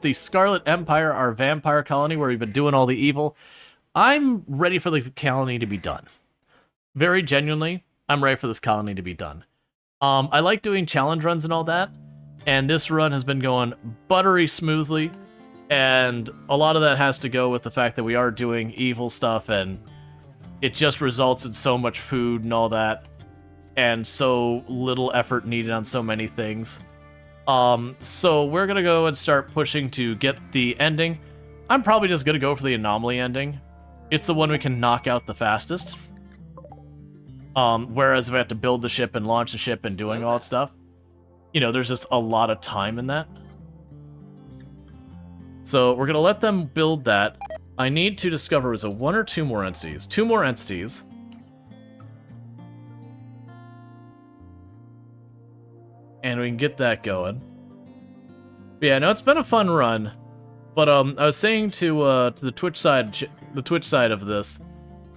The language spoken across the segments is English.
the Scarlet Empire, our vampire colony where we've been doing all the evil, I'm ready for the colony to be done. Very genuinely, I'm ready for this colony to be done. I like doing challenge runs and all that, and this run has been going buttery smoothly, and a lot of that has to go with the fact that we are doing evil stuff, and it just results in so much food and all that, and so little effort needed on so many things. So we're gonna go and start pushing to get the ending. I'm probably just gonna go for the anomaly ending. It's the one we can knock out the fastest. Whereas if I have to build the ship and launch the ship and doing all that stuff, you know, there's just a lot of time in that. So we're gonna let them build that. I need to discover, is it 1 or 2 more entities? 2 more entities. And we can get that going. But yeah, no, it's been a fun run. But I was saying to the Twitch side of this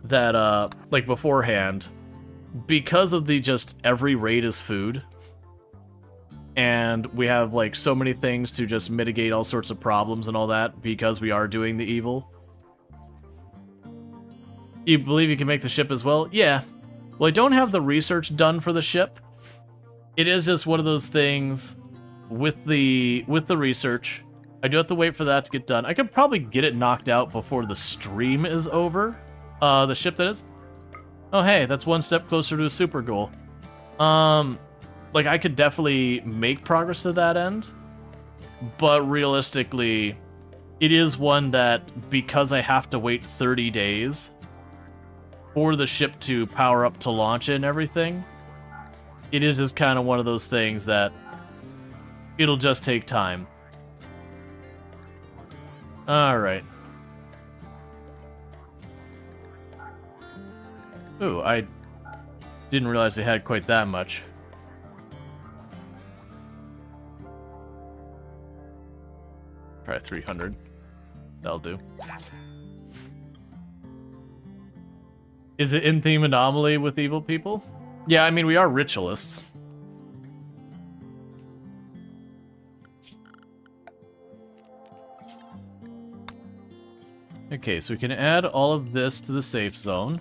that like beforehand, because of the just every raid is food, and we have like so many things to just mitigate all sorts of problems and all that because we are doing the evil. You believe you can make the ship as well? Yeah. Well, I don't have the research done for the ship. It is just one of those things with the research. I do have to wait for that to get done. I could probably get it knocked out before the stream is over. The ship that is. Oh, hey, that's one step closer to a super goal. Like, I could definitely make progress to that end, but realistically, it is one that, because I have to wait 30 days for the ship to power up to launch it and everything, it is just kind of one of those things that it'll just take time. Alright. Ooh, I didn't realize they had quite that much. Try 300. That'll do. Is it in-theme anomaly with evil people? Yeah, I mean, we are ritualists. Okay, so we can add all of this to the safe zone.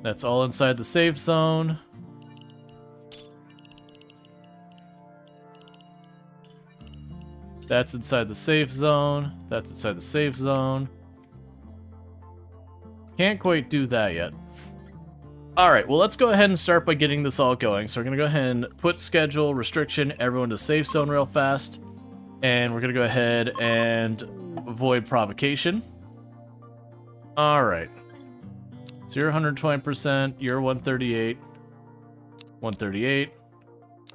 That's all inside the safe zone. That's inside the safe zone. That's inside the safe zone. Can't quite do that yet. Alright, well, let's go ahead and start by getting this all going. So we're going to go ahead and put schedule, restriction, everyone to safe zone real fast. And we're going to go ahead and avoid provocation. Alright. So you're 120%, you're 138, 138,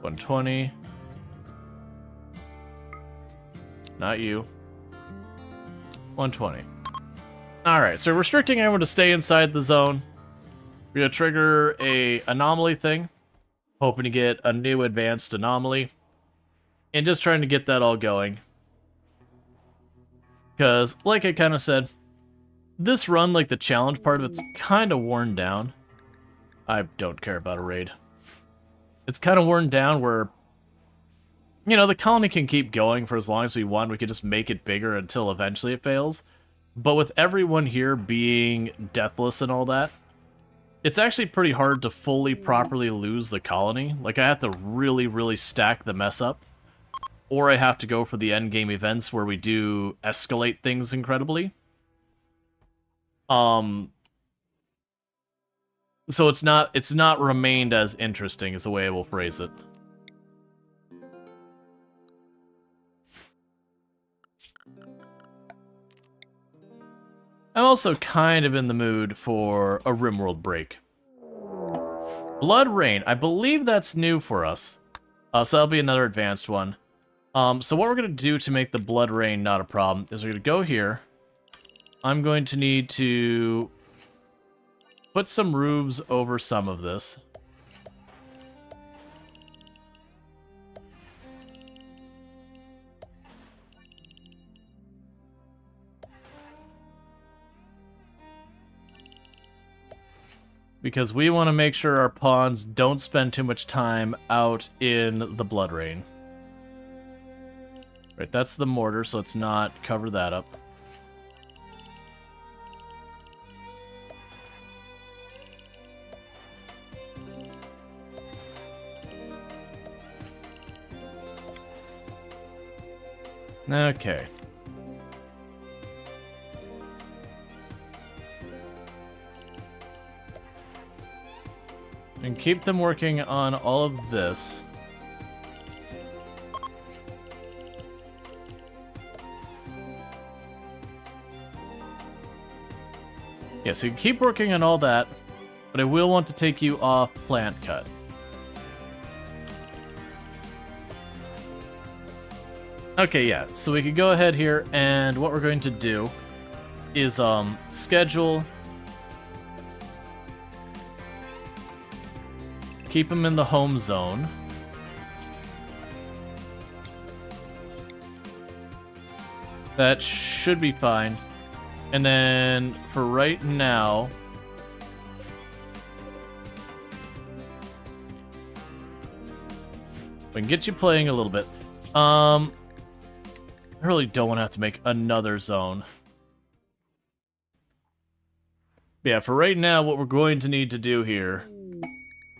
120. Not you. 120. Alright, so restricting everyone to stay inside the zone. We're gonna trigger a anomaly thing. Hoping to get a new advanced anomaly. And just trying to get that all going. Because, like I kind of said, this run, like the challenge part of it's kind of worn down. I don't care about a raid. It's kind of worn down where, you know, the colony can keep going for as long as we want. We could just make it bigger until eventually it fails. But with everyone here being deathless and all that, it's actually pretty hard to fully properly lose the colony. Like, I have to really, really stack the mess up. Or I have to go for the endgame events where we do escalate things incredibly. So it's not remained as interesting is the way I will phrase it. I'm also kind of in the mood for a RimWorld break. Blood Rain, I believe that's new for us. So that'll be another advanced one. So what we're going to do to make the Blood Rain not a problem is we're going to go here. I'm going to need to put some roofs over some of this. Because we want to make sure our pawns don't spend too much time out in the Blood Rain. Right, that's the mortar, so let's not cover that up. Okay. And keep them working on all of this. Yeah, so you can keep working on all that, but I will want to take you off plant cut. Okay, yeah, so we could go ahead here, and what we're going to do is schedule, keep them in the home zone. That should be fine. And then for right now, we can get you playing a little bit. I really don't want to have to make another zone. But yeah, for right now, what we're going to need to do here,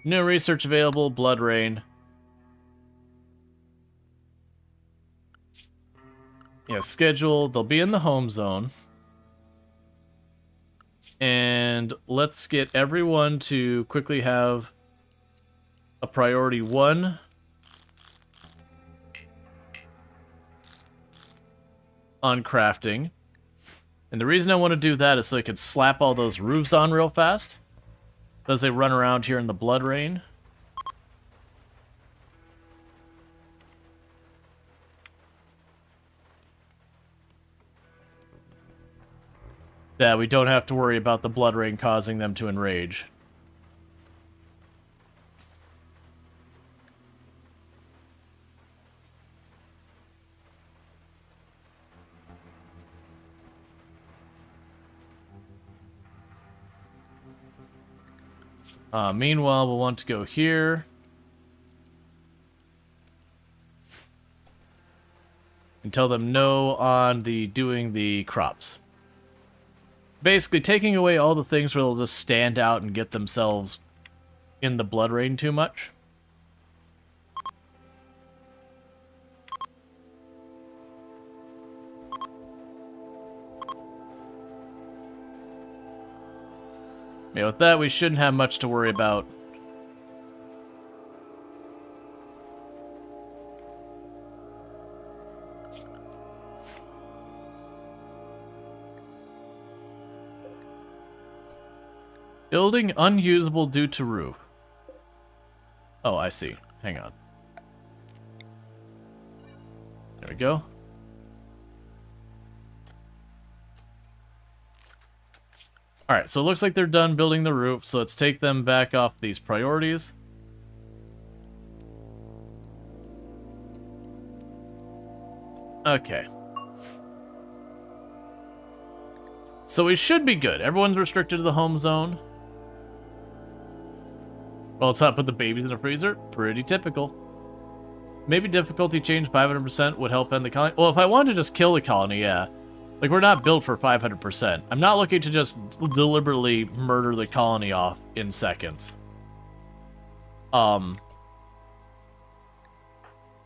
new research available, Blood Rain. Yeah, schedule, they'll be in the home zone. And let's get everyone to quickly have a priority 1 on crafting. And the reason I want to do that is so I could slap all those roofs on real fast as they run around here in the Blood Rain. Yeah, we don't have to worry about the Blood Rain causing them to enrage. Meanwhile, we'll want to go here. And tell them no on the doing the crops. Basically, taking away all the things where they'll just stand out and get themselves in the Blood Rain too much. Yeah, with that, we shouldn't have much to worry about. Building unusable due to roof. Oh, I see. Hang on. There we go. Alright, so it looks like they're done building the roof, so let's take them back off these priorities. Okay. So we should be good. Everyone's restricted to the home zone. Well, let's not put the babies in the freezer. Pretty typical. Maybe difficulty change 500% would help end the colony. Well, if I wanted to just kill the colony, yeah. Like, we're not built for 500%. I'm not looking to just deliberately murder the colony off in seconds. Like,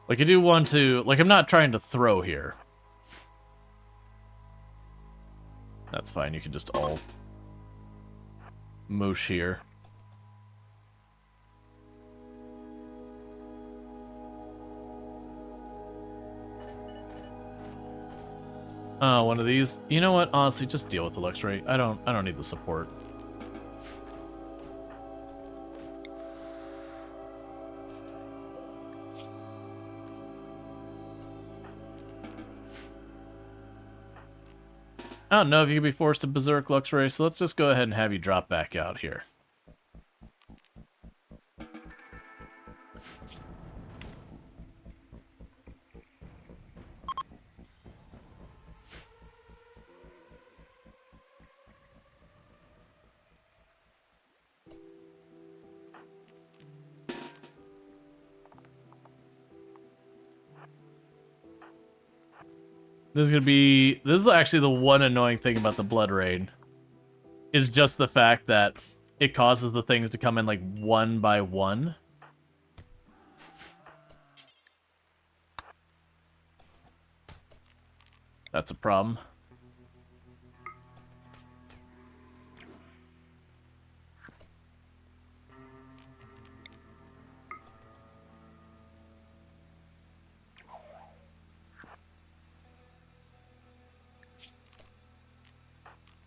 I do want to... Like, I'm not trying to throw here. That's fine, you can just all... moosh here. One of these. You know what? Honestly, just deal with the Luxray. I don't need the support. I don't know if you could be forced to Berserk Luxray, so let's just go ahead and have you drop back out here. This is actually the one annoying thing about the Blood Rain. Is just the fact that it causes the things to come in like one by one. That's a problem.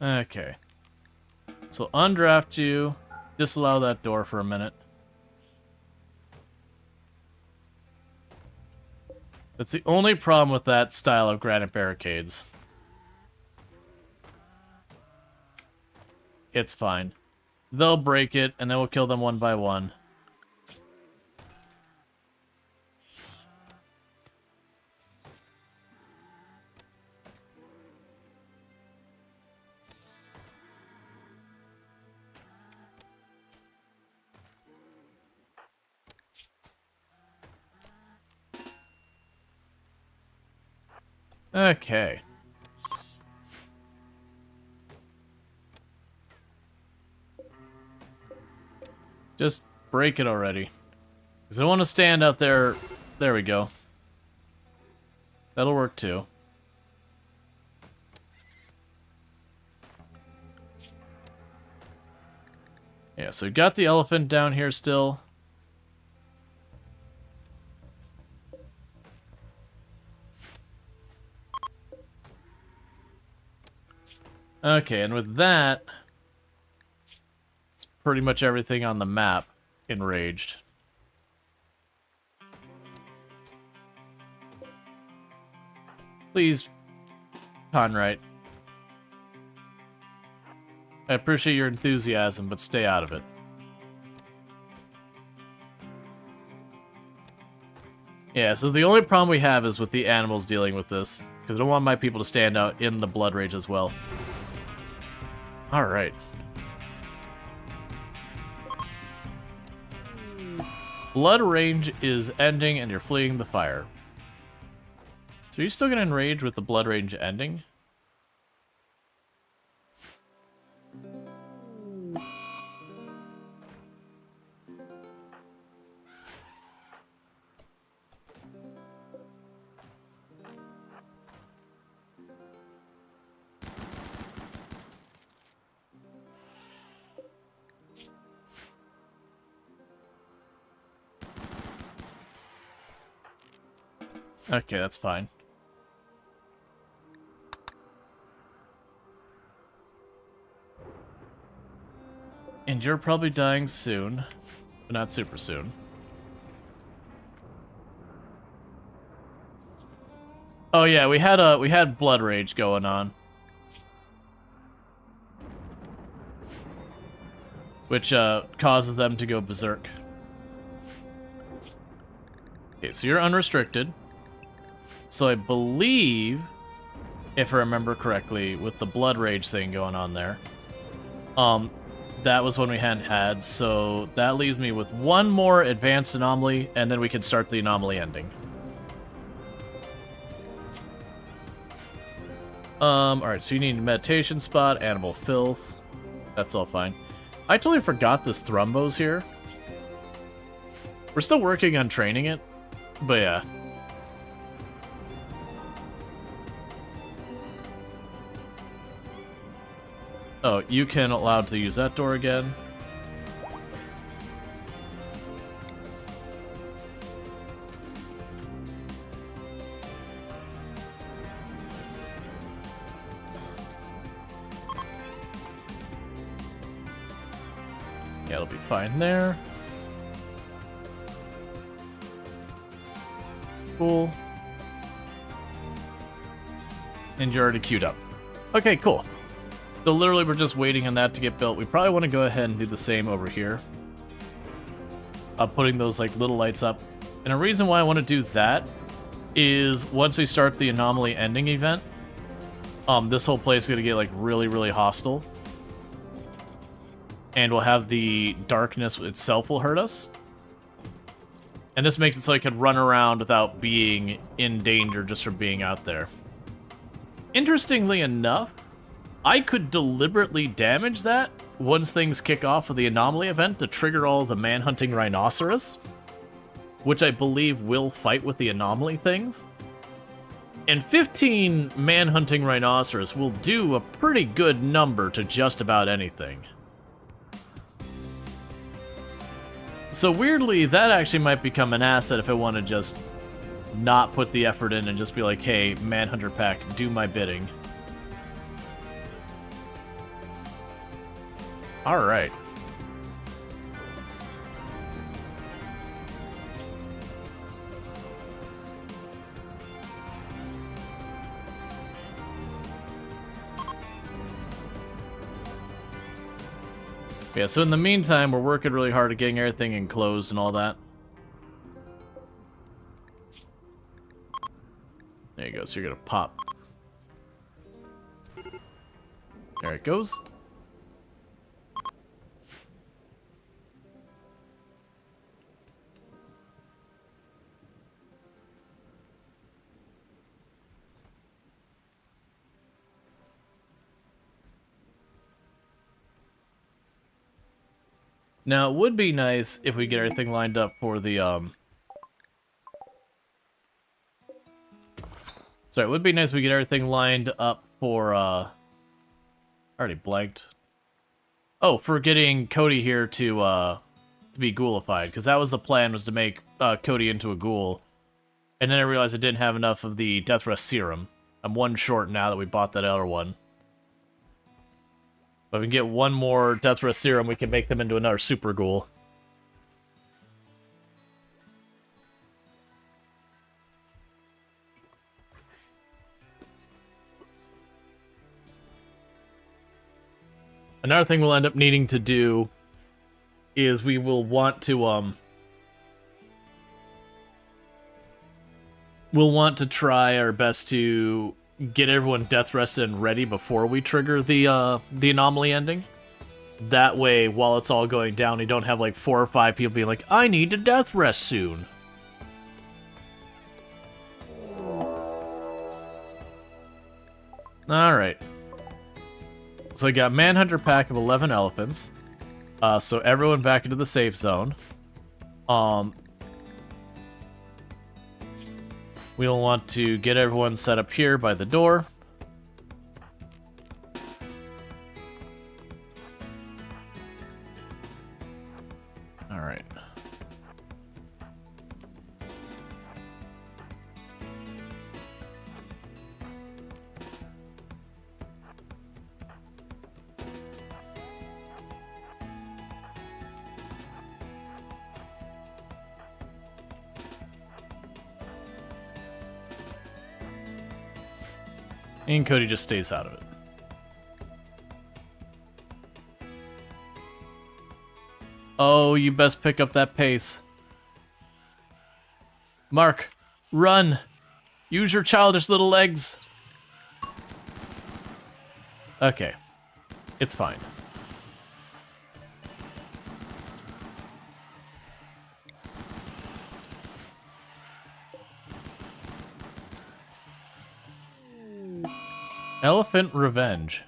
Okay. So undraft you, disallow that door for a minute. That's the only problem with that style of granite barricades. It's fine. They'll break it, and then we'll kill them one by one. Okay. Just break it already. Because I want to stand out there. There we go. That'll work too. Yeah, so we got the elephant down here still. Okay, and with that, it's pretty much everything on the map enraged. Please, Conrite. I appreciate your enthusiasm, but stay out of it. Yeah, so the only problem we have is with the animals dealing with this, because I don't want my people to stand out in the blood rage as well. Alright. Blood range is ending and you're fleeing the fire. So are you still gonna enrage with the blood range ending? Okay, that's fine. And you're probably dying soon, but not super soon. Oh yeah, we had blood rage going on, which causes them to go berserk. Okay, so you're unrestricted. So I believe, if I remember correctly, with the blood rage thing going on there, that was when we hadn't had, so that leaves me with one more advanced anomaly, and then we can start the anomaly ending. Alright, so you need a meditation spot, animal filth. That's all fine. I totally forgot this Thrumbos here. We're still working on training it, but yeah. Oh, you can allowed to use that door again. Yeah, it'll be fine there. Cool. And you're already queued up. Okay, cool. So literally we're just waiting on that to get built. We probably want to go ahead and do the same over here. Putting those like little lights up. And a reason why I want to do that is once we start the anomaly ending event, this whole place is going to get like really, really hostile. And we'll have the darkness itself will hurt us. And this makes it so I could run around without being in danger just from being out there. Interestingly enough, I could deliberately damage that once things kick off with the anomaly event to trigger all the manhunting rhinoceros, which I believe will fight with the anomaly things. And 15 manhunting rhinoceros will do a pretty good number to just about anything. So weirdly, that actually might become an asset if I want to just not put the effort in and just be like, hey, Manhunter Pack, do my bidding. Alright. Yeah, so in the meantime, we're working really hard at getting everything enclosed and all that. There you go, so you're gonna pop. There it goes. Now, it would be nice if we get everything lined up for the, Sorry, it would be nice if we get everything lined up for, I already blanked. Oh, for getting Cody here to be ghoulified, because that was the plan, was to make Cody into a ghoul. And then I realized I didn't have enough of the Death Rest Serum. I'm one short now that we bought that other one. But if we can get one more Death Rest Serum, we can make them into another super ghoul. Another thing we'll end up needing to do is we will want to, we'll want to try our best to get everyone death rested and ready before we trigger the anomaly ending. That way, while it's all going down, you don't have like 4 or 5 people being like, I need to death rest soon. Alright. So I got Manhunter Pack of 11 elephants. So everyone back into the safe zone. We'll want to get everyone set up here by the door. Alright. And Cody just stays out of it. Oh, you best pick up that pace. Mark, run! Use your childish little legs! Okay. It's fine. Elephant Revenge.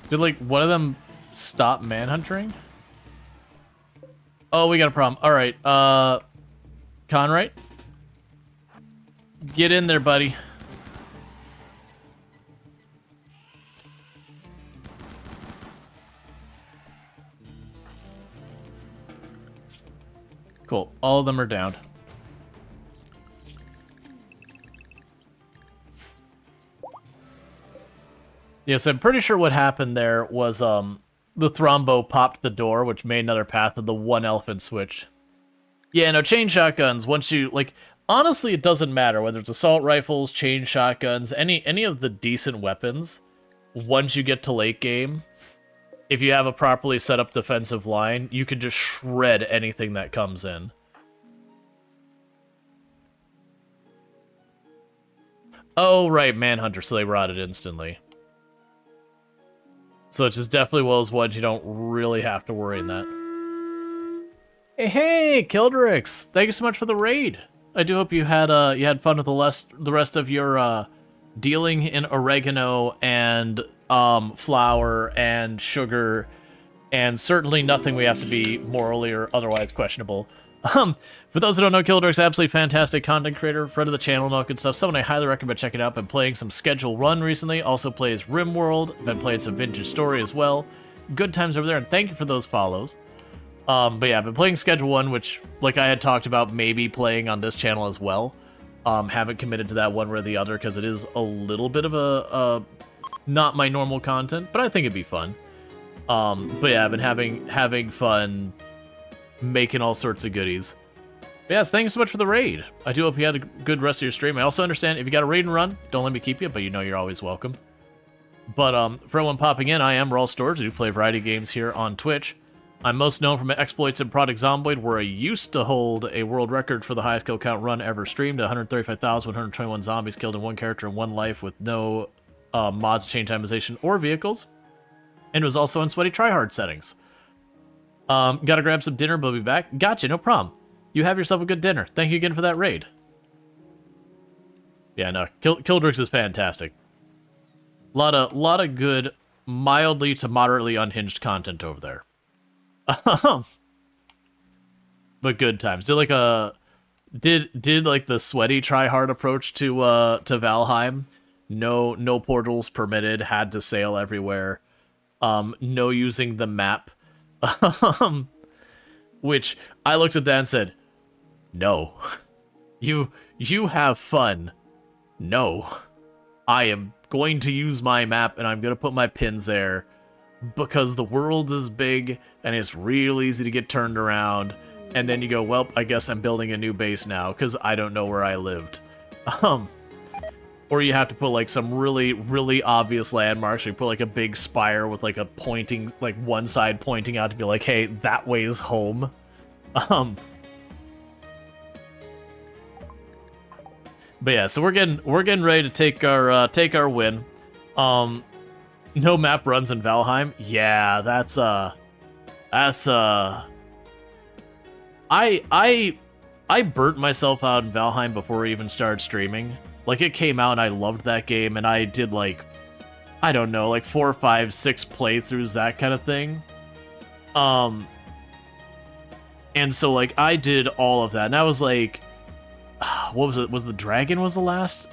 Did, like, one of them stop manhunting? Oh, we got a problem. Alright, Conright? Get in there, buddy. Cool. All of them are down. Yes, I'm pretty sure what happened there was the Thrombo popped the door, which made another path of the one elephant switch. Yeah, no, chain shotguns, once you, like, honestly, it doesn't matter whether it's assault rifles, chain shotguns, any of the decent weapons. Once you get to late game, if you have a properly set up defensive line, you can just shred anything that comes in. Oh, right, Manhunter, so they rotted instantly. So it's just definitely one of those ones you don't really have to worry in that. Hey, Kildrix! Thank you so much for the raid. I do hope you had fun with the rest of your dealing in oregano and flour and sugar, and certainly nothing we have to be morally or otherwise questionable. For those who don't know, Kildrix, absolutely fantastic content creator, friend of the channel, and all good stuff. Someone I highly recommend checking out. Been playing some Schedule Run recently. Also plays RimWorld. Been playing some Vintage Story as well. Good times over there, and thank you for those follows. But yeah, I've been playing Schedule 1, which, like I had talked about maybe playing on this channel as well. Haven't committed to that one way or the other, because it is a little bit of a not my normal content, but I think it'd be fun. But yeah, I've been having fun making all sorts of goodies. But yes, thanks so much for the raid. I do hope you had a good rest of your stream. I also understand if you got a raid and run, don't let me keep you, but you know you're always welcome. But for everyone popping in, I am Rual Storge. I do play a variety of games here on Twitch. I'm most known for my exploits in Project Zomboid, where I used to hold a world record for the highest kill count run ever streamed, 135,121 zombies killed in one character in one life with no mods, chain timization, or vehicles. And it was also in sweaty tryhard settings. Gotta grab some dinner, but we'll be back. Gotcha, no problem. You have yourself a good dinner. Thank you again for that raid. Yeah, no, Kildrix is fantastic. Lot of good, mildly to moderately unhinged content over there. But good times. Did like the sweaty tryhard approach to Valheim. No portals permitted, had to sail everywhere. No using the map. Which I looked at that and said, no. You have fun. No. I am going to use my map and I'm going to put my pins there because the world is big and it's real easy to get turned around. And then you go, well, I guess I'm building a new base now because I don't know where I lived. Or you have to put like some really, really obvious landmarks. You put like a big spire with like a pointing, like one side pointing out to be like, hey, that way is home. But yeah, so we're getting ready to take our win. No map runs in Valheim. Yeah, that's I burnt myself out in Valheim before I even started streaming. Like, it came out and I loved that game, and I did, like, I don't know, like 4, 5, 6 playthroughs, that kind of thing. And so, like, I did all of that, and I was like, what was it? Was the dragon was the last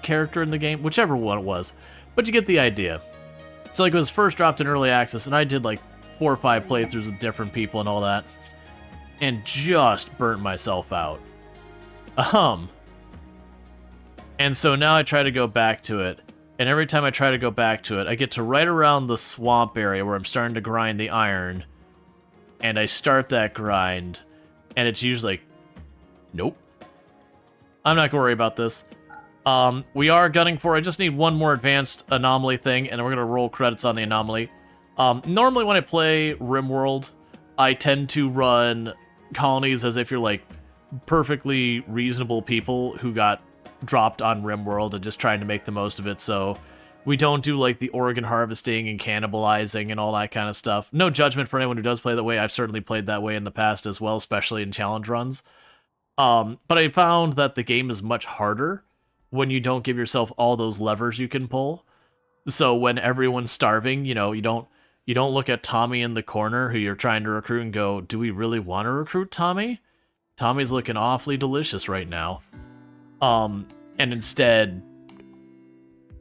character in the game? Whichever one it was. But you get the idea. So, like, it was first dropped in early access, and I did, like, 4 or 5 playthroughs with different people and all that. And just burnt myself out. And so now I try to go back to it, and every time I try to go back to it, I get to right around the swamp area where I'm starting to grind the iron, and I start that grind, and it's usually like, nope. I'm not going to worry about this. We are gunning for, I just need one more advanced anomaly thing, and we're going to roll credits on the anomaly. Normally when I play RimWorld, I tend to run colonies as if you're like perfectly reasonable people who got dropped on RimWorld and just trying to make the most of it, so we don't do like the organ harvesting and cannibalizing and all that kind of stuff. No judgment for anyone who does play that way. I've certainly played that way in the past as well, especially in challenge runs. But I found that the game is much harder when you don't give yourself all those levers you can pull. So when everyone's starving, you know, you don't look at Tommy in the corner who you're trying to recruit and go, do we really want to recruit Tommy? Tommy's looking awfully delicious right now. And instead,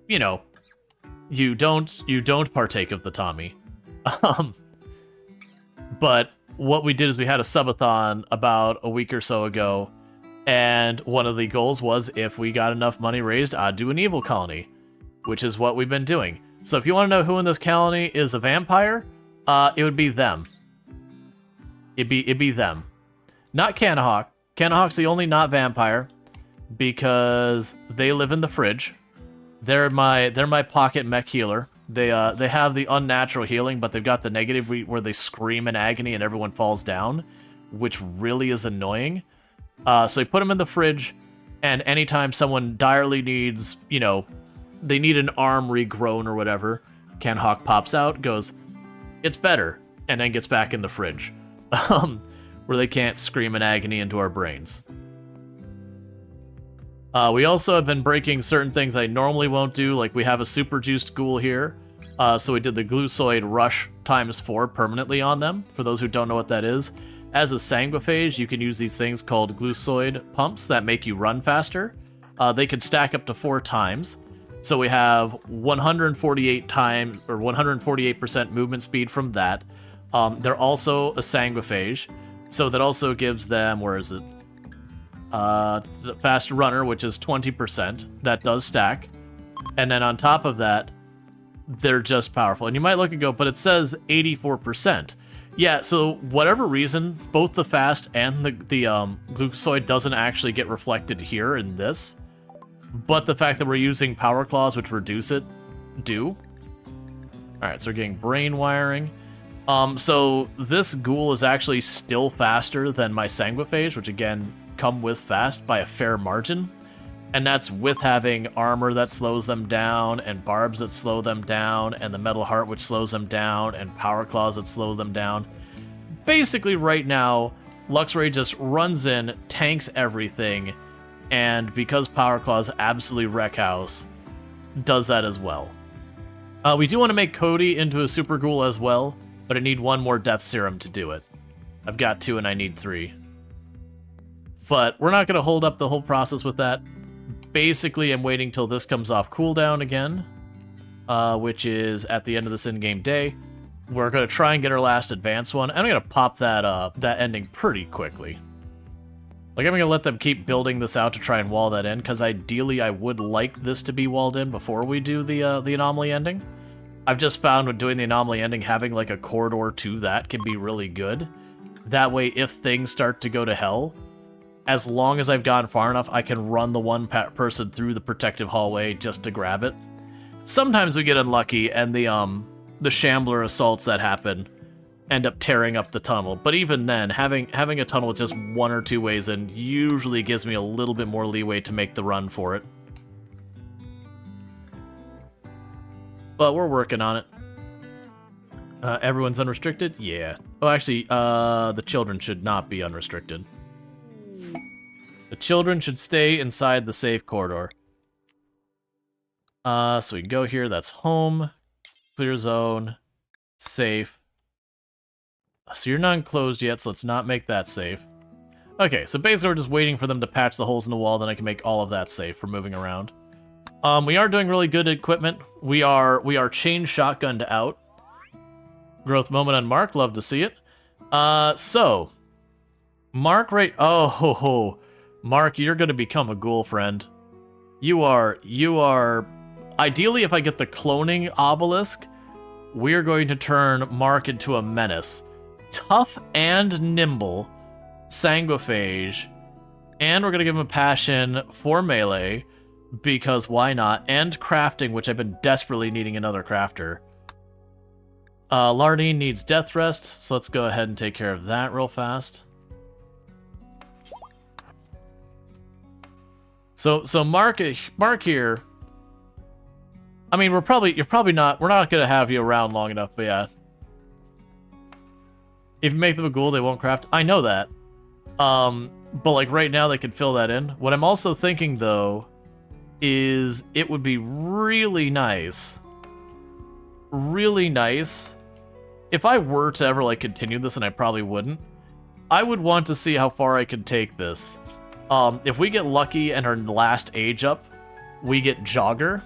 you know, you don't partake of the Tommy. But what we did is we had a subathon about a week or so ago, and one of the goals was if we got enough money raised, I'd do an evil colony, which is what we've been doing. So if you want to know who in this colony is a vampire, it would be them. It'd be them. Not Canahawk. Canahawk's the only not vampire, because they live in the fridge. They're my pocket mech healer. They have the unnatural healing, but they've got the negative where they scream in agony and everyone falls down, which really is annoying. So you put them in the fridge, and anytime someone direly needs, you know, they need an arm regrown or whatever, Canahawk pops out, goes, it's better, and then gets back in the fridge. where they can't scream in agony into our brains. We also have been breaking certain things I normally won't do, like we have a super juiced ghoul here, so we did the Glucoid Rush ×4 permanently on them. For those who don't know what that is, as a Sanguiphage, you can use these things called Glucoid Pumps that make you run faster. They can stack up to 4 times, so we have 148 times, or 148% movement speed from that. They're also a Sanguiphage, so that also gives them, where is it? Fast Runner, which is 20%. That does stack. And then on top of that, they're just powerful. And you might look and go, but it says 84%. Yeah, so whatever reason, both the fast and the Glucoid doesn't actually get reflected here in this. But the fact that we're using Power Claws, which reduce it, do. Alright, so we're getting brain wiring. So this ghoul is actually still faster than my Sanguiphage, which again, come with fast by a fair margin. And that's with having armor that slows them down, and barbs that slow them down, and the metal heart which slows them down, and power claws that slow them down. Basically right now, Luxray just runs in, tanks everything, and because power claws absolutely wreck house, does that as well. We do want to make Cody into a super ghoul as well, but I need 1 more death serum to do it. I've got 2 and I need 3. But we're not going to hold up the whole process with that. Basically, I'm waiting till this comes off cooldown again, which is at the end of this in-game day. We're going to try and get our last advanced one, and I'm going to pop that that ending pretty quickly. Like, I'm going to let them keep building this out to try and wall that in, because ideally I would like this to be walled in before we do the anomaly ending. I've just found with doing the anomaly ending, having like a corridor to that can be really good. That way, if things start to go to hell, as long as I've gone far enough, I can run the one person through the protective hallway just to grab it. Sometimes we get unlucky, and the Shambler assaults that happen end up tearing up the tunnel. But even then, having a tunnel with just 1 or 2 ways in usually gives me a little bit more leeway to make the run for it. But we're working on it. Everyone's unrestricted? Yeah. Oh, actually, the children should not be unrestricted. The children should stay inside the safe corridor. So we can go here. That's home, clear zone, safe. So you're not enclosed yet, so let's not make that safe. Okay, so basically we're just waiting for them to patch the holes in the wall, then I can make all of that safe for moving around. We are doing really good equipment. We are chain shotgunned out. Growth moment on Mark, love to see it. So Mark, right? Oh, ho, ho. Mark, you're going to become a ghoul, friend. You are. Ideally, if I get the cloning obelisk, we're going to turn Mark into a menace. Tough and nimble, Sanguiphage, and we're going to give him a passion for melee, because why not? And crafting, which I've been desperately needing another crafter. Lardine needs death rest, so let's go ahead and take care of that real fast. So Mark here. I mean, we're not gonna have you around long enough, but yeah. If you make them a ghoul, they won't craft. I know that. But like right now, they can fill that in. What I'm also thinking though is it would be really nice, if I were to ever like continue this, and I probably wouldn't. I would want to see how far I could take this. If we get lucky and our last age up, we get Jogger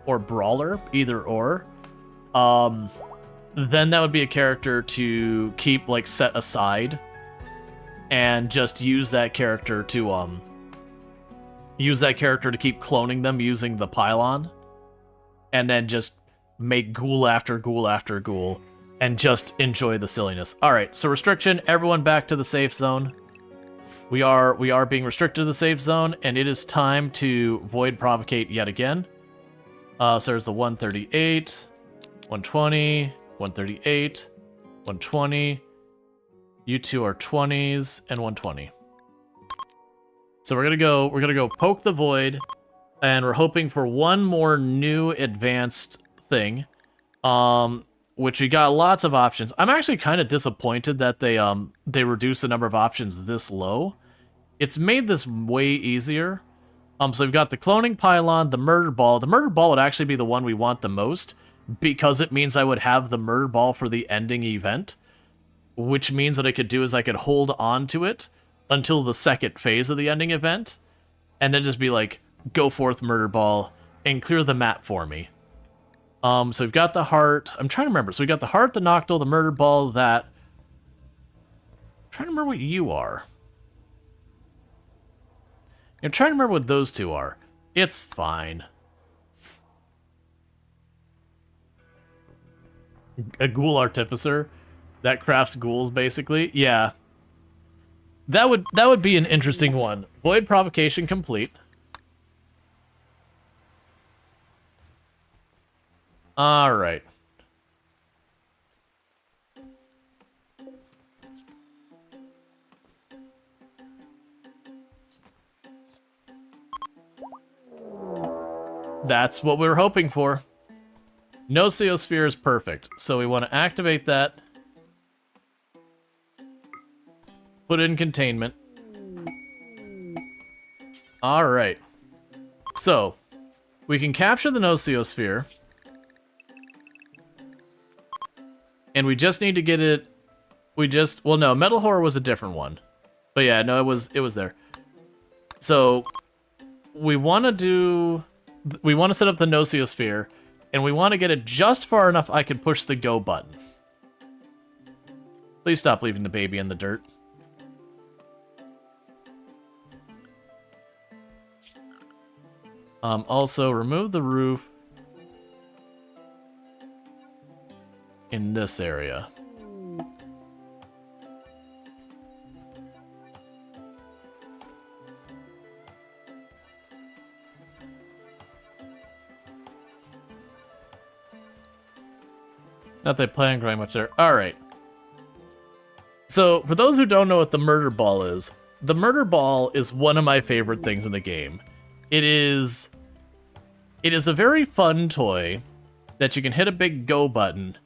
or Brawler, either or. Then that would be a character to keep like set aside and just use that character to keep cloning them using the pylon, and then just make ghoul after ghoul after ghoul and just enjoy the silliness. All right, so restriction, everyone back to the safe zone. We are being restricted to the safe zone, and it is time to void provocate yet again. So there's the 138, 120, 138, 120. You two are 20s and 120. So we're gonna go poke the void, and we're hoping for one more new advanced thing. which we got lots of options. I'm actually kind of disappointed that they reduced the number of options this low. It's made this way easier. So we've got the cloning pylon, the murder ball. The murder ball would actually be the one we want the most, because it means I would have the murder ball for the ending event, which means what I could do is I could hold on to it until the second phase of the ending event, and then just be like, go forth, murder ball, and clear the map for me. So we've got the heart. I'm trying to remember. So we got the heart, the noctile, the murder ball, that. I'm trying to remember what you are. I'm trying to remember what those two are. It's fine. A ghoul artificer that crafts ghouls, basically. Yeah. That would be an interesting one. Void provocation complete. All right. That's what we were hoping for. Nociosphere is perfect, so we want to activate that. Put in containment. Alright. So, we can capture the Nociosphere. And we just need to get it... Well, no, Metal Horror was a different one. But yeah, no, it was there. So, we want to set up the Nociosphere, and we want to get it just far enough I can push the go button. Please stop leaving the baby in the dirt. Also, remove the roof in this area. Not that I plan on going much there. Alright. So, for those who don't know what the murder ball is one of my favorite things in the game. It is a very fun toy that you can hit a big go button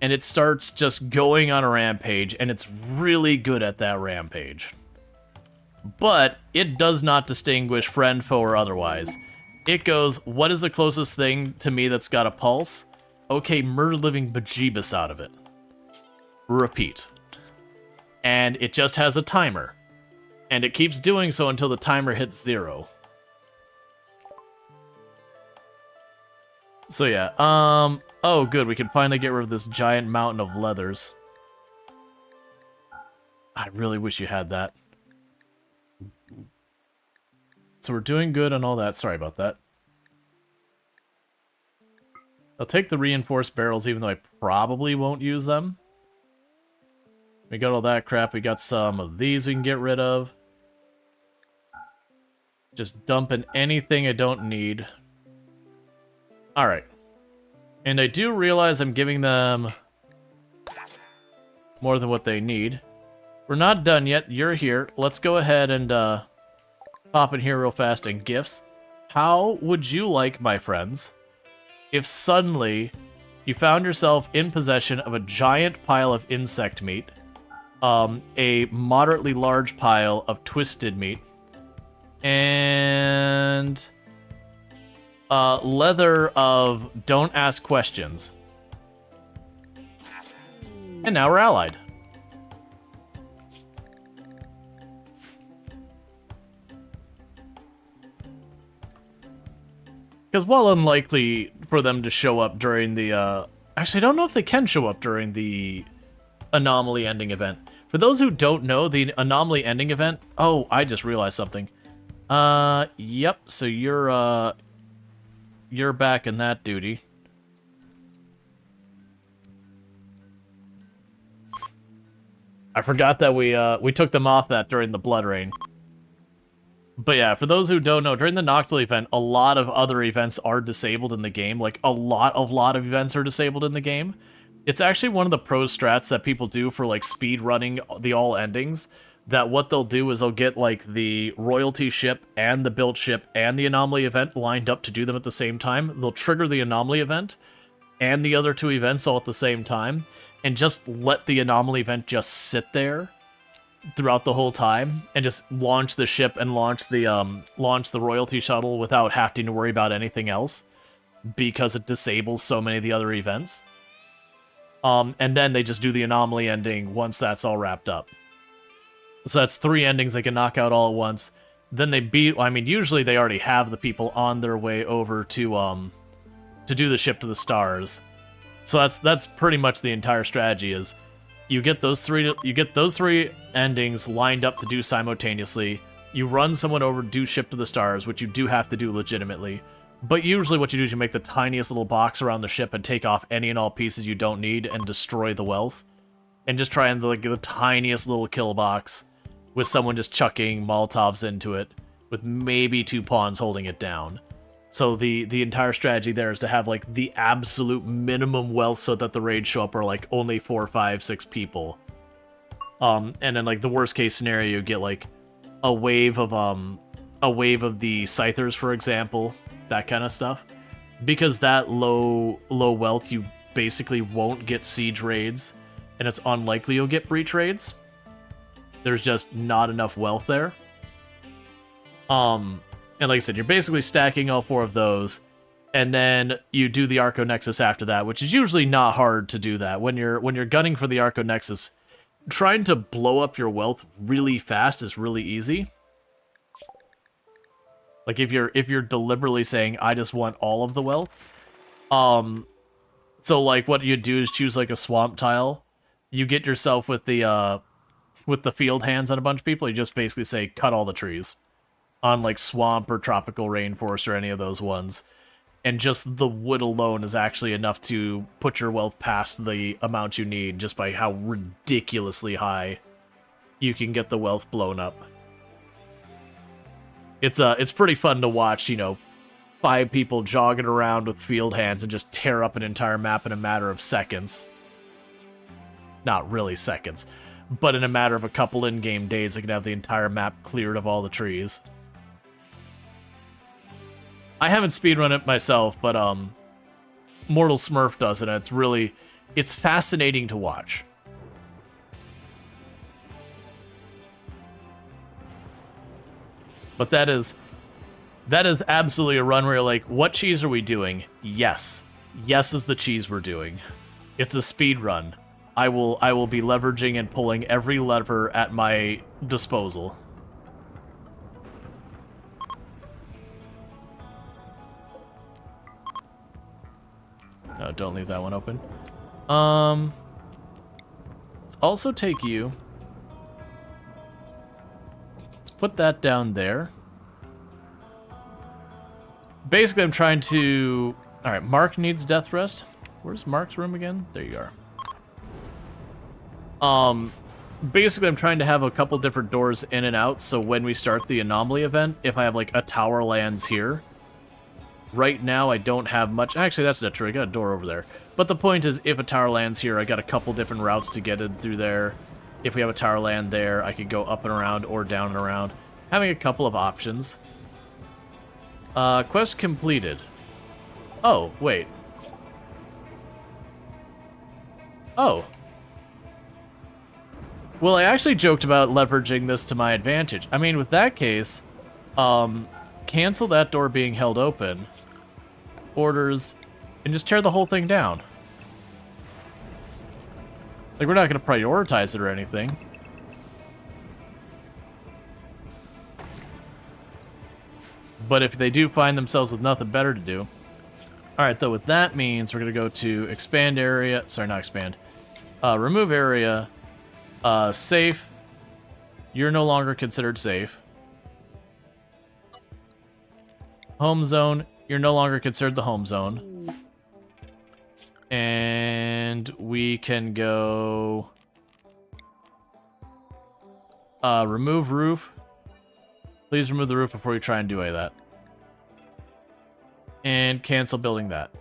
and it starts just going on a rampage, and it's really good at that rampage. But it does not distinguish friend, foe, or otherwise. It goes, what is the closest thing to me that's got a pulse? Okay, murder living bejeebus out of it. Repeat. And it just has a timer. And it keeps doing so until the timer hits 0. So yeah, oh good, we can finally get rid of this giant mountain of leathers. I really wish you had that. So we're doing good on all that, sorry about that. I'll take the reinforced barrels even though I probably won't use them. We got all that crap, we got some of these we can get rid of. Just dumping anything I don't need. Alright. And I do realize I'm giving them more than what they need. We're not done yet. You're here. Let's go ahead and pop in here real fast and gifts. How would you like, my friends, if suddenly you found yourself in possession of a giant pile of insect meat, a moderately large pile of twisted meat, and... leather of don't ask questions. And now we're allied. Because while unlikely for them to show up during the, actually, I don't know if they can show up during the anomaly ending event. For those who don't know, the anomaly ending event... Oh, I just realized something. Yep, so you're back in that duty. I forgot that we took them off that during the Blood Rain. But yeah, for those who don't know, during the Noctil event, a lot of other events are disabled in the game. Like, a lot of events are disabled in the game. It's actually one of the pro strats that people do for, like, speed running the all endings. That what they'll do is they'll get, like, the royalty ship and the build ship and the anomaly event lined up to do them at the same time. They'll trigger the anomaly event, and the other two events all at the same time, and just let the anomaly event just sit there throughout the whole time, and just launch the ship and launch the royalty shuttle without having to worry about anything else, because it disables so many of the other events. And then they just do the anomaly ending once that's all wrapped up. So that's 3 endings they can knock out all at once. Then they beat, I mean, usually they already have the people on their way over to do the ship to the stars. So that's pretty much the entire strategy. Is you get those three endings lined up to do simultaneously. You run someone over, do ship to the stars, which you do have to do legitimately. But usually what you do is you make the tiniest little box around the ship and take off any and all pieces you don't need and destroy the wealth. And just try and like the tiniest little kill box with someone just chucking Molotovs into it, with maybe 2 pawns holding it down. So the entire strategy there is to have like the absolute minimum wealth so that the raids show up are like only 4, 5, 6 people. And then like the worst case scenario, you get like a wave of the Scythers, for example, that kind of stuff. Because that low wealth, you basically won't get siege raids, and it's unlikely you'll get breach raids. There's just not enough wealth there. And like I said, you're basically stacking all 4 of those, and then you do the Arco Nexus after that, which is usually not hard to do that. When you're gunning for the Arco Nexus, trying to blow up your wealth really fast is really easy. Like if you're deliberately saying, I just want all of the wealth. So like what you do is choose like a swamp tile. You get yourself with the field hands on a bunch of people. You just basically say, cut all the trees on like swamp or tropical rainforest or any of those ones. And just the wood alone is actually enough to put your wealth past the amount you need, just by how ridiculously high you can get the wealth blown up. It's pretty fun to watch, 5 people jogging around with field hands and just tear up an entire map in a matter of seconds. Not really seconds, but in a matter of a couple in-game days, they can have the entire map cleared of all the trees. I haven't speedrun it myself, but Mortal Smurf does it, and it's fascinating to watch. But that is absolutely a run where you're like, what cheese are we doing? Yes. Yes is the cheese we're doing. It's a speed run. I will be leveraging and pulling every lever at my disposal. No, don't leave that one open. Let's also take you. Let's put that down there. Basically, I'm trying to... Alright, Mark needs death rest. Where's Mark's room again? There you are. Basically, I'm trying to have a couple different doors in and out, so when we start the anomaly event, if I have, like, a tower lands here... Right now, I don't have much... Actually, that's not true. I got a door over there. But the point is, if a tower lands here, I got a couple different routes to get in through there. If we have a tower land there, I could go up and around or down and around. Having a couple of options. Quest completed. Oh, wait. Oh. Well, I actually joked about leveraging this to my advantage. I mean, with that case, cancel that door being held open. Orders, and just tear the whole thing down. Like, we're not going to prioritize it or anything. But if they do find themselves with nothing better to do... Alright, though, what that means, we're going to go to expand area... Sorry, not expand. Remove area. Safe. You're no longer considered safe. Home zone. You're no longer considered the home zone. And we can go... remove roof. Please remove the roof before you try and do any of that. And cancel building that.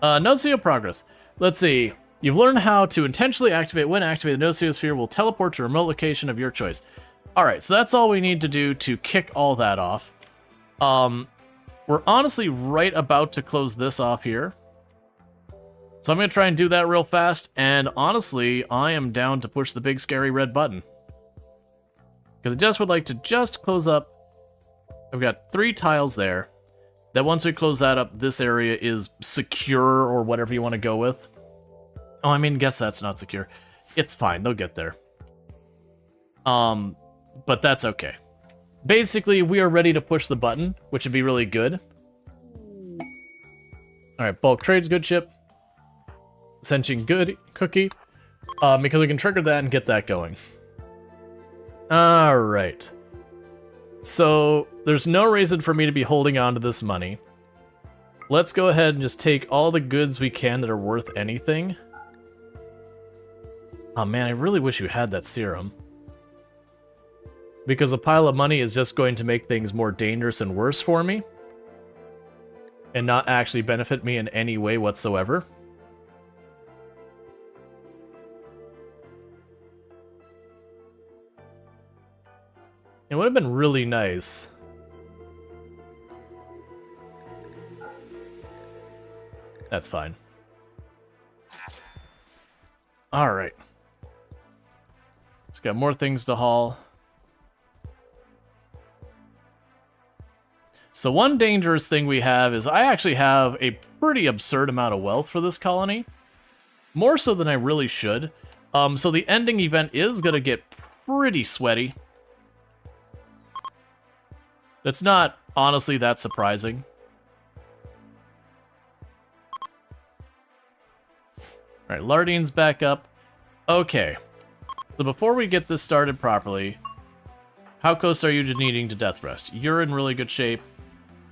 No seal progress. Let's see. You've learned how to intentionally activate. When activated, the no-seal sphere will teleport to a remote location of your choice. Alright, so that's all we need to do to kick all that off. We're honestly right about to close this off here. So I'm going to try and do that real fast, and honestly, I am down to push the big scary red button. Because I just would like to just close up. I've got 3 tiles there. That once we close that up, this area is secure, or whatever you want to go with. Oh, I mean, guess that's not secure. It's fine, they'll get there. But that's okay. Basically, we are ready to push the button, which would be really good. Alright, bulk trade's good ship. Sentient good cookie. Because we can trigger that and get that going. Alright. So, there's no reason for me to be holding on to this money. Let's go ahead and just take all the goods we can that are worth anything. Oh man, I really wish you had that serum. Because a pile of money is just going to make things more dangerous and worse for me. And not actually benefit me in any way whatsoever. It would have been really nice. That's fine. Alright. It's got more things to haul. So one dangerous thing we have is I actually have a pretty absurd amount of wealth for this colony. More so than I really should. So the ending event is going to get pretty sweaty. That's not, honestly, that surprising. Alright, Lardine's back up. Okay. So before we get this started properly, how close are you to needing to death rest? You're in really good shape.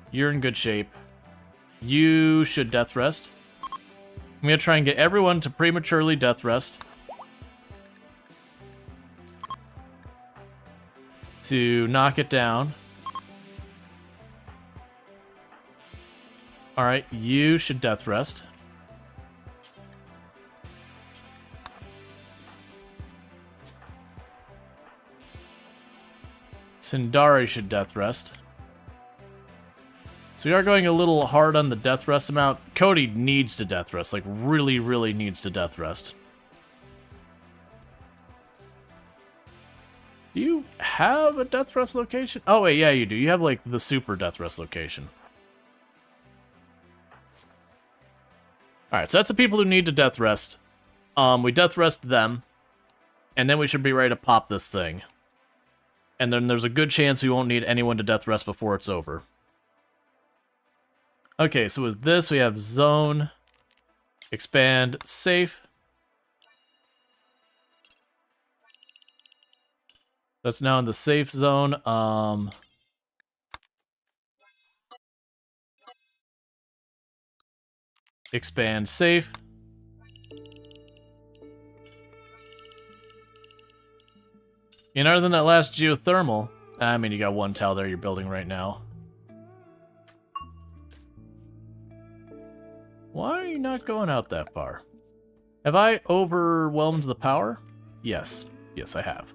You're in good shape. You should death rest. I'm going to try and get everyone to prematurely death rest. To knock it down. Alright, you should death rest. Sindari should death rest. So we are going a little hard on the death rest amount. Cody needs to death rest, like really, really needs to death rest. Do you have a death rest location? Oh wait, yeah you do. You have like the super death rest location. Alright, so that's the people who need to death rest. We death rest them. And then we should be ready to pop this thing. And then there's a good chance we won't need anyone to death rest before it's over. Okay, so with this we have zone, expand, safe. That's now in the safe zone. Expand, safe. And other than that last geothermal, I mean, you got one tile there you're building right now. Why are you not going out that far? Have I overwhelmed the power? Yes. Yes, I have.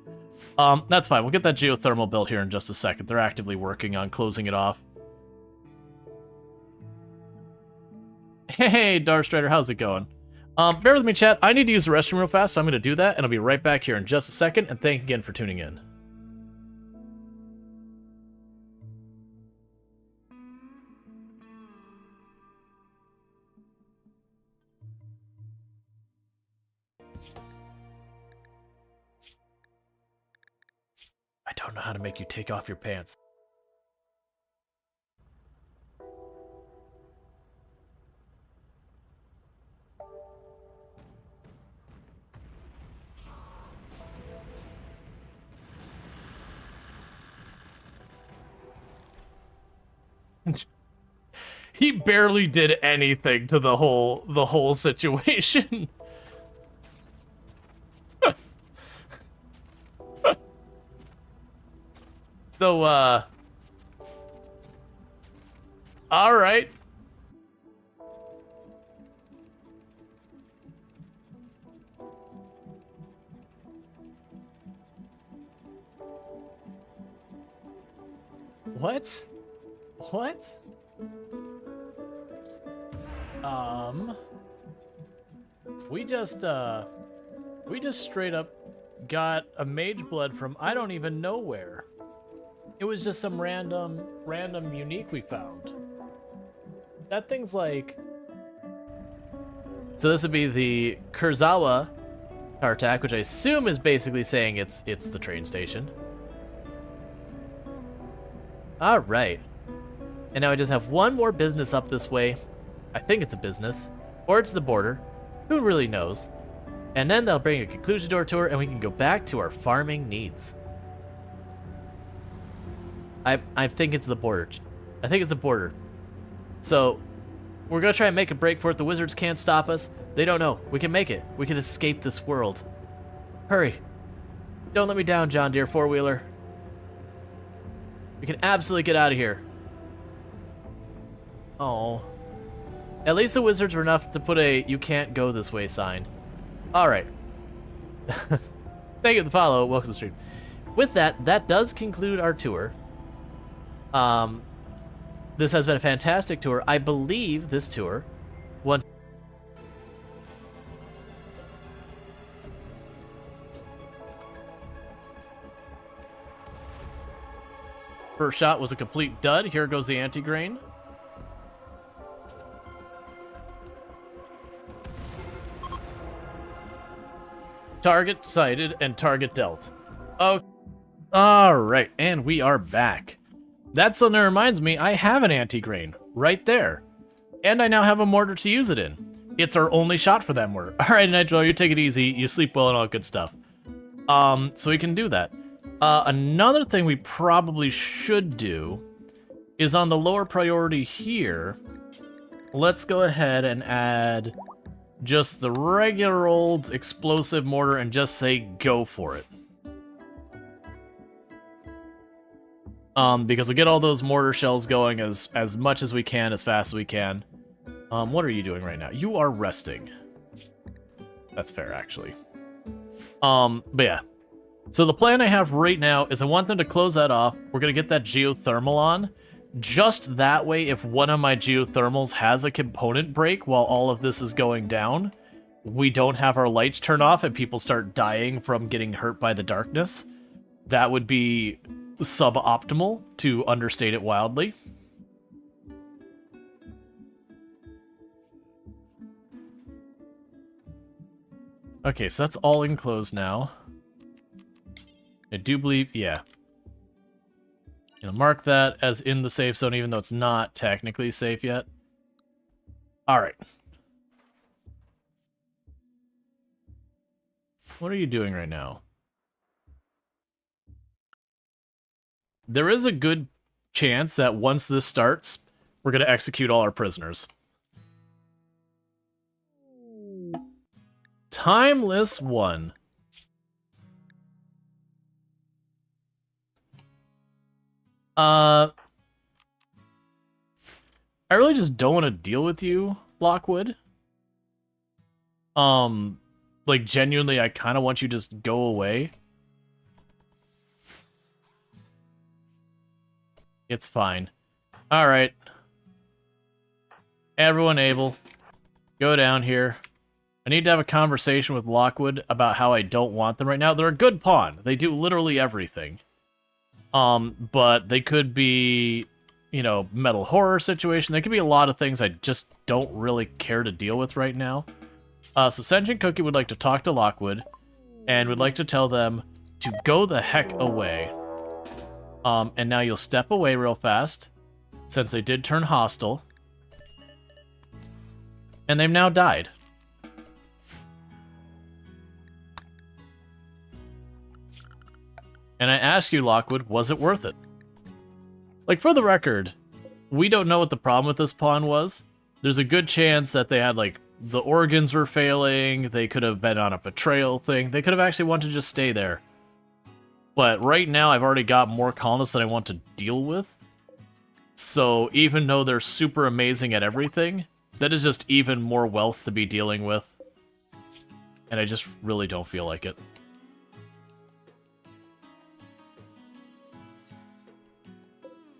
That's fine. We'll get that geothermal built here in just a second. They're actively working on closing it off. Hey, Darstrider, how's it going? Bear with me, chat. I need to use the restroom real fast, so I'm going to do that, and I'll be right back here in just a second, and thank you again for tuning in. I don't know how to make you take off your pants. He barely did anything to the whole situation. So, alright. What? What? We just straight up got a mage blood from I don't even know where. It was just some random unique we found. That thing's like... So this would be the Kurzawa Tartak, which I assume is basically saying it's the train station. Alright. And now I just have one more business up this way. I think it's a business. Or it's the border. Who really knows? And then they'll bring a conclusion to our tour and we can go back to our farming needs. I think it's the border. I think it's the border. So, we're gonna try and make a break for it. The wizards can't stop us. They don't know. We can make it. We can escape this world. Hurry. Don't let me down, John Deere four-wheeler. We can absolutely get out of here. Oh. At least the wizards were enough to put a "you can't go this way" sign. Alright. Thank you for the follow. Welcome to the stream. With that, that does conclude our tour. This has been a fantastic tour. I believe this tour, once... First shot was a complete dud. Here goes the anti-grain. Target sighted and target dealt. Oh, alright, and we are back. That suddenly reminds me, I have an anti-grain right there. And I now have a mortar to use it in. It's our only shot for that mortar. Alright, Nitro, you take it easy, you sleep well and all that good stuff. So we can do that. Another thing we probably should do is on the lower priority here, let's go ahead and add just the regular old explosive mortar and just say go for it. Because we'll get all those mortar shells going as much as we can, as fast as we can. What are you doing right now? You are resting. That's fair, actually. But yeah. So the plan I have right now is I want them to close that off. We're gonna get that geothermal on. Just that way, if one of my geothermals has a component break while all of this is going down, we don't have our lights turn off and people start dying from getting hurt by the darkness. That would be suboptimal, to understate it wildly. Okay, so that's all enclosed now. I do believe, yeah. Mark that as in the safe zone, even though it's not technically safe yet. Alright. What are you doing right now? There is a good chance that once this starts, we're going to execute all our prisoners. Timeless one. I really just don't want to deal with you, Lockwood. Like, genuinely, I kind of want you to just go away. It's fine. Alright. Everyone able. Go down here. I need to have a conversation with Lockwood about how I don't want them right now. They're a good pawn. They do literally everything. But they could be, you know, metal horror situation. They could be a lot of things I just don't really care to deal with right now. So Sentient Cookie would like to talk to Lockwood and would like to tell them to go the heck away. And now you'll step away real fast, since they did turn hostile. And they've now died. And I ask you, Lockwood, was it worth it? Like, for the record, we don't know what the problem with this pawn was. There's a good chance that they had, like, the organs were failing, they could have been on a betrayal thing, they could have actually wanted to just stay there. But right now, I've already got more colonists than I want to deal with. So even though they're super amazing at everything, that is just even more wealth to be dealing with. And I just really don't feel like it.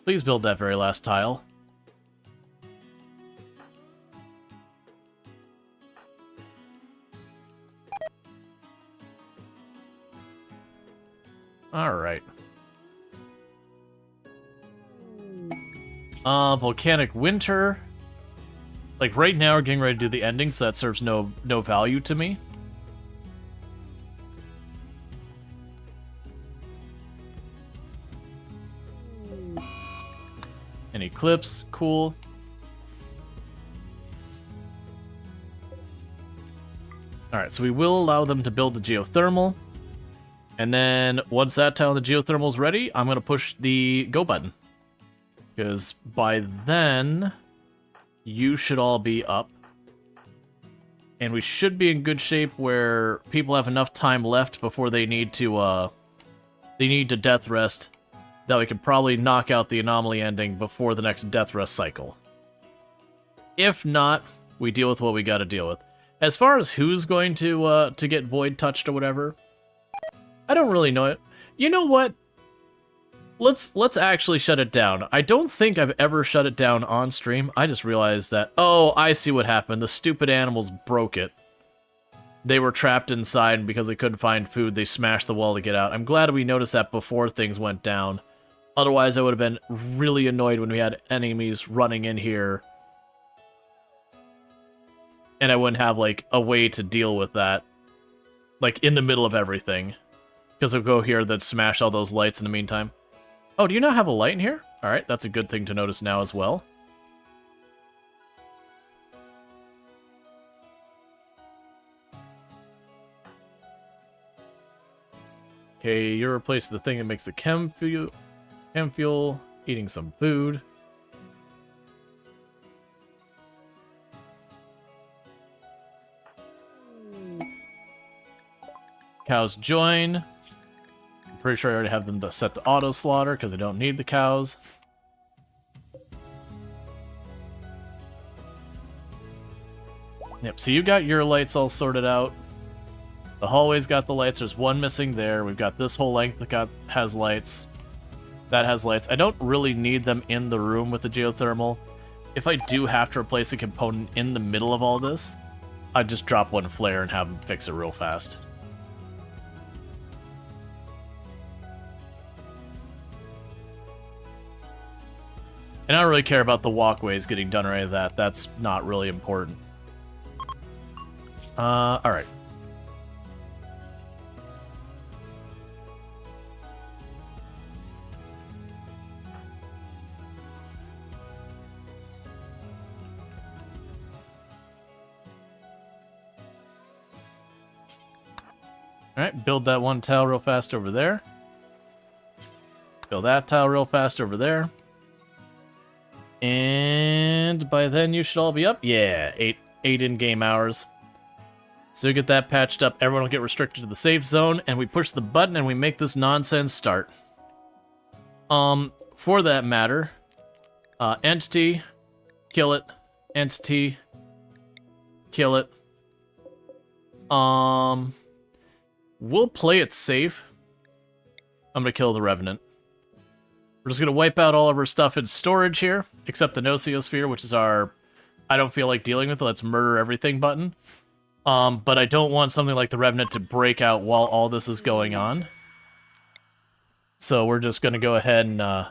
Please build that very last tile. Alright. Volcanic Winter. Like, right now we're getting ready to do the ending, so that serves no value to me. An Eclipse, cool. Alright, so we will allow them to build the geothermal. And then, once that tile of the geothermal is ready, I'm going to push the go button. Because by then, you should all be up. And we should be in good shape where people have enough time left before they need to death rest, that we can probably knock out the anomaly ending before the next death rest cycle. If not, we deal with what we got to deal with. As far as who's going to get void touched or whatever, I don't really know it. You know what? Let's actually shut it down. I don't think I've ever shut it down on stream. I just realized that, oh, I see what happened. The stupid animals broke it. They were trapped inside, and because they couldn't find food, they smashed the wall to get out. I'm glad we noticed that before things went down. Otherwise, I would have been really annoyed when we had enemies running in here. And I wouldn't have, like, a way to deal with that. Like, in the middle of everything. Because I'll go here, then smash all those lights in the meantime. Oh, do you not have a light in here? Alright, that's a good thing to notice now as well. Okay, you're replacing the thing that makes the chem fuel, eating some food. Cows join. I'm pretty sure I already have them set to auto slaughter because I don't need the cows. Yep, so you got your lights all sorted out. The hallway's got the lights. There's one missing there. We've got this whole length that has lights. That has lights. I don't really need them in the room with the geothermal. If I do have to replace a component in the middle of all this, I'd just drop one flare and have them fix it real fast. And I don't really care about the walkways getting done or any of that. That's not really important. Alright. Alright, build that one tile real fast over there. Build that tile real fast over there. And by then you should all be up. Yeah, 8 in-game hours. So get that patched up, everyone will get restricted to the safe zone, and we push the button and we make this nonsense start. For that matter, entity, kill it, entity, kill it. We'll play it safe. I'm gonna kill the Revenant. We're just gonna wipe out all of our stuff in storage here, except the Nocosphere, which is our I don't feel like dealing with it, let's murder everything button. But I don't want something like the Revenant to break out while all this is going on. So we're just gonna go ahead and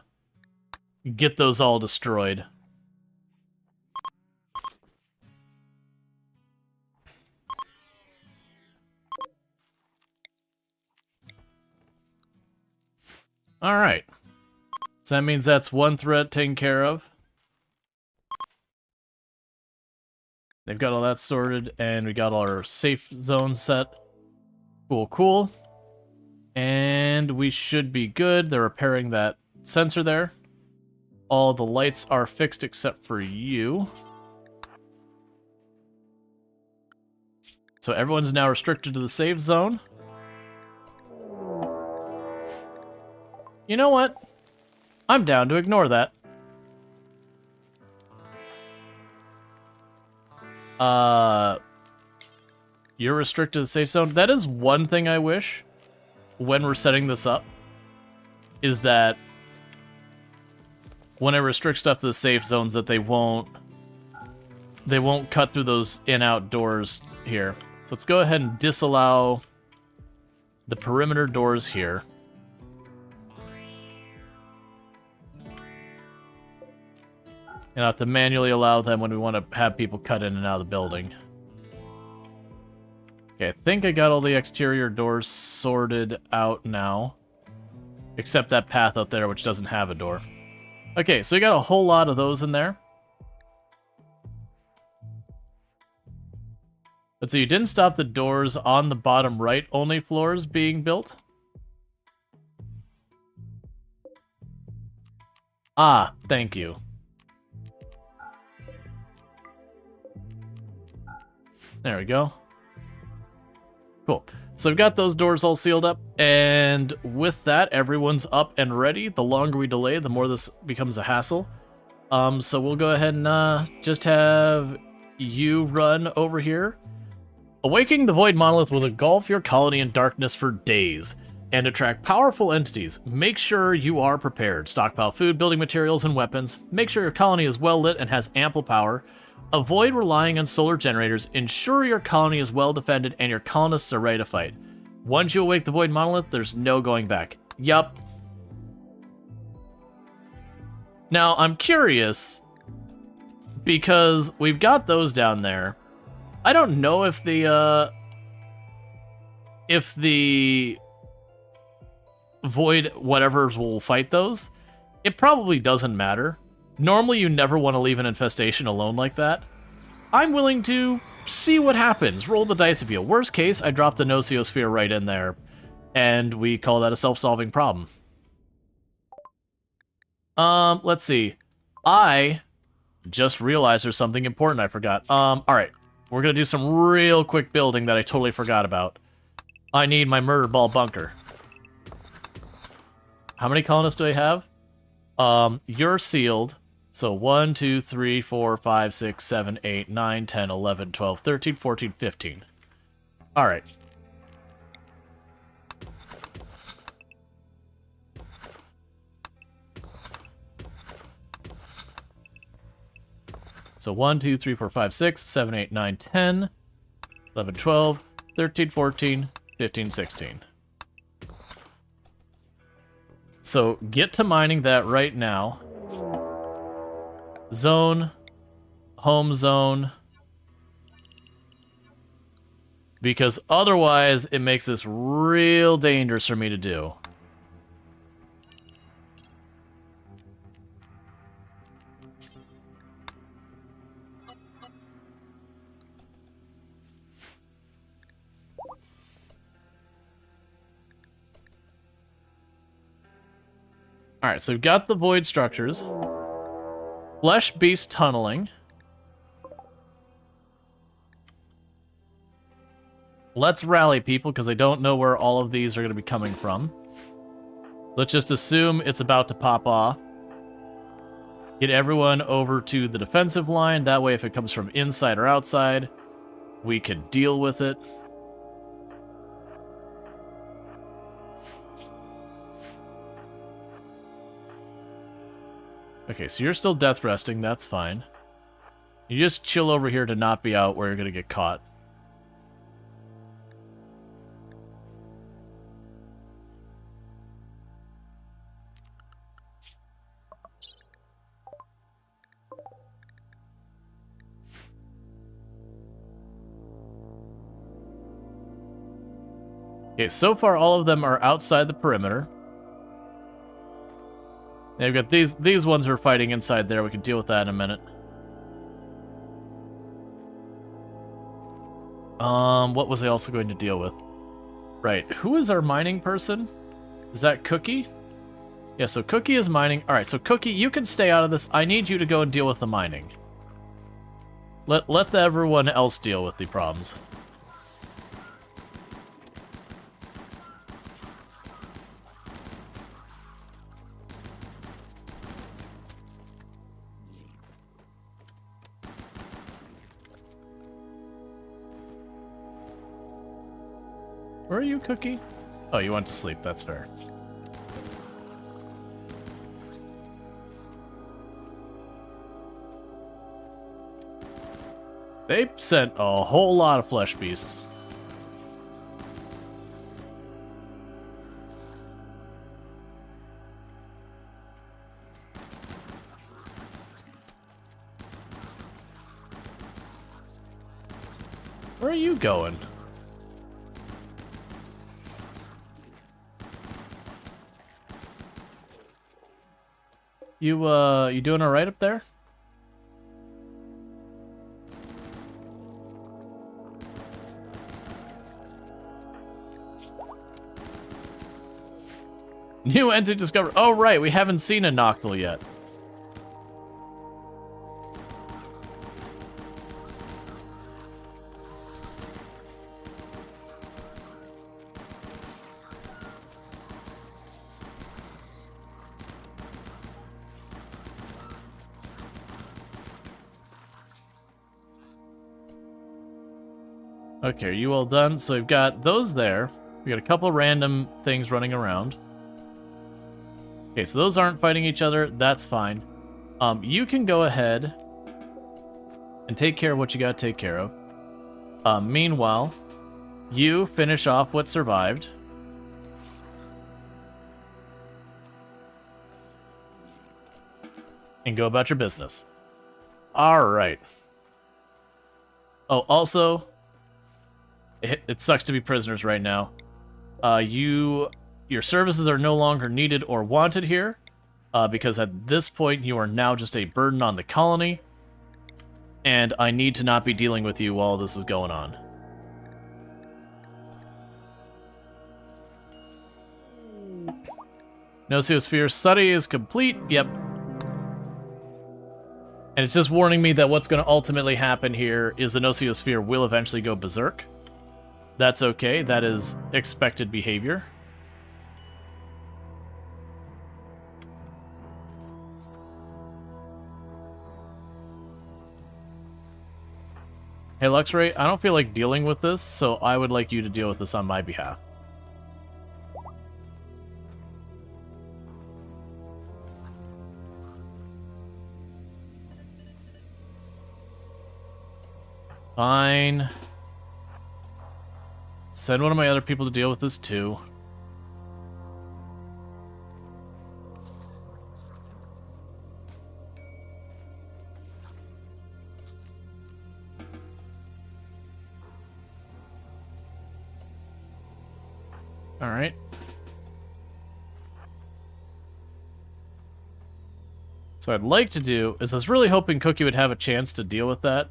get those all destroyed. Alright. So that means that's one threat taken care of. They've got all that sorted, and we got all our safe zone set. Cool, cool. And we should be good. They're repairing that sensor there. All the lights are fixed except for you. So everyone's now restricted to the safe zone. You know what? I'm down to ignore that. You're restricted to the safe zone. That is one thing I wish when we're setting this up, is that when I restrict stuff to the safe zones that they won't cut through those in-out doors here. So let's go ahead and disallow the perimeter doors here. And have to manually allow them when we want to have people cut in and out of the building. Okay, I think I got all the exterior doors sorted out now. Except that path out there, which doesn't have a door. Okay, so we got a whole lot of those in there. But so you didn't stop the doors on the bottom right only floors being built? Ah, thank you. There we go. Cool. So we've got those doors all sealed up, and with that, everyone's up and ready. The longer we delay, the more this becomes a hassle. So we'll go ahead and just have you run over here. Awakening the Void Monolith will engulf your colony in darkness for days and attract powerful entities. Make sure you are prepared. Stockpile food, building materials, and weapons. Make sure your colony is well lit and has ample power. Avoid relying on solar generators. Ensure your colony is well defended and your colonists are ready to fight. Once you awake the Void Monolith, there's no going back. Yup. Now, I'm curious, because we've got those down there. I don't know if the Void whatevers will fight those. It probably doesn't matter. Normally, you never want to leave an infestation alone like that. I'm willing to see what happens. Roll the dice if you. Worst case, I drop the Nociosphere right in there, and we call that a self-solving problem. Let's see. I just realized there's something important I forgot. Alright. We're gonna do some real quick building that I totally forgot about. I need my murder ball bunker. How many colonists do I have? You're sealed. So 1, 2, 3, 4, 5, 6, 7, 8, 9, 10, 11, 12, 13, 14, 15. Alright. So 1, 2, 3, 4, 5, 6, 7, 8, 9, 10, 11, 12, 13, 14, 15, 16. So get to mining that right now. Zone, home zone, because otherwise it makes this real dangerous for me to do. Alright, so we've got the void structures. Flesh beast tunneling. Let's rally people, because I don't know where all of these are going to be coming from. Let's just assume it's about to pop off. Get everyone over to the defensive line. That way, if it comes from inside or outside, we can deal with it. Okay, so you're still death resting, that's fine. You just chill over here to not be out where you're gonna get caught. Okay, so far all of them are outside the perimeter. They've got these ones who are fighting inside there. We can deal with that in a minute. What was I also going to deal with? Right, who is our mining person? Is that Cookie? Yeah, so Cookie is mining. Alright, so Cookie, you can stay out of this. I need you to go and deal with the mining. Let everyone else deal with the problems. Where are you, Cookie? Oh, you went to sleep. That's fair. They sent a whole lot of flesh beasts. Where are you going? You doing all right up there? New entity discovered. Oh, right, we haven't seen a Noctil yet. Okay, are you all done? So we've got those there. We got a couple of random things running around. Okay, so those aren't fighting each other. That's fine. You can go ahead and take care of what you gotta take care of. Meanwhile, you finish off what survived. And go about your business. Alright. Oh, also, it sucks to be prisoners right now. Your services are no longer needed or wanted here, because at this point you are now just a burden on the colony, and I need to not be dealing with you while this is going on. Nocosphere study is complete. Yep. And it's just warning me that what's going to ultimately happen here is the Nocosphere will eventually go berserk. That's okay. That is expected behavior. Hey, Luxray, I don't feel like dealing with this, so I would like you to deal with this on my behalf. Fine. Send one of my other people to deal with this too. All right. So what I'd like to do is I was really hoping Cookie would have a chance to deal with that.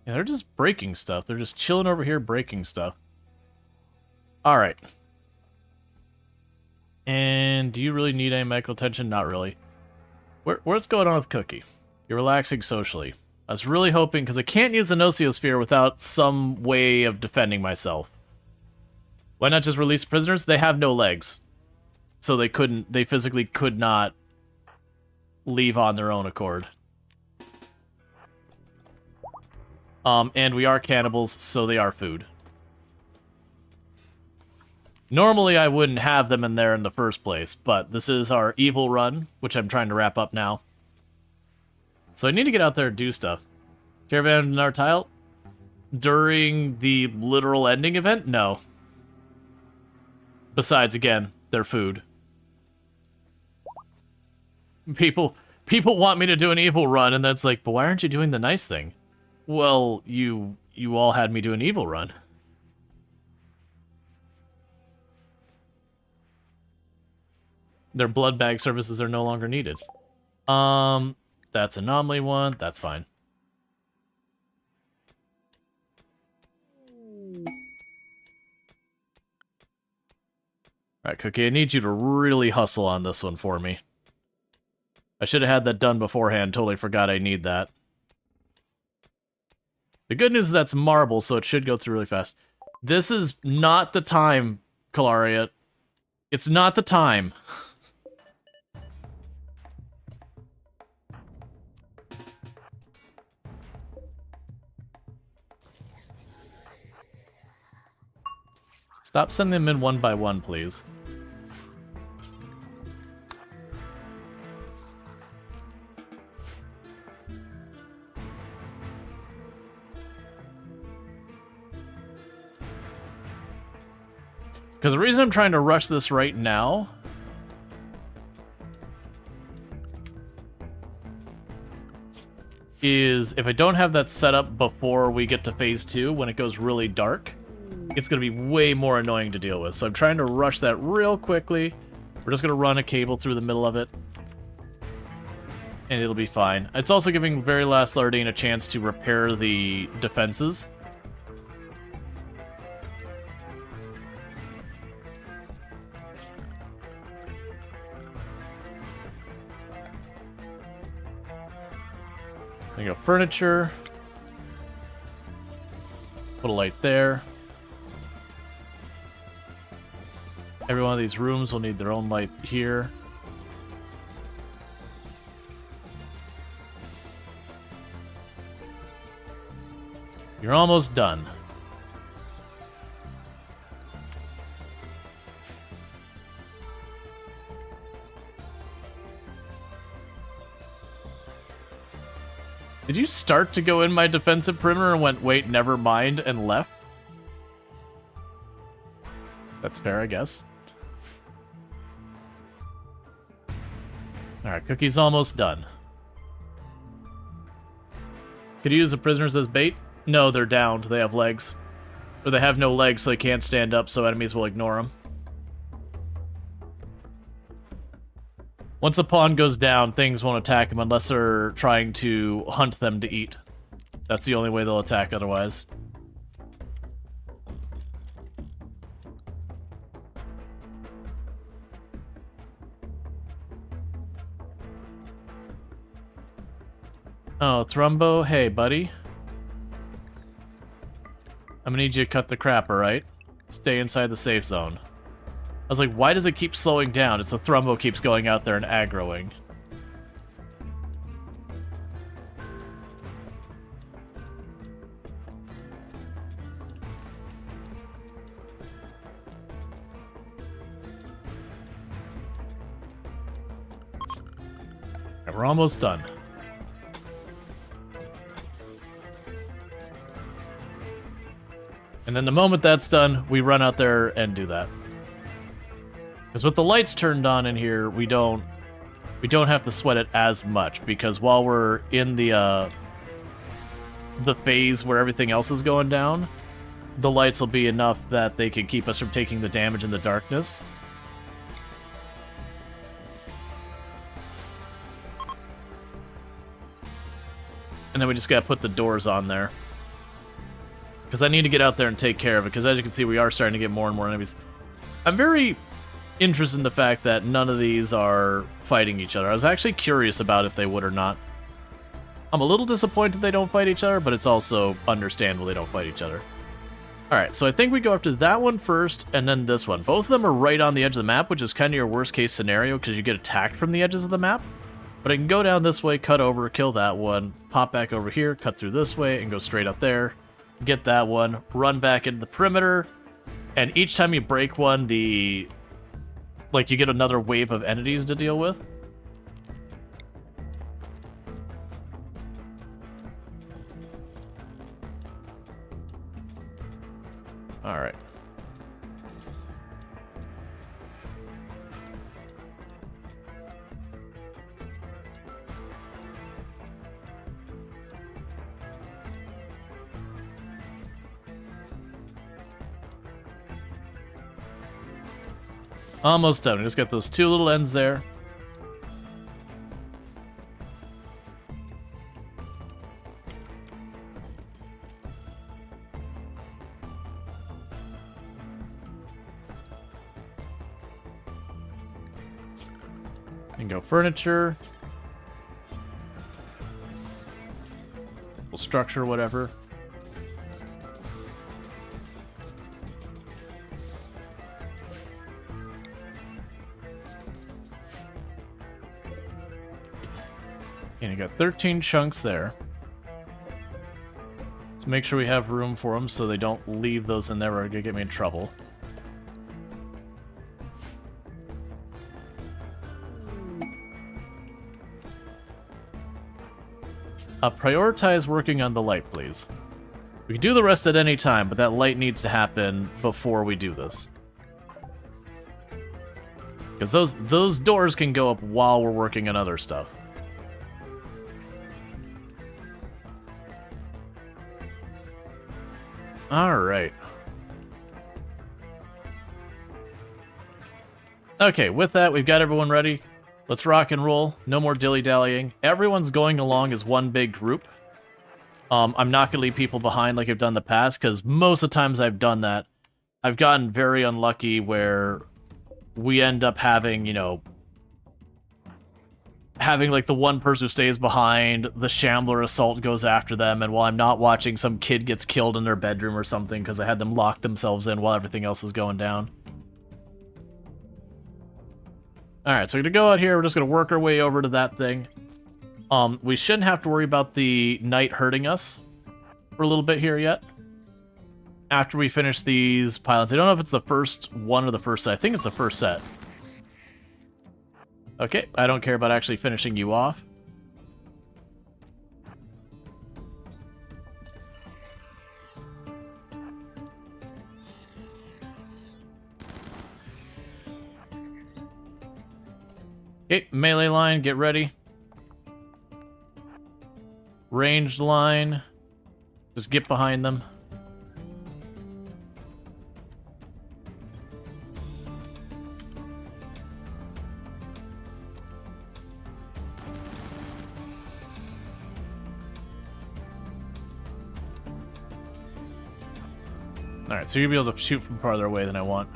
Yeah, they're just breaking stuff. They're just chilling over here breaking stuff. All right. And do you really need any medical attention? Not really. What's going on with Cookie? You're relaxing socially. I was really hoping, because I can't use the Nocosphere without some way of defending myself. Why not just release prisoners? They have no legs. So they physically could not leave on their own accord. And we are cannibals, so they are food. Normally, I wouldn't have them in there in the first place, but this is our evil run, which I'm trying to wrap up now. So I need to get out there and do stuff. Caravan in our tile? During the literal ending event? No. Besides, again, they're food. People want me to do an evil run, and that's like, but why aren't you doing the nice thing? Well, you all had me do an evil run. Their blood bag services are no longer needed. That's anomaly one. That's fine. Alright, Cookie, I need you to really hustle on this one for me. I should have had that done beforehand. Totally forgot I need that. The good news is that's marble, so it should go through really fast. This is not the time, Kalaria. It's not the time. Stop sending them in one by one, please. Because the reason I'm trying to rush this right now is if I don't have that set up before we get to phase 2, when it goes really dark, it's going to be way more annoying to deal with. So I'm trying to rush that real quickly. We're just going to run a cable through the middle of it, and it'll be fine. It's also giving Very Last Lardine a chance to repair the defenses. There you go, furniture. Put a light there. Every one of these rooms will need their own light here. You're almost done. Did you start to go in my defensive perimeter and went, wait, never mind, and left? That's fair, I guess. Alright, Cookie's almost done. Could you use the prisoners as bait? No, they're downed. They have legs. Or they have no legs, so they can't stand up, so enemies will ignore them. Once a pawn goes down, things won't attack them unless they're trying to hunt them to eat. That's the only way they'll attack otherwise. Oh, Thrumbo, hey, buddy. I'm gonna need you to cut the crap, alright? Stay inside the safe zone. I was like, why does it keep slowing down? It's the Thrumbo keeps going out there and aggroing. And we're almost done. And then the moment that's done, we run out there and do that. Because with the lights turned on in here, we don't have to sweat it as much, because while we're in the phase where everything else is going down, the lights will be enough that they can keep us from taking the damage in the darkness. And then we just gotta put the doors on there. Because I need to get out there and take care of it, because as you can see, we are starting to get more and more enemies. I'm very interested in the fact that none of these are fighting each other. I was actually curious about if they would or not. I'm a little disappointed they don't fight each other, but it's also understandable they don't fight each other. Alright, so I think we go after that one first, and then this one. Both of them are right on the edge of the map, which is kind of your worst case scenario, because you get attacked from the edges of the map. But I can go down this way, cut over, kill that one, pop back over here, cut through this way, and go straight up there. Get that one, run back into the perimeter, and each time you break one, you get another wave of entities to deal with. Alright. Almost done. We just got those two little ends there. And go furniture. We'll structure whatever. And you got 13 chunks there. Let's make sure we have room for them so they don't leave those in there or gonna get me in trouble. Prioritize working on the light, please. We can do the rest at any time, but that light needs to happen before we do this. Because those doors can go up while we're working on other stuff. Alright. Okay, with that, we've got everyone ready. Let's rock and roll. No more dilly-dallying. Everyone's going along as one big group. I'm not going to leave people behind like I've done in the past, because most of the times I've done that, I've gotten very unlucky where we end up having, you know, having like the one person who stays behind, the Shambler assault goes after them, and while I'm not watching, some kid gets killed in their bedroom or something because I had them lock themselves in while everything else is going down. Alright, so we're going to go out here, we're just going to work our way over to that thing. We shouldn't have to worry about the knight hurting us for a little bit here yet. After we finish these pylons. I don't know if it's the first one or the first set. I think it's the first set. Okay, I don't care about actually finishing you off. Okay, melee line, get ready. Ranged line, just get behind them. Alright, so you'll be able to shoot from farther away than I want.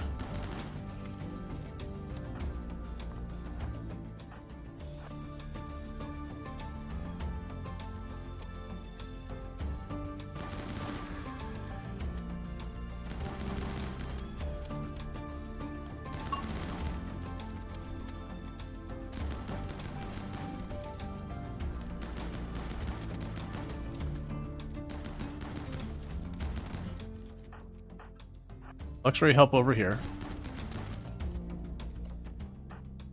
Luxury help over here.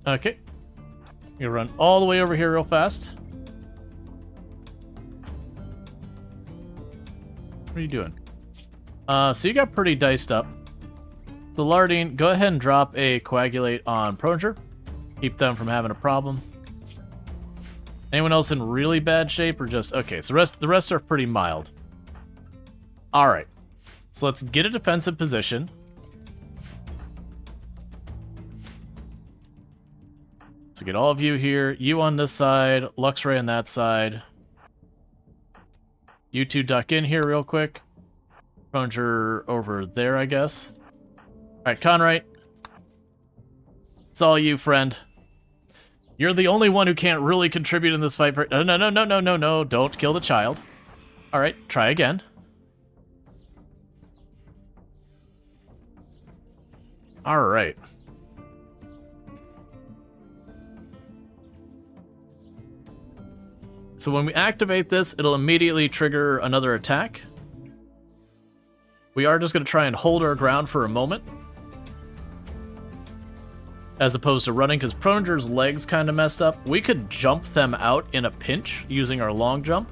Okay. You run all the way over here real fast. What are you doing? So you got pretty diced up. The Lardine, go ahead and drop a coagulate on Pronger. Keep them from having a problem. Anyone else in really bad shape or just... Okay, so the rest are pretty mild. Alright. So let's get a defensive position. So get all of you here, you on this side, Luxray on that side. You two duck in here real quick. Pronger over there, I guess. Alright, Conrite. It's all you, friend. You're the only one who can't really contribute in this fight for... No, don't kill the child. Alright, try again. Alright. So when we activate this, it'll immediately trigger another attack. We are just going to try and hold our ground for a moment. As opposed to running, because Pronger's legs kind of messed up. We could jump them out in a pinch using our long jump.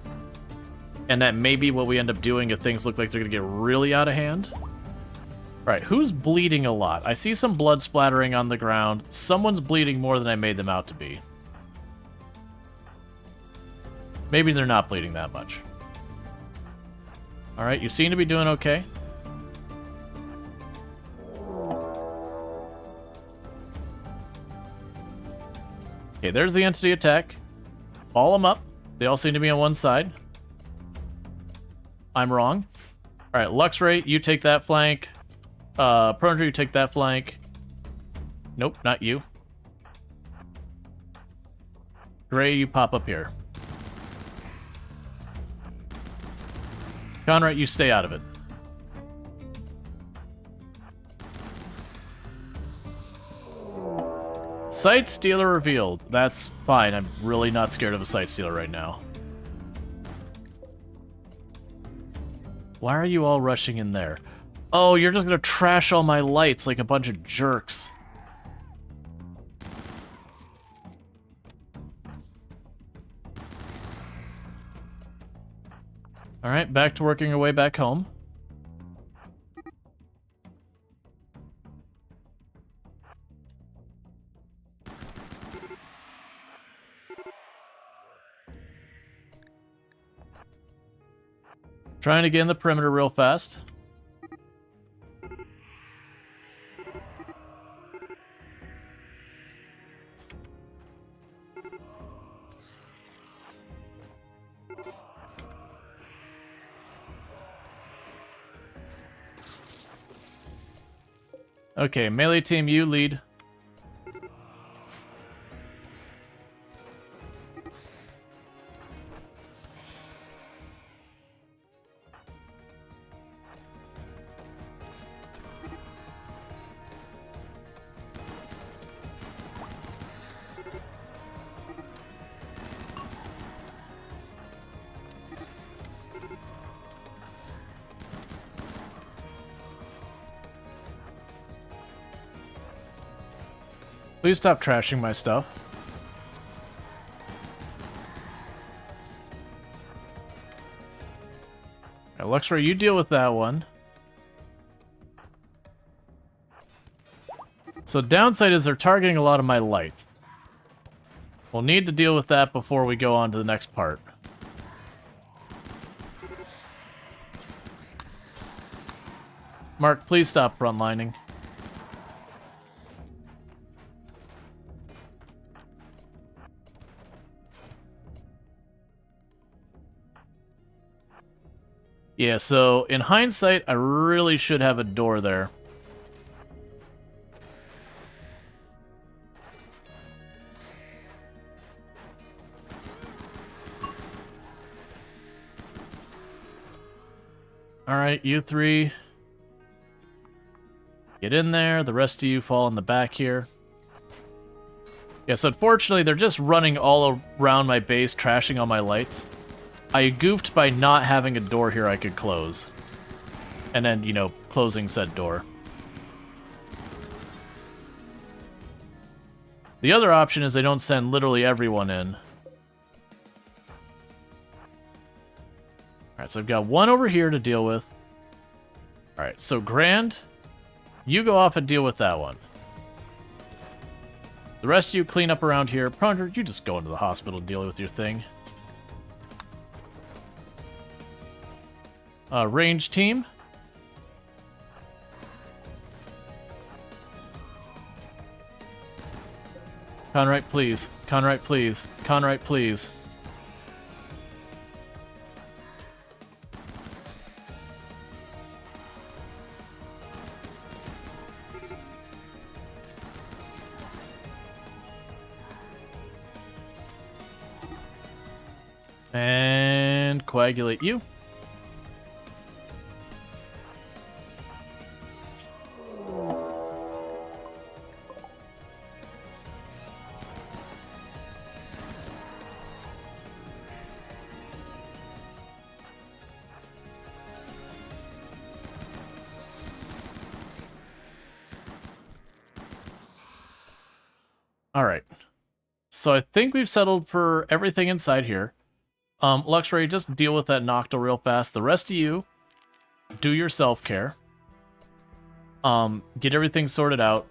And that may be what we end up doing if things look like they're going to get really out of hand. Alright, who's bleeding a lot? I see some blood splattering on the ground. Someone's bleeding more than I made them out to be. Maybe they're not bleeding that much. Alright, you seem to be doing okay. Okay, there's the entity attack. Ball them up. They all seem to be on one side. I'm wrong. Alright, Luxray, you take that flank. Pronger, you take that flank. Nope, not you. Gray, you pop up here. Conrad, you stay out of it. Sight Stealer revealed. That's fine. I'm really not scared of a Sight Stealer right now. Why are you all rushing in there? Oh, you're just gonna trash all my lights like a bunch of jerks. Alright, back to working our way back home. Trying to get in the perimeter real fast. Okay, melee team, you lead. Please stop trashing my stuff. Now, Luxray, you deal with that one. So downside is they're targeting a lot of my lights. We'll need to deal with that before we go on to the next part. Mark, please stop frontlining. Yeah, so in hindsight, I really should have a door there. Alright, you three. Get in there. The rest of you fall in the back here. Yes, unfortunately, they're just running all around my base, trashing all my lights. I goofed by not having a door here I could close. And then, you know, closing said door. The other option is they don't send literally everyone in. Alright, so I've got one over here to deal with. Alright, so Grand, you go off and deal with that one. The rest of you clean up around here. Ponder, you just go into the hospital and deal with your thing. Range team. Conrite, please. Conrite, please. Conrite, please. And coagulate you. Alright. So I think we've settled for everything inside here. Luxray, just deal with that Noctil real fast. The rest of you, do your self-care. Get everything sorted out.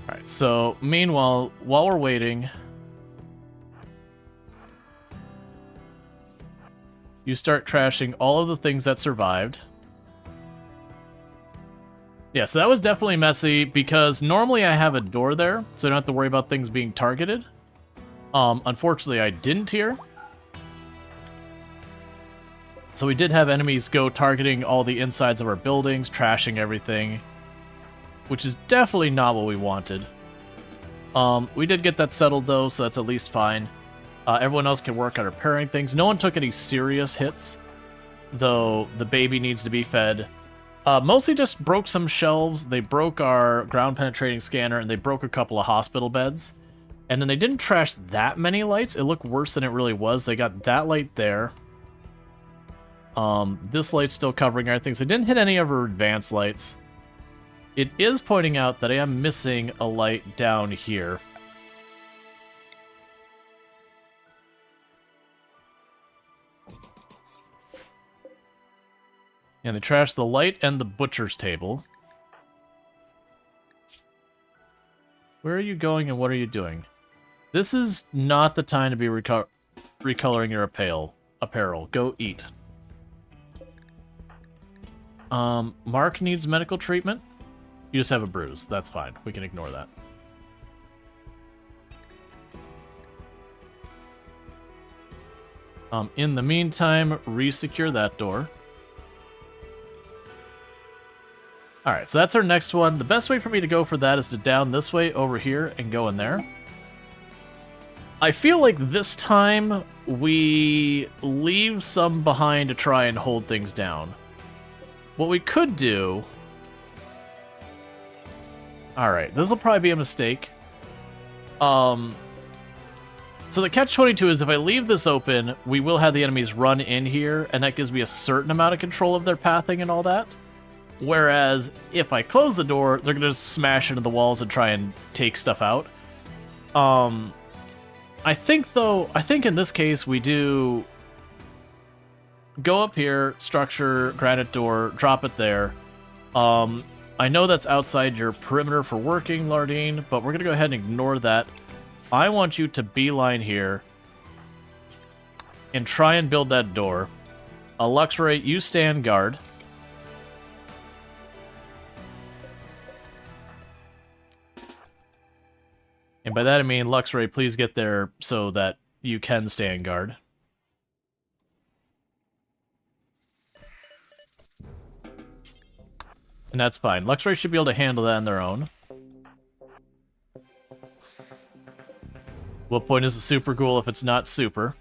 Alright, so meanwhile, while we're waiting, you start trashing all of the things that survived. Yeah, so that was definitely messy, because normally I have a door there, so I don't have to worry about things being targeted. Unfortunately, I didn't here. So we did have enemies go targeting all the insides of our buildings, trashing everything, which is definitely not what we wanted. We did get that settled, though, so that's at least fine. Everyone else can work on repairing things. No one took any serious hits, though the baby needs to be fed. Mostly just broke some shelves. They broke our ground-penetrating scanner, and they broke a couple of hospital beds. And then they didn't trash that many lights. It looked worse than it really was. They got that light there. This light's still covering everything, so they didn't hit any of our advanced lights. It is pointing out that I am missing a light down here. And they trashed the light and the butcher's table. Where are you going and what are you doing? This is not the time to be recoloring your apparel. Go eat. Mark needs medical treatment. You just have a bruise. That's fine. We can ignore that. In the meantime, re-secure that door. Alright, so that's our next one. The best way for me to go for that is to down this way over here and go in there. I feel like this time we leave some behind to try and hold things down. What we could do... Alright, this will probably be a mistake. So the catch-22 is if I leave this open, we will have the enemies run in here, and that gives me a certain amount of control of their pathing and all that. Whereas, if I close the door, they're going to just smash into the walls and try and take stuff out. I think in this case we do go up here, structure, granite door, drop it there. I know that's outside your perimeter for working, Lardine, but we're going to go ahead and ignore that. I want you to beeline here and try and build that door. Luxray, you stand guard. And by that I mean, Luxray, please get there so that you can stand guard. And that's fine. Luxray should be able to handle that on their own. What point is the super ghoul if it's not super?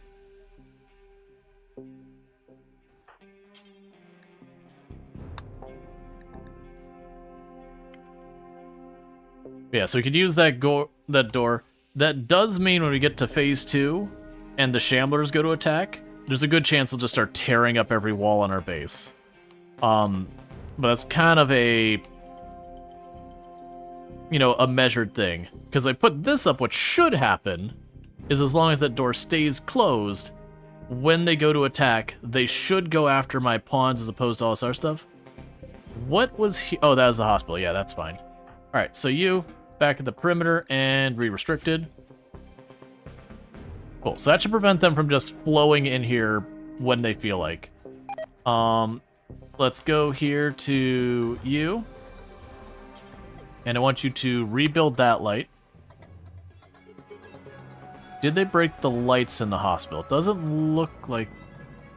Yeah, so we could use that door. That does mean when we get to phase 2 and the Shamblers go to attack, there's a good chance they'll just start tearing up every wall on our base. But that's kind of a... a measured thing. Because I put this up, what should happen is as long as that door stays closed, when they go to attack, they should go after my pawns as opposed to all this other stuff. What was oh, that was the hospital. Yeah, that's fine. Alright, so you, back at the perimeter and re-restricted. Cool, so that should prevent them from just flowing in here when they feel like. Let's go here to you. And I want you to rebuild that light. Did they break the lights in the hospital? It doesn't look like...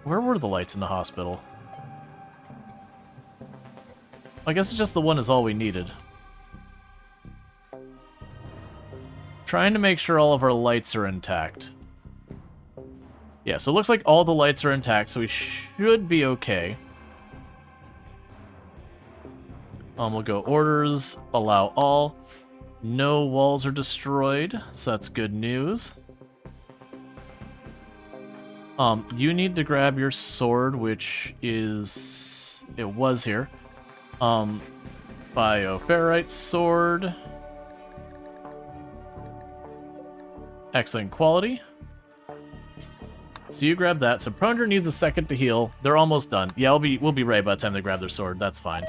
Where were the lights in the hospital? I guess it's just the one is all we needed. Trying to make sure all of our lights are intact. Yeah, so it looks like all the lights are intact, so we should be okay. We'll go orders, allow all. No walls are destroyed, so that's good news. You need to grab your sword, which is... It was here. Bioferrite sword. Excellent quality. So you grab that. So Prunger needs a second to heal. They're almost done. Yeah, we'll be ready by the time they grab their sword. That's fine.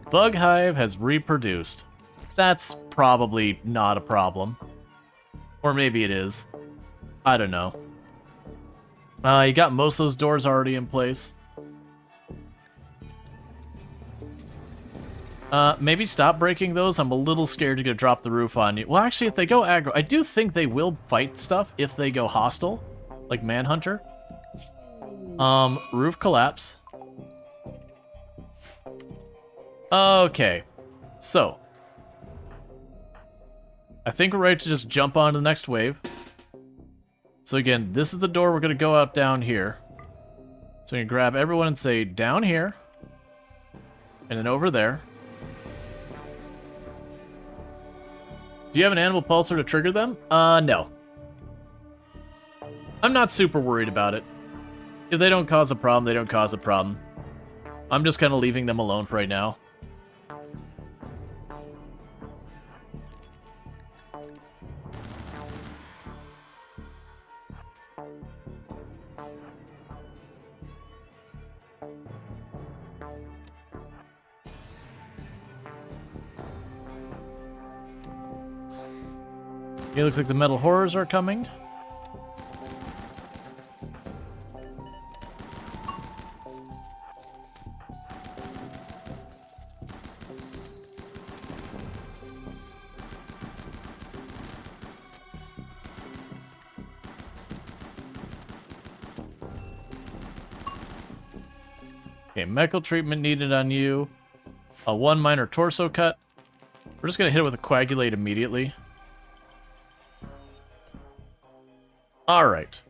Bug Hive has reproduced. That's probably not a problem. Or maybe it is. I don't know. You got most of those doors already in place. Maybe stop breaking those. I'm a little scared to drop the roof on you. Well, actually, if they go aggro, I do think they will fight stuff if they go hostile, like Manhunter. Roof collapse. Okay, so I think we're ready to just jump on to the next wave. So again, this is the door. We're gonna go out down here. So you can grab everyone and say down here, and then over there. Do you have an animal pulsar to trigger them? No. I'm not super worried about it. If they don't cause a problem, they don't cause a problem. I'm just kind of leaving them alone for right now. It looks like the metal horrors are coming. Okay, medical treatment needed on you. A 1 minor torso cut. We're just gonna hit it with a coagulate immediately. Alright.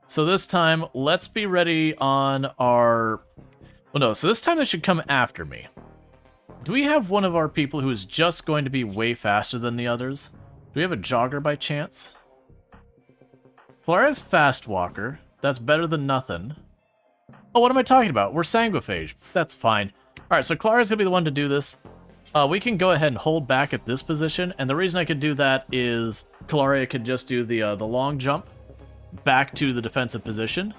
So this time, let's be ready on our... Well, no, so this time they should come after me. Do we have one of our people who is just going to be way faster than the others? Do we have a jogger by chance? Floria's fast walker. That's better than nothing. Oh, what am I talking about? We're sanguiphage. That's fine. Alright, so Clara's gonna be the one to do this. We can go ahead and hold back at this position, and the reason I could do that is Claria could just do the long jump back to the defensive position.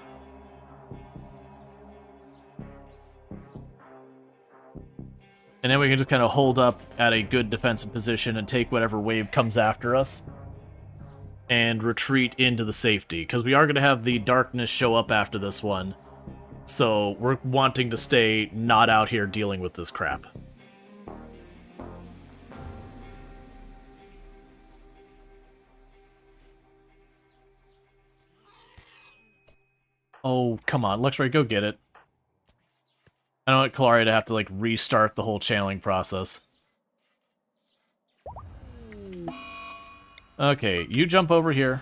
And then we can just kind of hold up at a good defensive position and take whatever wave comes after us and retreat into the safety, because we are going to have the darkness show up after this one. So we're wanting to stay not out here dealing with this crap. Oh, come on. Luxray, go get it. I don't want Kalaria to have to, like, restart the whole channeling process. Okay, you jump over here.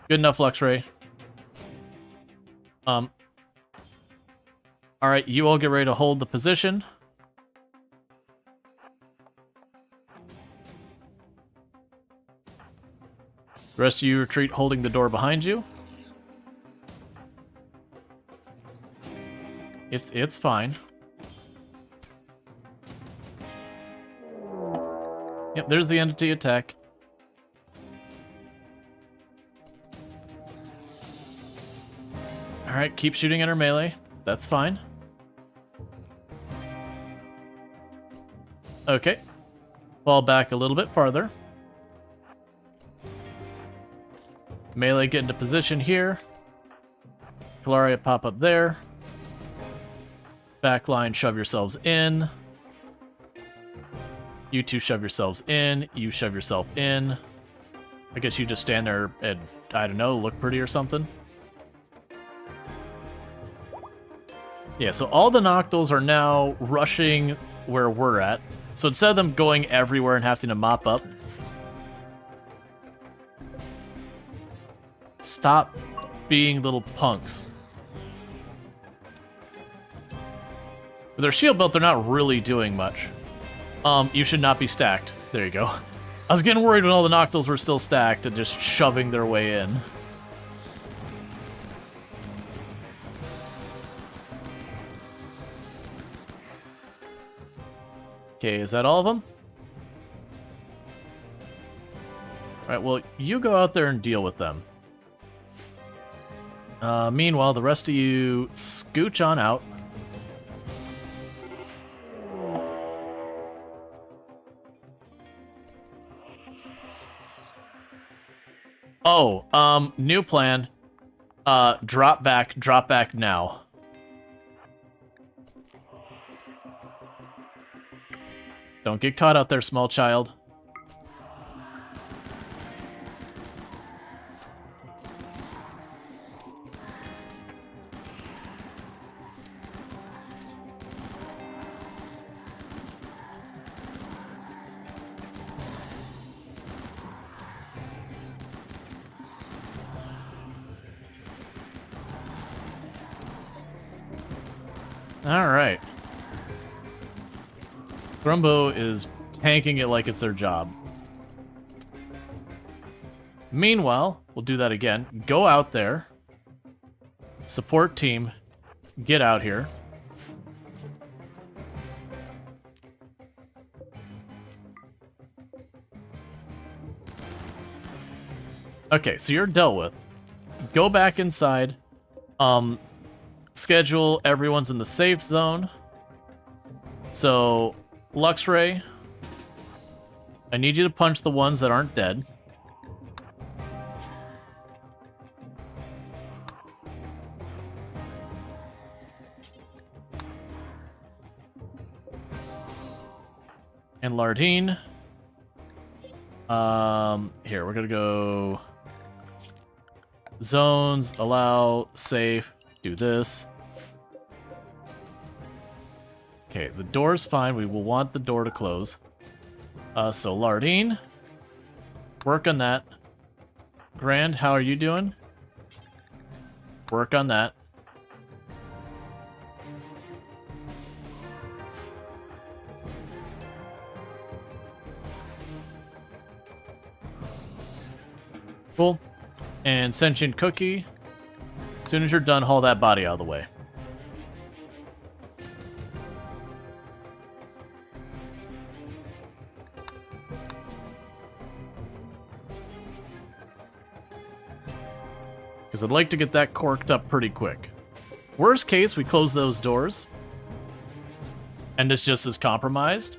Good enough, Luxray. Alright, you all get ready to hold the position. The rest of you retreat holding the door behind you. It's fine. Yep, there's the entity attack. Alright, keep shooting at her melee. That's fine. Okay. Fall back a little bit farther. Melee get into position here. Kalaria pop up there. Backline, shove yourselves in. You two shove yourselves in. You shove yourself in. I guess you just stand there and, I don't know, look pretty or something. Yeah, so all the Noctils are now rushing where we're at. So instead of them going everywhere and having to mop up, stop being little punks. With their shield belt, they're not really doing much. You should not be stacked. There you go. I was getting worried when all the Noctils were still stacked and just shoving their way in. Okay, is that all of them? Alright, well, you go out there and deal with them. Meanwhile, the rest of you scooch on out. Oh, new plan. Drop back now. Don't get caught out there, small child. Alright. Grumbo is tanking it like it's their job. Meanwhile, we'll do that again. Go out there. Support team. Get out here. Okay, so you're dealt with. Go back inside. Schedule everyone's in the safe zone. So, Luxray, I need you to punch the ones that aren't dead. And Lardine. Here, we're gonna go zones, allow, safe, do this. Okay, the door's fine. We will want the door to close. So Lardine, work on that. Grand, how are you doing? Work on that. Cool. And Sentient Cookie, as soon as you're done, haul that body out of the way. Because I'd like to get that corked up pretty quick. Worst case, we close those doors. And it's just as compromised.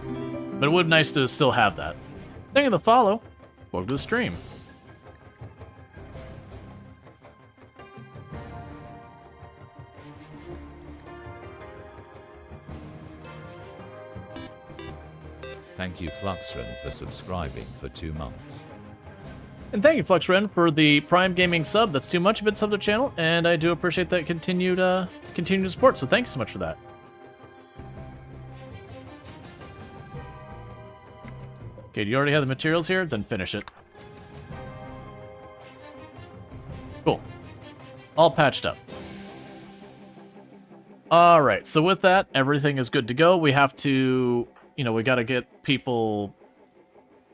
But it would be nice to still have that. Thank you for the follow. Welcome to the stream. Thank you, Fluxren, for subscribing for 2 months. And thank you, Fluxren, for the Prime Gaming sub. That's too much, a bit sub to the channel, and I do appreciate that continued support, so thank you so much for that. Okay, do you already have the materials here? Then finish it. Cool. All patched up. Alright, so with that, everything is good to go. We have to... You know, we gotta get people,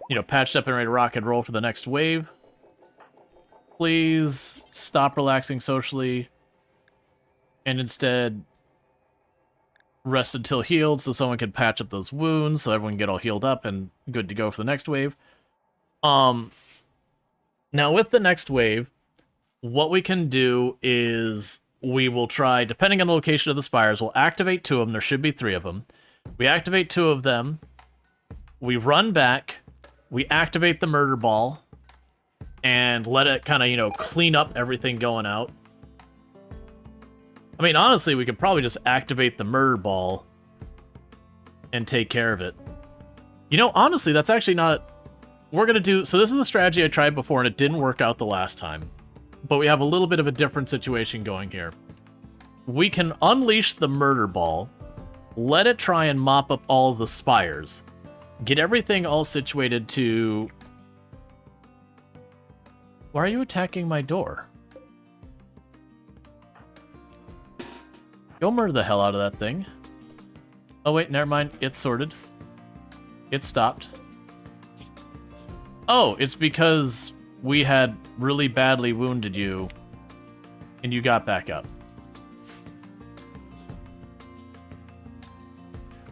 you know, patched up and ready to rock and roll for the next wave. Please stop relaxing socially and instead rest until healed so someone can patch up those wounds so everyone can get all healed up and good to go for the next wave. Now with the next wave, what we can do is we will try, depending on the location of the spires, we'll activate 2 of them. There should be 3 of them. We activate 2 of them, we run back, we activate the murder ball, and let it kind of, you know, clean up everything going out. I mean, honestly, we could probably just activate the murder ball and take care of it. You know, honestly, that's actually not... We're going to do... So this is a strategy I tried before, and it didn't work out the last time. But we have a little bit of a different situation going here. We can unleash the murder ball, let it try and mop up all the spires. Get everything all situated to... Why are you attacking my door? Go murder the hell out of that thing. Oh wait, never mind. It's sorted. It stopped. Oh, it's because we had really badly wounded you and you got back up.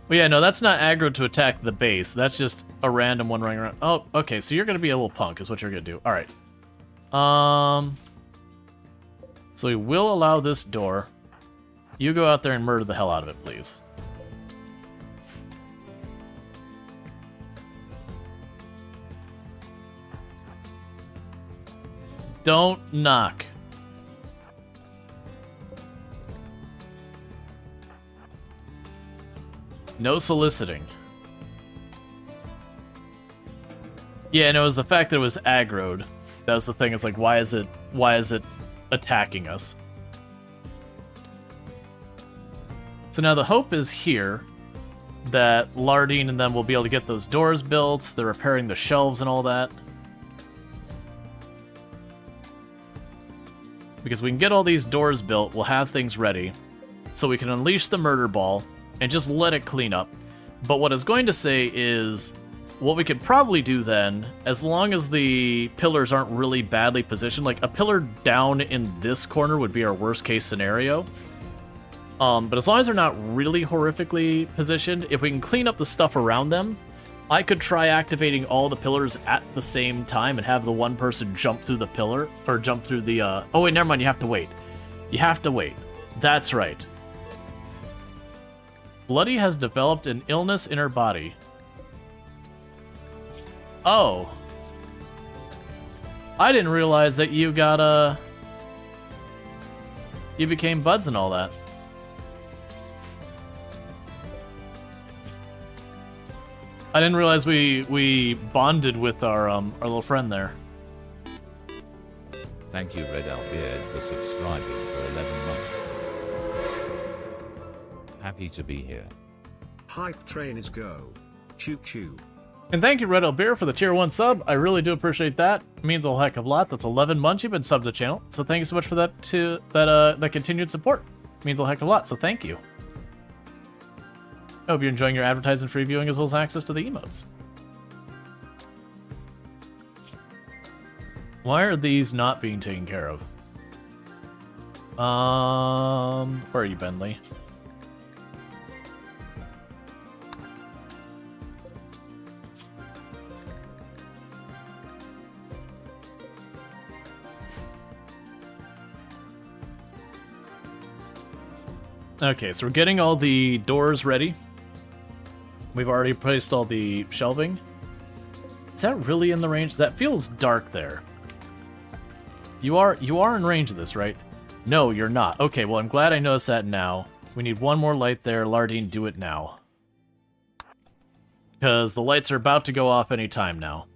Well, yeah, no, that's not aggro to attack the base. That's just a random one running around. Oh, okay, so you're going to be a little punk is what you're going to do. All right. So we will allow this door. You go out there and murder the hell out of it, please. Don't knock. No soliciting. Yeah, no, it was the fact that it was aggroed. That was the thing. It's like, why is it attacking us? So now the hope is here that Lardine and them will be able to get those doors built. They're repairing the shelves and all that. Because we can get all these doors built, we'll have things ready. So we can unleash the murder ball and just let it clean up. But what I was going to say is, what we could probably do then, as long as the pillars aren't really badly positioned, like a pillar down in this corner would be our worst case scenario. But as long as they're not really horrifically positioned, if we can clean up the stuff around them, I could try activating all the pillars at the same time and have the one person jump through the pillar, or jump through the, oh wait, never mind, you have to wait. You have to wait. That's right. Bloody has developed an illness in her body. Oh. I didn't realize that you got, you became buds and all that. I didn't realize we bonded with our little friend there. Thank you, Red Beard, for subscribing for 11 months. Happy to be here. Hype train is go. Choo choo. And thank you, Red Beer, for the tier 1 sub. I really do appreciate that. It means a whole heck of a lot. That's 11 months you've been subbed to the channel. So thank you so much for that that continued support. It means a heck of a lot, so thank you. I hope you're enjoying your advertising free viewing as well as access to the emotes. Why are these not being taken care of? Where are you, Bentley? Okay, so we're getting all the doors ready. We've already placed all the shelving. Is that really in the range? That feels dark there. You are in range of this, right? No, you're not. Okay, well, I'm glad I noticed that now. We need one more light there. Lardine, do it now. Because the lights are about to go off any time now.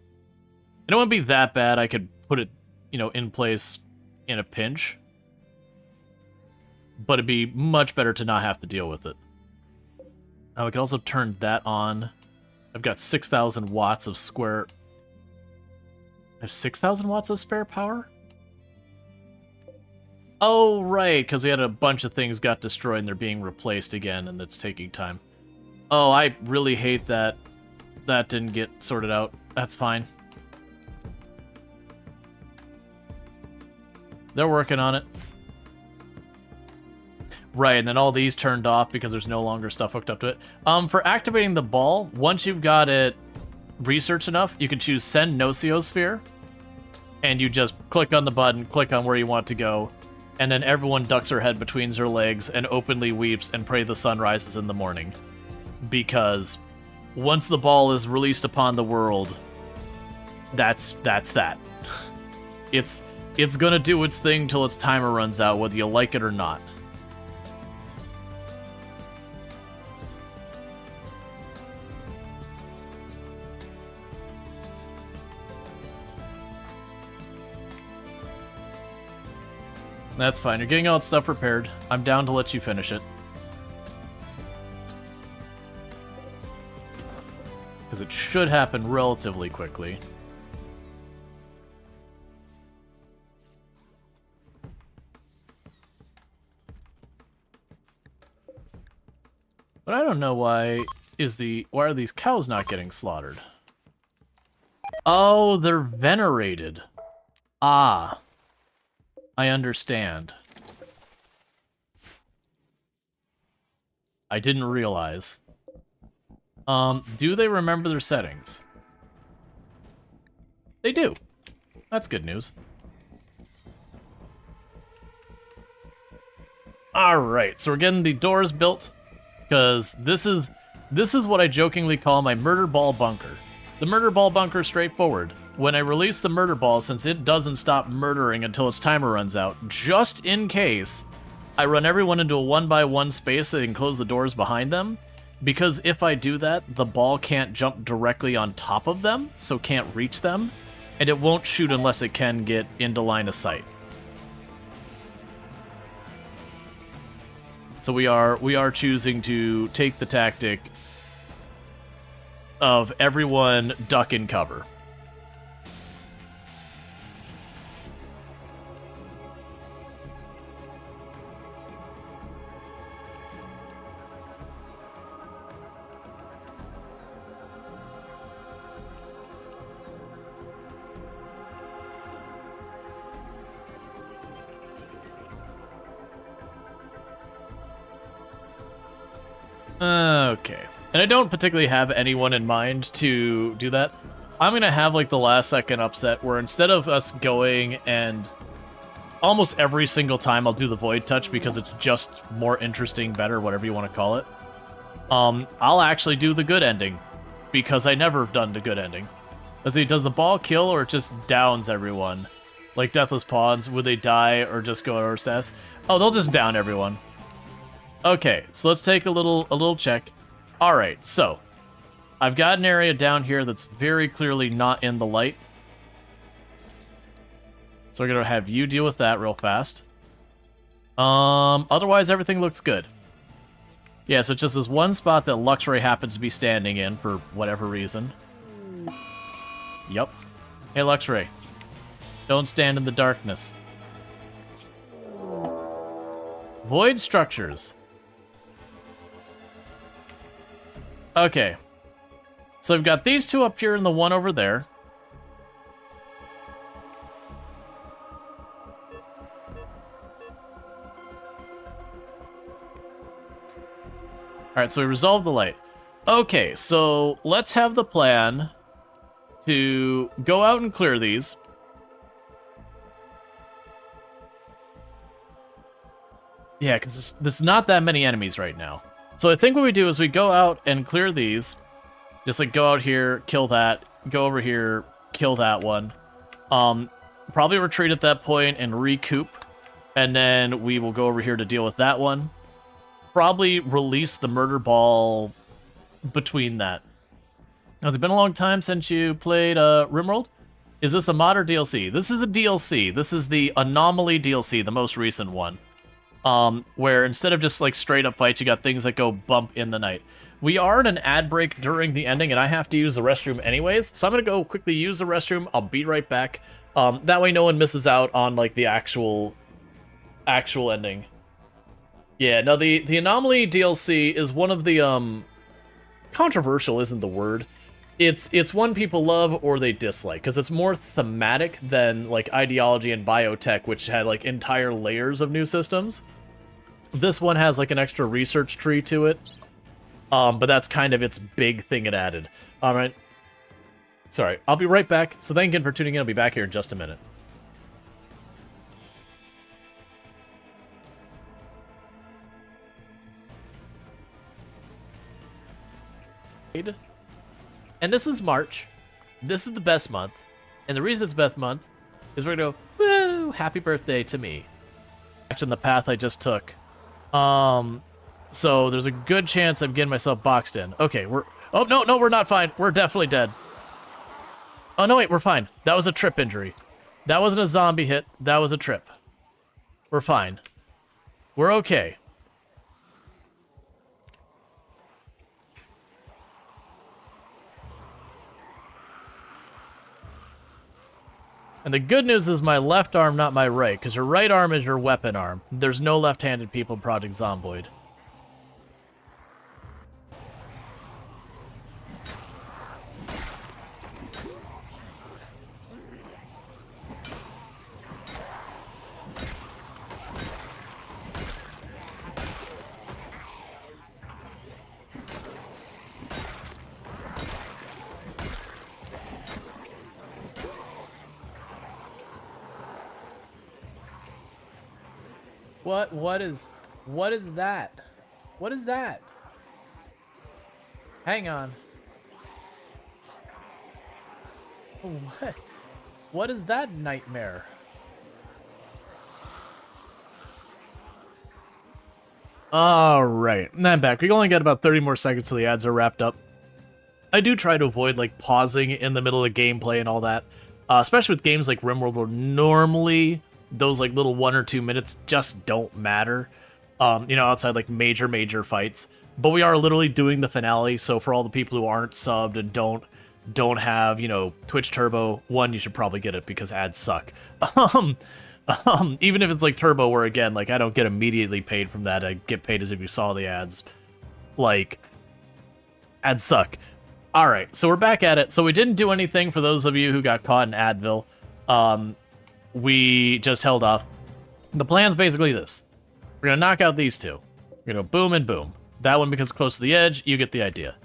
It wouldn't be that bad. I could put it, you know, in place in a pinch. But it'd be much better to not have to deal with it. Now, we can also turn that on. I've got 6,000 watts of square... I have 6,000 watts of spare power? Oh, right, because we had a bunch of things got destroyed and they're being replaced again, and it's taking time. Oh, I really hate that that didn't get sorted out. That's fine. They're working on it. Right, and then all these turned off because there's no longer stuff hooked up to it. For activating the ball, once you've got it researched enough, you can choose Send Nociosphere, and you just click on the button, click on where you want to go, and then everyone ducks her head between her legs and openly weeps and pray the sun rises in the morning. Because once the ball is released upon the world, that's that. It's gonna do its thing till its timer runs out, whether you like it or not. That's fine. You're getting all that stuff prepared. I'm down to let you finish it. Because it should happen relatively quickly. But I don't know why are these cows not getting slaughtered? Oh, they're venerated. Ah. I understand. I didn't realize. Do they remember their settings? They do. That's good news. Alright, so we're getting the doors built, because this is what I jokingly call my murder ball bunker. The murder ball bunker is straightforward. When I release the murder ball, since it doesn't stop murdering until its timer runs out, just in case, I run everyone into a 1x1 space that can close the doors behind them, because if I do that, the ball can't jump directly on top of them, so can't reach them, and it won't shoot unless it can get into line of sight. So we are choosing to take the tactic of everyone duck and cover. Okay. And I don't particularly have anyone in mind to do that. I'm going to have like the last second upset where instead of us going and almost every single time I'll do the void touch because it's just more interesting, better, whatever you want to call it. I'll actually do the good ending because I never have done the good ending. Let's see, does the ball kill or it just downs everyone? Like Deathless Pawns, would they die or just go over status? Oh, they'll just down everyone. Okay, so let's take a little check. All right, so I've got an area down here that's very clearly not in the light. So we're gonna have you deal with that real fast. Otherwise everything looks good. Yeah, so it's just this one spot that Luxray happens to be standing in for whatever reason. Yup. Hey, Luxray. Don't stand in the darkness. Void structures. Okay. So I've got these two up here and the one over there. Alright, so we resolved the light. Okay, so let's have the plan to go out and clear these. Yeah, because there's not that many enemies right now. So I think what we do is we go out and clear these. Just like go out here, kill that, go over here, kill that one. Probably retreat at that point and recoup. And then we will go over here to deal with that one. Probably release the murder ball between that. Has it been a long time since you played RimWorld? Is this a mod or DLC? This is a DLC. This is the Anomaly DLC, the most recent one. Where instead of just like straight up fights, you got things that go bump in the night. We are in an ad break during the ending, and I have to use the restroom anyways, so I'm gonna go quickly use the restroom. I'll be right back. That way no one misses out on like the actual ending. Yeah, no, the Anomaly DLC is one of the controversial isn't the word. It's one people love or they dislike, because it's more thematic than like ideology and biotech, which had like entire layers of new systems. This one has like an extra research tree to it, but that's kind of its big thing it added. All right, sorry, I'll be right back. So thank you again for tuning in. I'll be back here in just a minute. And this is March. This is the best month. And the reason it's best month is we're gonna go, woo, happy birthday to me. Actually, the path I just took. So there's a good chance I'm getting myself boxed in. Okay, oh, no, we're not fine. We're definitely dead. Oh, no, wait, we're fine. That was a trip injury. That wasn't a zombie hit. That was a trip. We're fine. We're okay. And the good news is my left arm, not my right, because your right arm is your weapon arm. There's no left-handed people in Project Zomboid. What is that? What is that? Hang on. What is that nightmare? Alright, I'm back. We only got about 30 more seconds till the ads are wrapped up. I do try to avoid like pausing in the middle of gameplay and all that. Especially with games like RimWorld where normally those like little 1 or 2 minutes just don't matter, you know, outside like major fights. But we are literally doing the finale, so for all the people who aren't subbed and don't have, you know, Twitch Turbo, one, you should probably get it because ads suck. Even if it's like Turbo, where again, like I don't get immediately paid from that, I get paid as if you saw the ads. Like, ads suck. All right, so we're back at it. So we didn't do anything for those of you who got caught in Advil. We just held off. The plan's basically this. We're gonna knock out these two. We're gonna boom and boom. That one because it's close to the edge, you get the idea.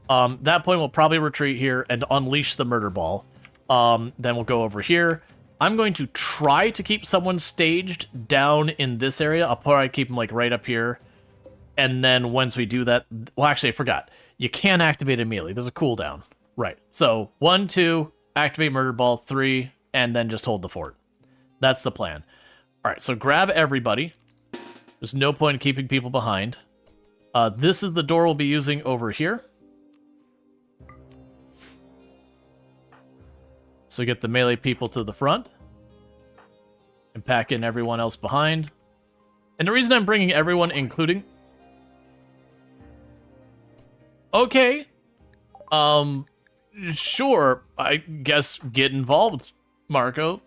That point we'll probably retreat here and unleash the murder ball. Then we'll go over here. I'm going to try to keep someone staged down in this area. I'll probably keep them like right up here. And then once we do that, well, actually I forgot. You can't activate it immediately. There's a cooldown. Right. So 1, 2, activate Murder Ball 3, and then just hold the fort. That's the plan. All right, so grab everybody. There's no point in keeping people behind. This is the door we'll be using over here. So get the melee people to the front. And pack in everyone else behind. And the reason I'm bringing everyone, including... Okay. Sure, I guess get involved, Marco.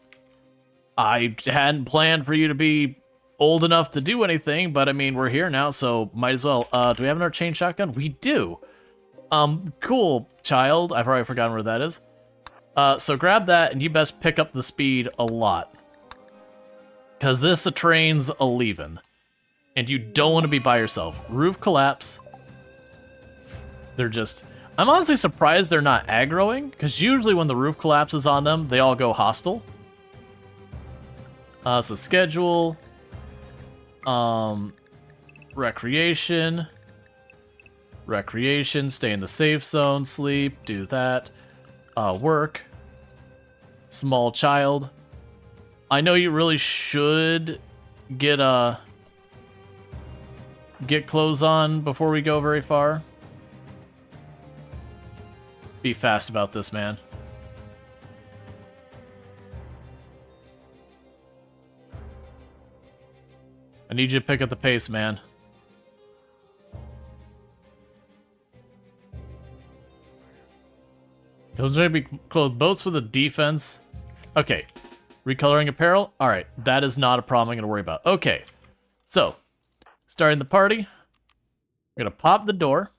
I hadn't planned for you to be old enough to do anything, but I mean, we're here now, so might as well. Do we have another chain shotgun? We do. Cool, child. I've already forgotten where that is. So grab that, and you best pick up the speed a lot. Because this train's a leaving. And you don't want to be by yourself. Roof collapse. They're just... I'm honestly surprised they're not aggroing, because usually when the roof collapses on them, they all go hostile. So schedule... recreation, stay in the safe zone, sleep, do that, work, small child. I know you really should get clothes on before we go very far. Be fast about this, man. I need you to pick up the pace, man. Those are going to be clothed boats for the defense. Okay. Recoloring apparel? Alright, that is not a problem I'm going to worry about. Okay. So, starting the party. We're going to pop the door.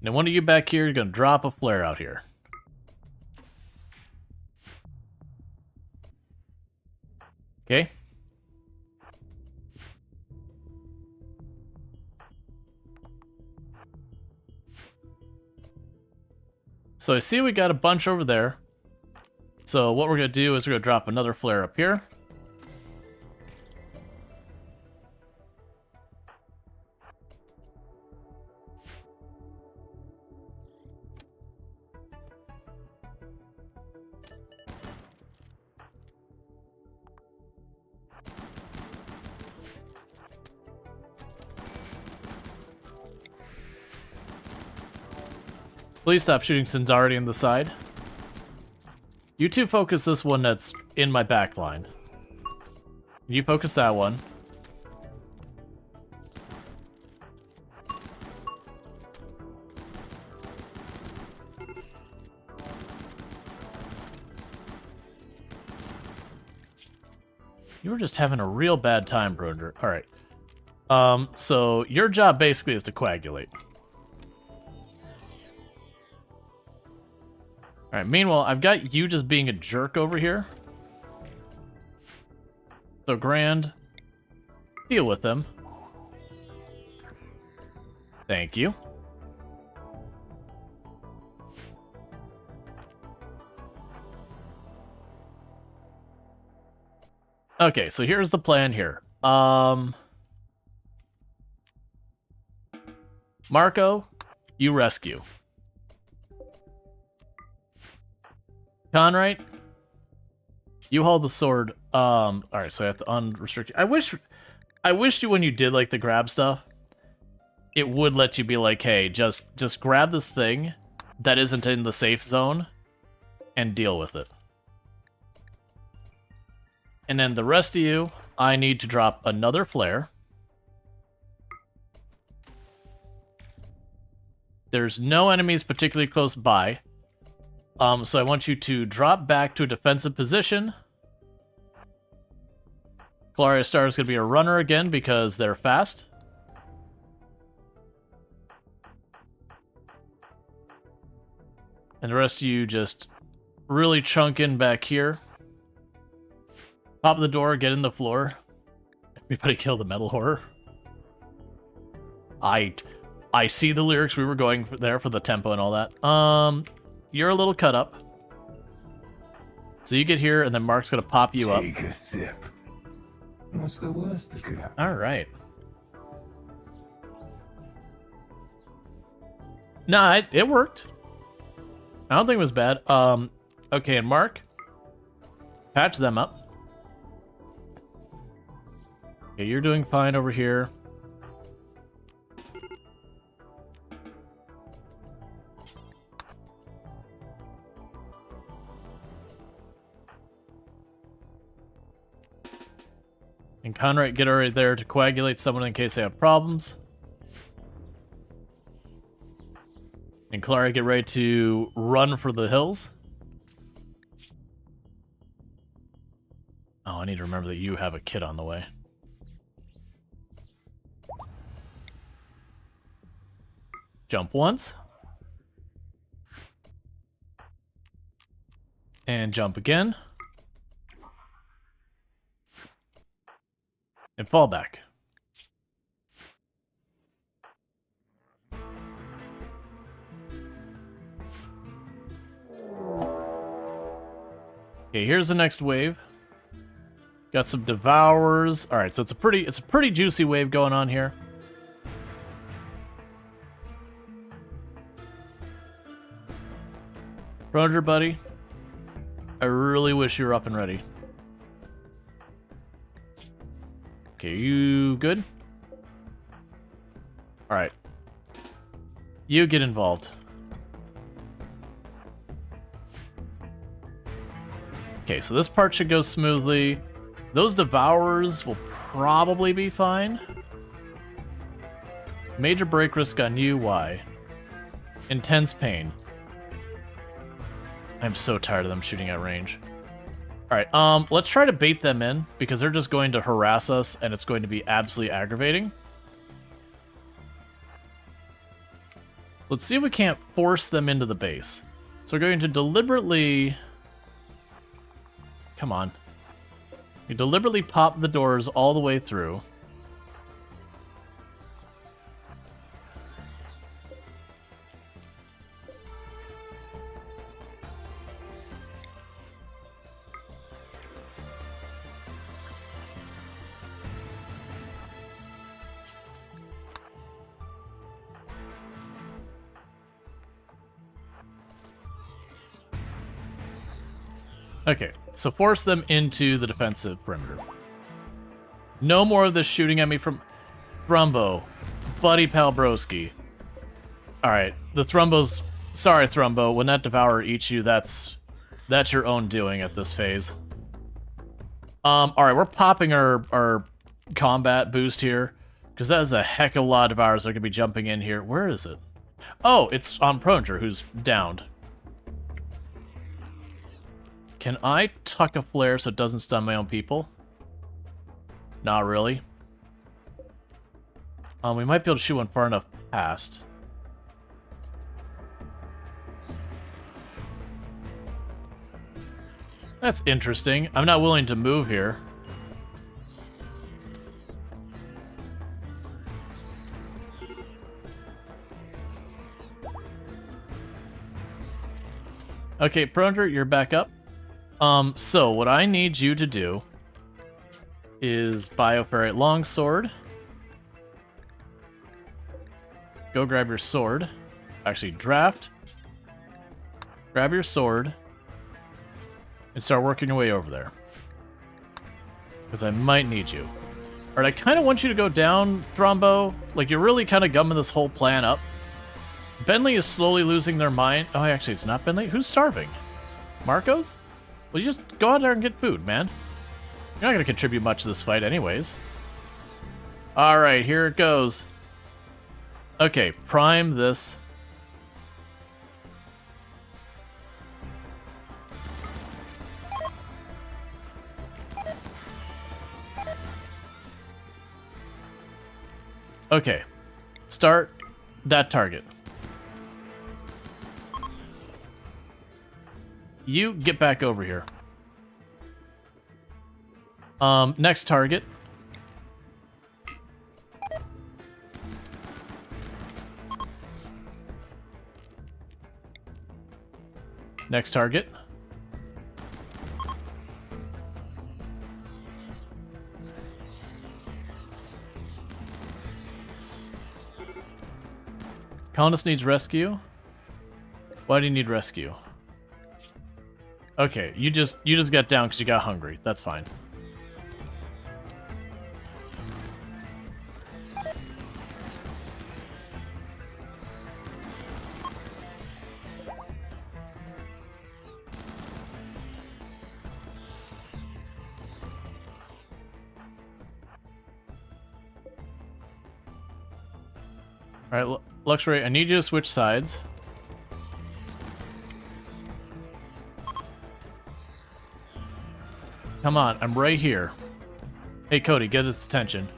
Now one of you back here is going to drop a flare out here. Okay. So I see we got a bunch over there. So what we're going to do is we're going to drop another flare up here. Please stop shooting Sinzardi in the side. You two focus this one that's in my back line. You focus that one. You were just having a real bad time, Brunder. Alright. So your job basically is to coagulate. Alright, meanwhile, I've got you just being a jerk over here. So, Grand, deal with them. Thank you. Okay, so here's the plan here. Marco, you rescue. Conrite, you hold the sword. Alright, so I have to unrestrict you. I wish you, when you did like the grab stuff, it would let you be like, hey, just grab this thing that isn't in the safe zone and deal with it. And then the rest of you, I need to drop another flare. There's no enemies particularly close by. So I want you to drop back to a defensive position. Claria Star is going to be a runner again because they're fast. And the rest of you just really chunk in back here. Pop the door, get in the floor. Everybody kill the metal horror. I see the lyrics. We were going there for the tempo and all that. You're a little cut up. So you get here, and then Mark's gonna pop you up. Take a sip. What's the worst that could happen? All right. Nah, it worked. I don't think it was bad. Okay, and Mark, patch them up. Okay, you're doing fine over here. And Conrad, get right there to coagulate someone in case they have problems. And Clara, get ready to run for the hills. Oh, I need to remember that you have a kid on the way. Jump once. And jump again. And fall back. Okay, here's the next wave. Got some devourers. All right, so it's a pretty juicy wave going on here. Roger, buddy. I really wish you were up and ready. Okay, you good? All right. You get involved. Okay, so this part should go smoothly. Those devourers will probably be fine. Major break risk on you, why? Intense pain. I'm so tired of them shooting at range. Alright, let's try to bait them in, because they're just going to harass us, and it's going to be absolutely aggravating. Let's see if we can't force them into the base. So we're going to deliberately... Come on. You deliberately pop the doors all the way through. Okay, so force them into the defensive perimeter. No more of this shooting at me from Thrumbo. Buddy Palbrowski. Alright, the Thrumbo's... Sorry, Thrumbo, when that Devourer eats you, that's your own doing at this phase. Alright, we're popping our combat boost here, because that is a heck of a lot of Devourers that are going to be jumping in here. Where is it? Oh, it's on Pronger, who's downed. Can I tuck a flare so it doesn't stun my own people? Not really. We might be able to shoot one far enough past. That's interesting. I'm not willing to move here. Okay, Pronger, you're back up. So what I need you to do is Bioferrite Longsword. Go grab your sword. Actually, draft. Grab your sword. And start working your way over there. Because I might need you. Alright, I kind of want you to go down, Thrombo. Like, you're really kind of gumming this whole plan up. Bentley is slowly losing their mind. Oh, actually, it's not Bentley. Who's starving? Marcos? Well, you just go out there and get food, man. You're not going to contribute much to this fight anyways. Alright, here it goes. Okay, prime this. Okay, start that target. You get back over here. Next target. Next target. Colonist needs rescue. Why do you need rescue? Okay, you just got down because you got hungry. That's fine. All right, Luxury, I need you to switch sides. Come on, I'm right here. Hey, Cody, get its attention.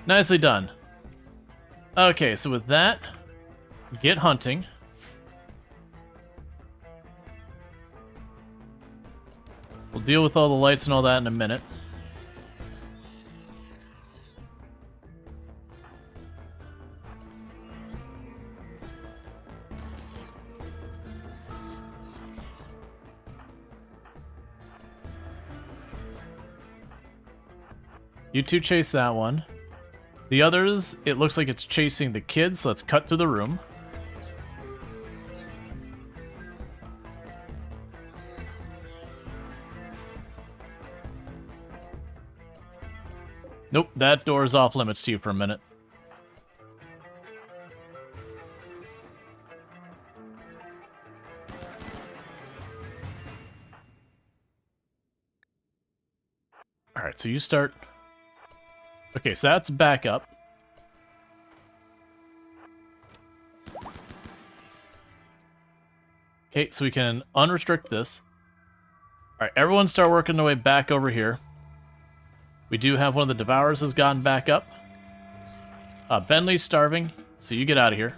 Nicely done. Okay, so with that, get hunting. We'll deal with all the lights and all that in a minute. You two chase that one. The others, it looks like it's chasing the kids, so let's cut through the room. Nope, that door is off limits to you for a minute. Alright, so you start... Okay, so that's back up. Okay, so we can unrestrict this. Alright, everyone start working their way back over here. We do have one of the Devourers has gotten back up. Bentley's starving, so you get out of here.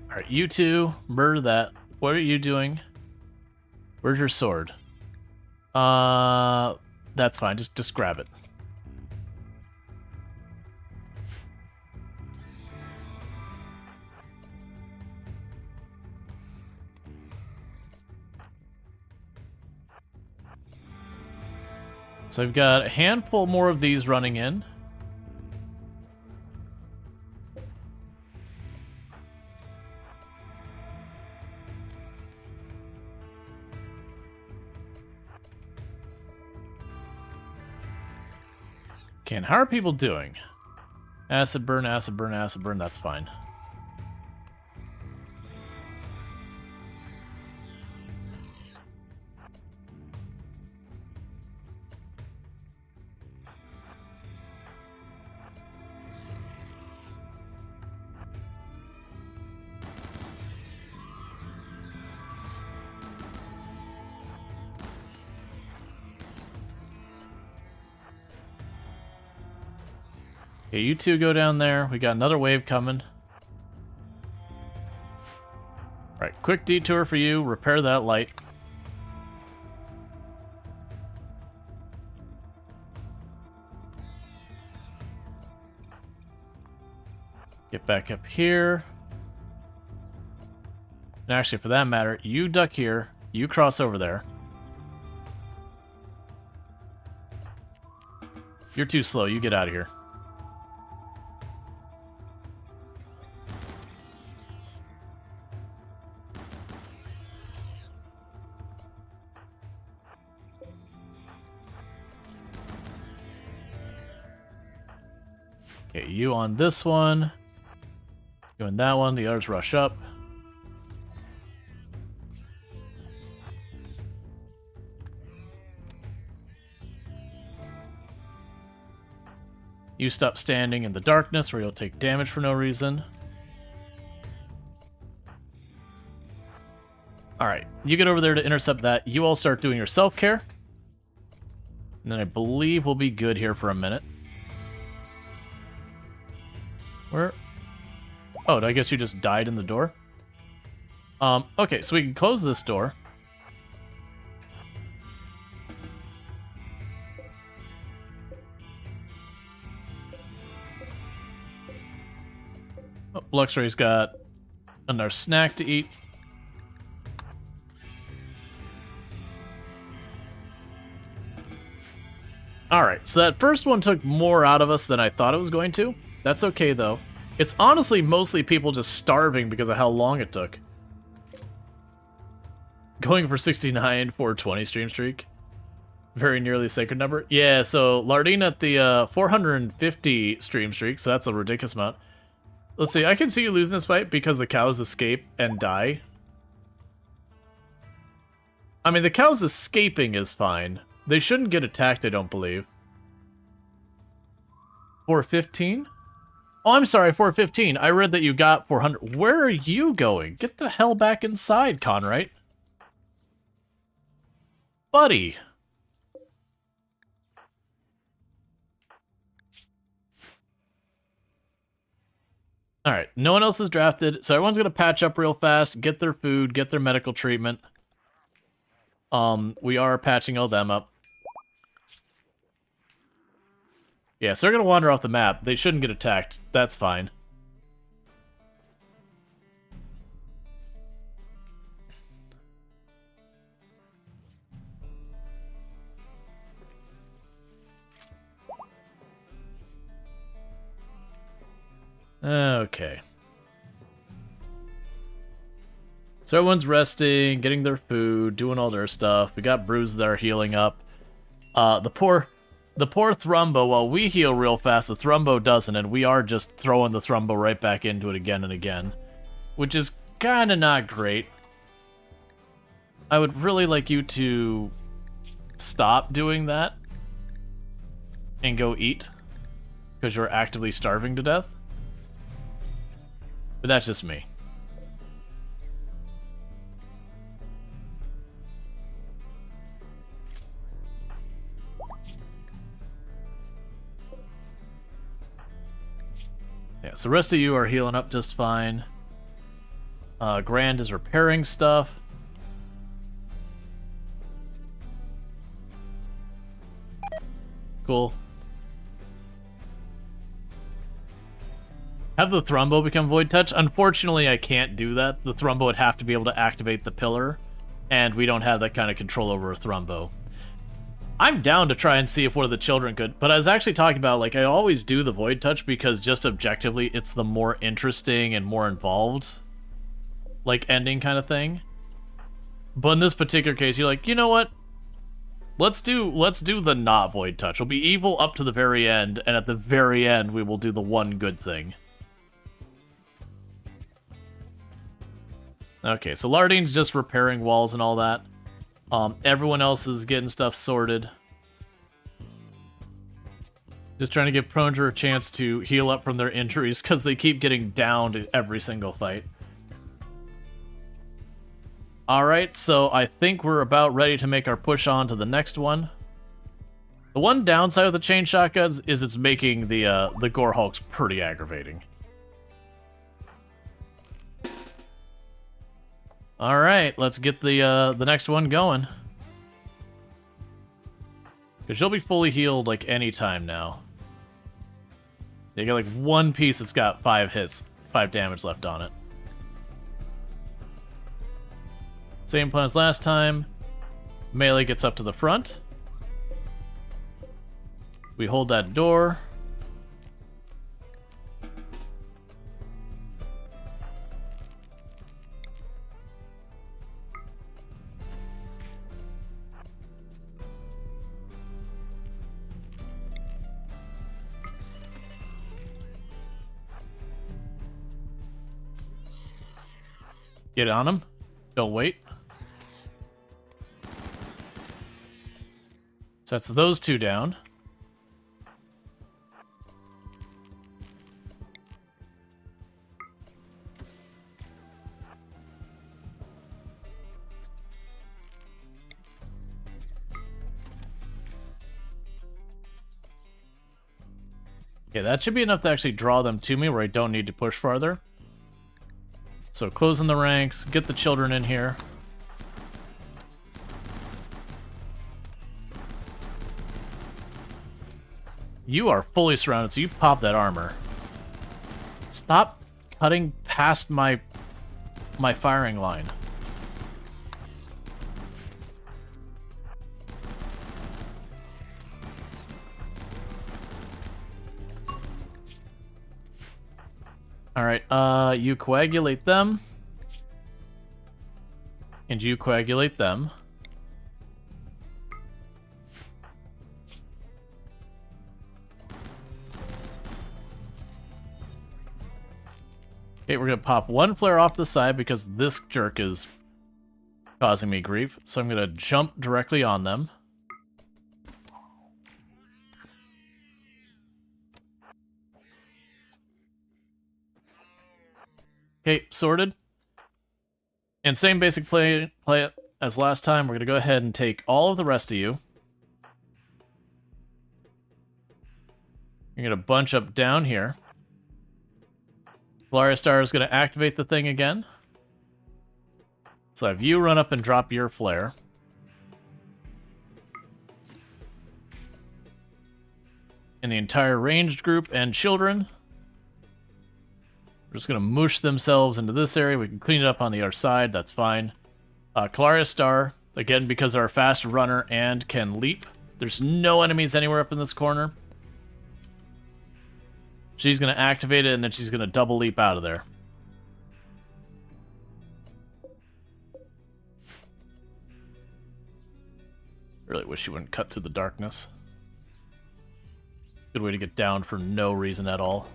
Alright, you two, murder that. What are you doing? Where's your sword? That's fine, just grab it. So I've got a handful more of these running in. Okay, and how are people doing? Acid burn, acid burn, acid burn, that's fine. Okay, you two go down there. We got another wave coming. Alright, quick detour for you. Repair that light. Get back up here. And actually, for that matter, you duck here. You cross over there. You're too slow. You get out of here. Okay, you on this one. Doing that one. The others rush up. You stop standing in the darkness where you'll take damage for no reason. Alright, you get over there to intercept that. You all start doing your self-care. And then I believe we'll be good here for a minute. Where? Oh, I guess you just died in the door? Okay, so we can close this door. Luxury's got another snack to eat. Alright, so that first one took more out of us than I thought it was going to. That's okay, though. It's honestly mostly people just starving because of how long it took. Going for 69 for 20 stream streak. Very nearly sacred number. Yeah, so Lardine at the 450 stream streak, so that's a ridiculous amount. Let's see, I can see you losing this fight because the cows escape and die. I mean, the cows escaping is fine. They shouldn't get attacked, I don't believe. 415? Oh, I'm sorry, 415. I read that you got 400. Where are you going? Get the hell back inside, Conrite. Buddy. Alright, no one else is drafted, so everyone's gonna patch up real fast, get their food, get their medical treatment. We are patching all them up. Yeah, so they're gonna wander off the map. They shouldn't get attacked. That's fine. Okay. So everyone's resting, getting their food, doing all their stuff. We got Bruise there healing up. The poor Thrumbo, while we heal real fast, the Thrumbo doesn't, and we are just throwing the Thrumbo right back into it again and again. Which is kinda not great. I would really like you to stop doing that and go eat, because you're actively starving to death. But that's just me. Yeah, so the rest of you are healing up just fine. Grand is repairing stuff. Cool. Have the Thrumbo become Void Touch? Unfortunately, I can't do that. The Thrumbo would have to be able to activate the pillar, and we don't have that kind of control over a Thrumbo. I'm down to try and see if one of the children could, but I was actually talking about, like, I always do the Void Touch because just objectively, it's the more interesting and more involved, like, ending kind of thing. But in this particular case, you're like, you know what? Let's do the not Void Touch. We'll be evil up to the very end, and at the very end, we will do the one good thing. Okay, so Lardine's just repairing walls and all that. Everyone else is getting stuff sorted. Just trying to give Pronger a chance to heal up from their injuries, because they keep getting downed every single fight. Alright, so I think we're about ready to make our push on to the next one. The one downside of the chain shotguns is it's making the Gore Hulks pretty aggravating. Alright, let's get the next one going. Because she'll be fully healed, like, any time now. They got, like, one piece that's got 5 hits, 5 damage left on it. Same plan as last time. Melee gets up to the front. We hold that door. Get on him. Don't wait. So that's those two down. Okay, that should be enough to actually draw them to me where I don't need to push farther. So closing the ranks, get the children in here. You are fully surrounded, so you pop that armor. Stop cutting past my firing line. All right, you coagulate them. And you coagulate them. Okay, we're gonna pop one flare off the side because this jerk is causing me grief. So I'm gonna jump directly on them. Okay, sorted. And same basic play as last time. We're gonna go ahead and take all of the rest of you. You're gonna bunch up down here. Glaria Star is gonna activate the thing again. So have you run up and drop your flare. And the entire ranged group and children. We're just going to moosh themselves into this area. We can clean it up on the other side. That's fine. Glaria Star, again, because they're a fast runner and can leap. There's no enemies anywhere up in this corner. She's going to activate it, and then she's going to double leap out of there. Really wish she wouldn't cut through the darkness. Good way to get down for no reason at all.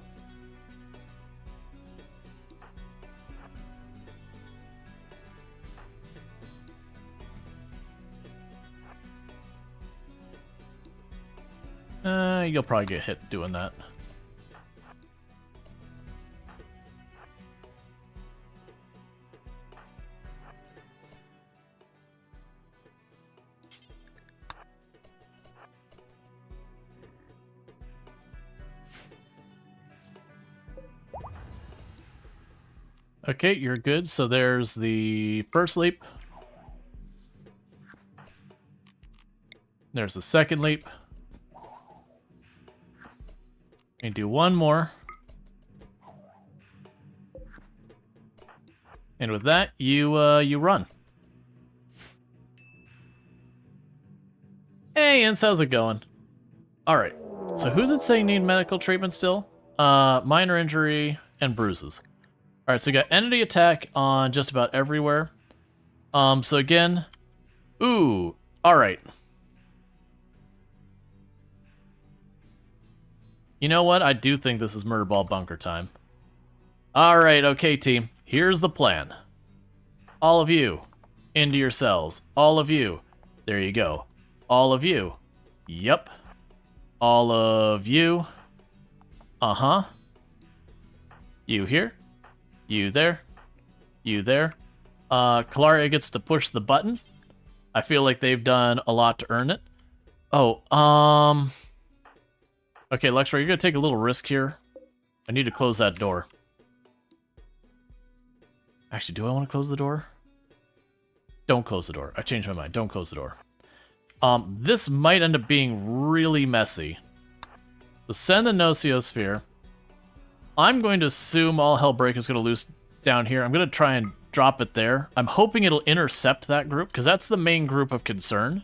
You'll probably get hit doing that. Okay, you're good. So there's the first leap. There's the second leap. And do one more. And with that, you run. Hey, Ince, how's it going? Alright, so who's it saying need medical treatment still? Minor injury and bruises. Alright, so you got entity attack on just about everywhere. So again, ooh, alright. You know what? I do think this is Murder Ball Bunker time. Alright, okay, team. Here's the plan. All of you, into your cells. All of you. There you go. All of you. Yep. All of you. Uh-huh. You here. You there. You there. Kalaria gets to push the button. I feel like they've done a lot to earn it. Oh, okay, Lexra, you're gonna take a little risk here. I need to close that door. Actually, do I want to close the door? Don't close the door. I changed my mind. Don't close the door. This might end up being really messy. So send the Nociosphere. I'm going to assume all Hellbreak is going to loose down here. I'm going to try and drop it there. I'm hoping it'll intercept that group, because that's the main group of concern.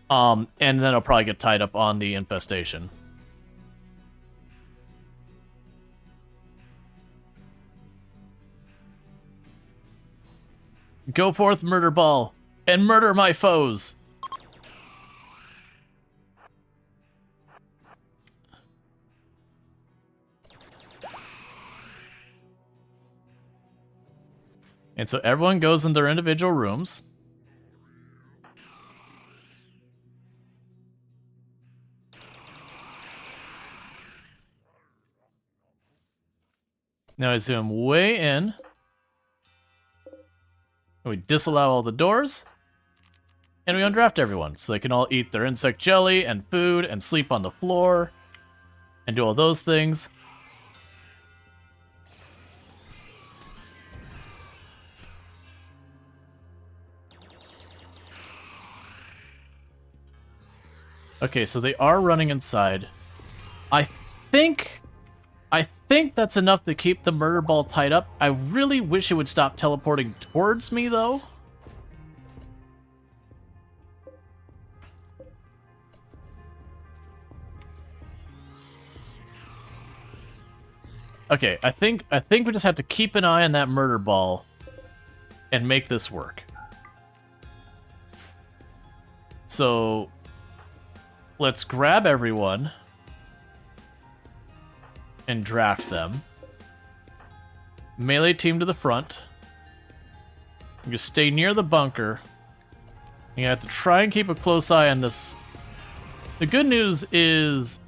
And then it'll probably get tied up on the infestation. Go forth, Murder Ball, and murder my foes! And so everyone goes in their individual rooms. Now I zoom way in. We disallow all the doors. And we undraft everyone, so they can all eat their insect jelly and food and sleep on the floor and do all those things. Okay, so they are running inside. I think think that's enough to keep the murder ball tied up. I really wish it would stop teleporting towards me, though. Okay, I think we just have to keep an eye on that murder ball and make this work. So let's grab everyone and draft them. Melee team to the front. You stay near the bunker. You have to try and keep a close eye on this. The good news is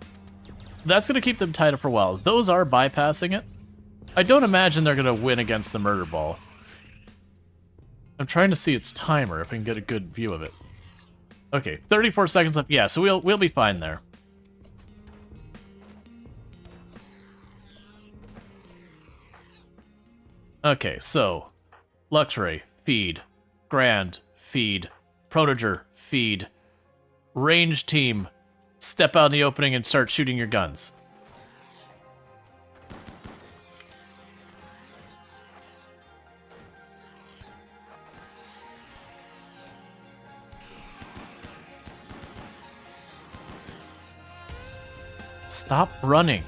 that's going to keep them tied up for a while. Those are bypassing it. I don't imagine they're going to win against the murder ball. I'm trying to see its timer if I can get a good view of it. Okay, 34 seconds left. Yeah, so we'll be fine there. Okay, so Luxray, feed. Grand, feed. Protégé, feed. Range team, step out in the opening and start shooting your guns. Stop running.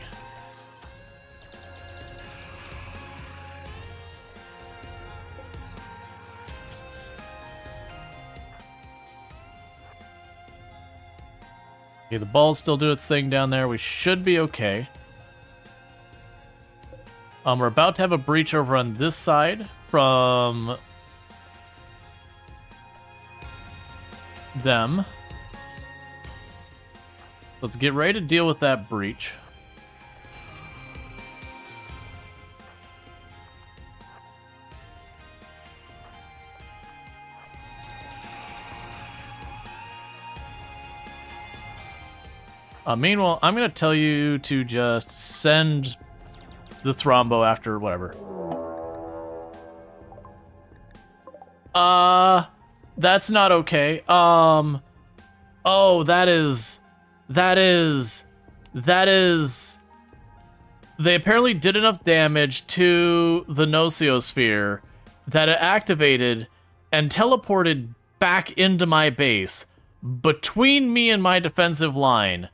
Okay, the balls still do its thing down there. We should be okay. We're about to have a breach over on this side from them. Let's get ready to deal with that breach. Meanwhile, I'm going to tell you to just send the Thrombo after whatever. That's not okay. Oh, that is... They apparently did enough damage to the Noceosphere that it activated and teleported back into my base between me and my defensive line.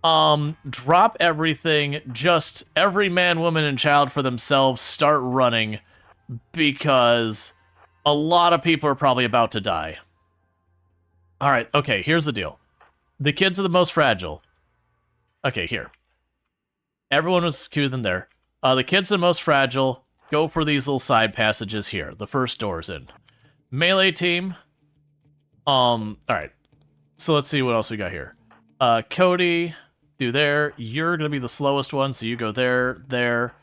Drop everything, just every man, woman, and child for themselves, start running, because a lot of people are probably about to die. Alright, okay, here's the deal. The kids are the most fragile. Okay, here. Everyone was queued in there. The kids are the most fragile. Go for these little side passages here. The first door's in. Melee team. Alright. So let's see what else we got here. Cody, do there. You're gonna be the slowest one, so you go there, there.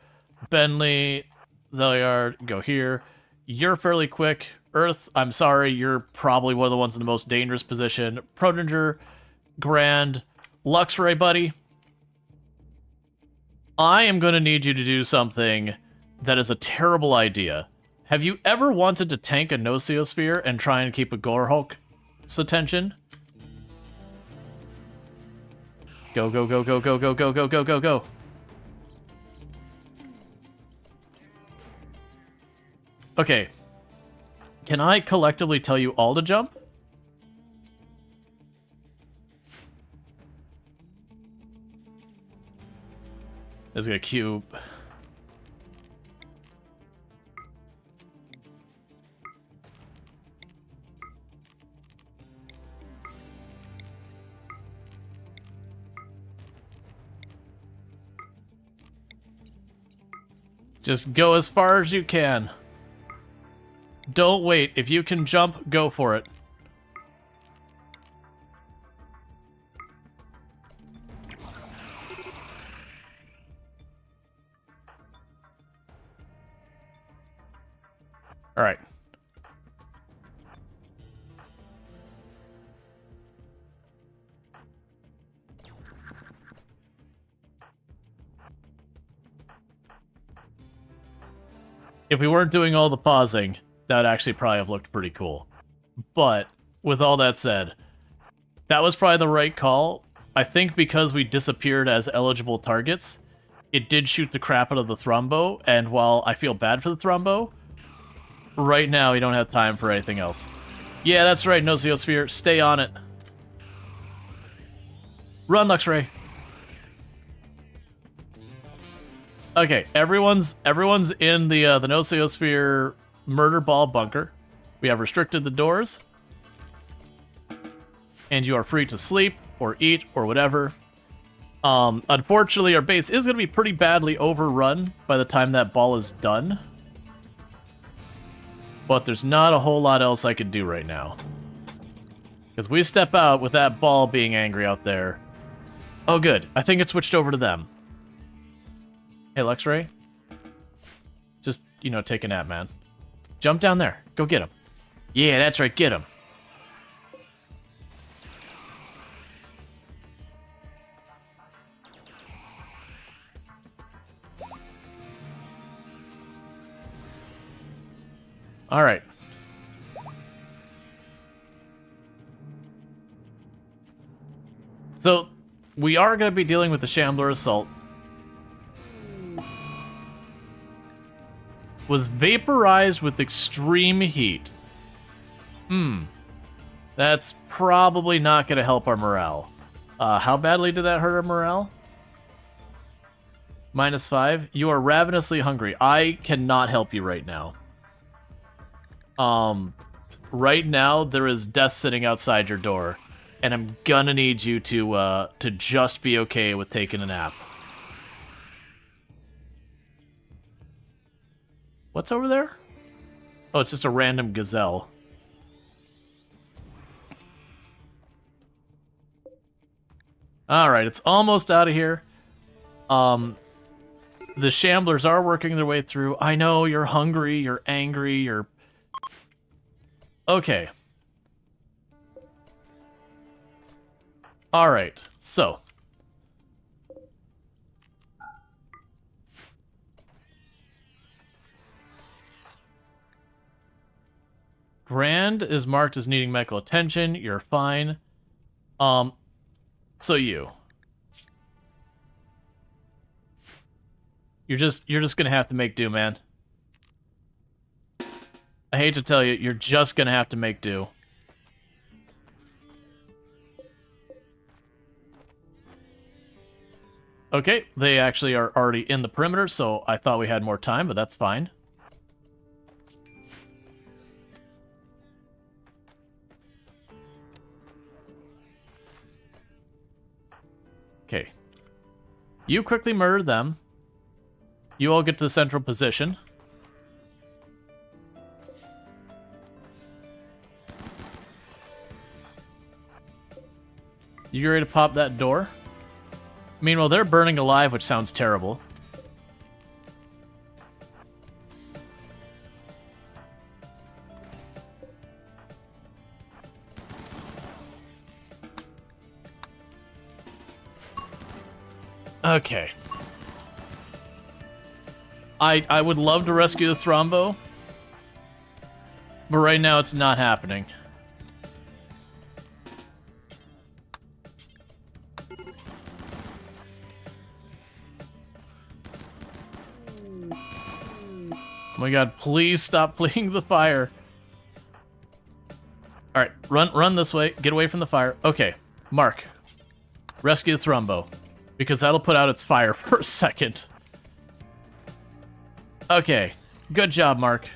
Bentley, Zeliard, go here. You're fairly quick. Earth, I'm sorry, you're probably one of the ones in the most dangerous position. Protégé, Grand, Luxray, buddy. I am going to need you to do something that is a terrible idea. Have you ever wanted to tank a Noceosphere and try and keep a Gorehulk's attention? Go, go, go, go, go, go, go, go, go, go, go. Okay. Can I collectively tell you all to jump? There's a cube. Just go as far as you can. Don't wait. If you can jump, go for it. All right. If we weren't doing all the pausing, that would actually probably have looked pretty cool. But, with all that said, that was probably the right call. I think because we disappeared as eligible targets, it did shoot the crap out of the Thrumbo, and while I feel bad for the Thrumbo, right now we don't have time for anything else. Yeah, that's right, Nosiosphere. Stay on it. Run, Luxray. Okay, everyone's in the Nosiosphere murder ball bunker. We have restricted the doors. And you are free to sleep, or eat, or whatever. Unfortunately, our base is going to be pretty badly overrun by the time that ball is done. But there's not a whole lot else I could do right now. Because we step out with that ball being angry out there. Oh, good. I think it switched over to them. Hey, Luxray. Just, you know, take a nap, man. Jump down there. Go get him. Yeah, that's right. Get him. All right. So, we are going to be dealing with the Shambler Assault. Was vaporized with extreme heat. That's probably not going to help our morale. How badly did that hurt our morale? -5. You are ravenously hungry. I cannot help you right now. Right now, there is death sitting outside your door, and I'm gonna need you to just be okay with taking a nap. What's over there? Oh, it's just a random gazelle. Alright, it's almost out of here. The Shamblers are working their way through. I know, you're hungry, you're angry, you're... Okay. Alright, so. Grand is marked as needing medical attention. You're fine. So you. You're just gonna have to make do, man. I hate to tell you, you're just gonna have to make do. Okay, they actually are already in the perimeter, so I thought we had more time, but that's fine. Okay. You quickly murder them. You all get to the central position. You ready to pop that door? Meanwhile, they're burning alive, which sounds terrible. Okay. I would love to rescue the Thrombo, but right now it's not happening. Oh my god, please stop fleeing the fire. Alright, run this way. Get away from the fire. Okay, Mark. Rescue the Thrombo. Because that'll put out its fire for a second. Okay, good job, Mark.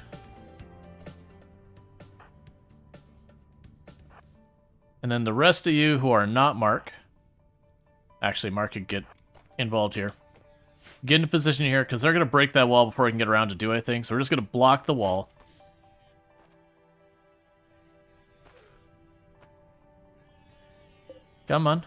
And then the rest of you who are not Mark. Actually, Mark could get involved here. Get into position here, because they're going to break that wall before I can get around to do anything. So we're just going to block the wall. Come on.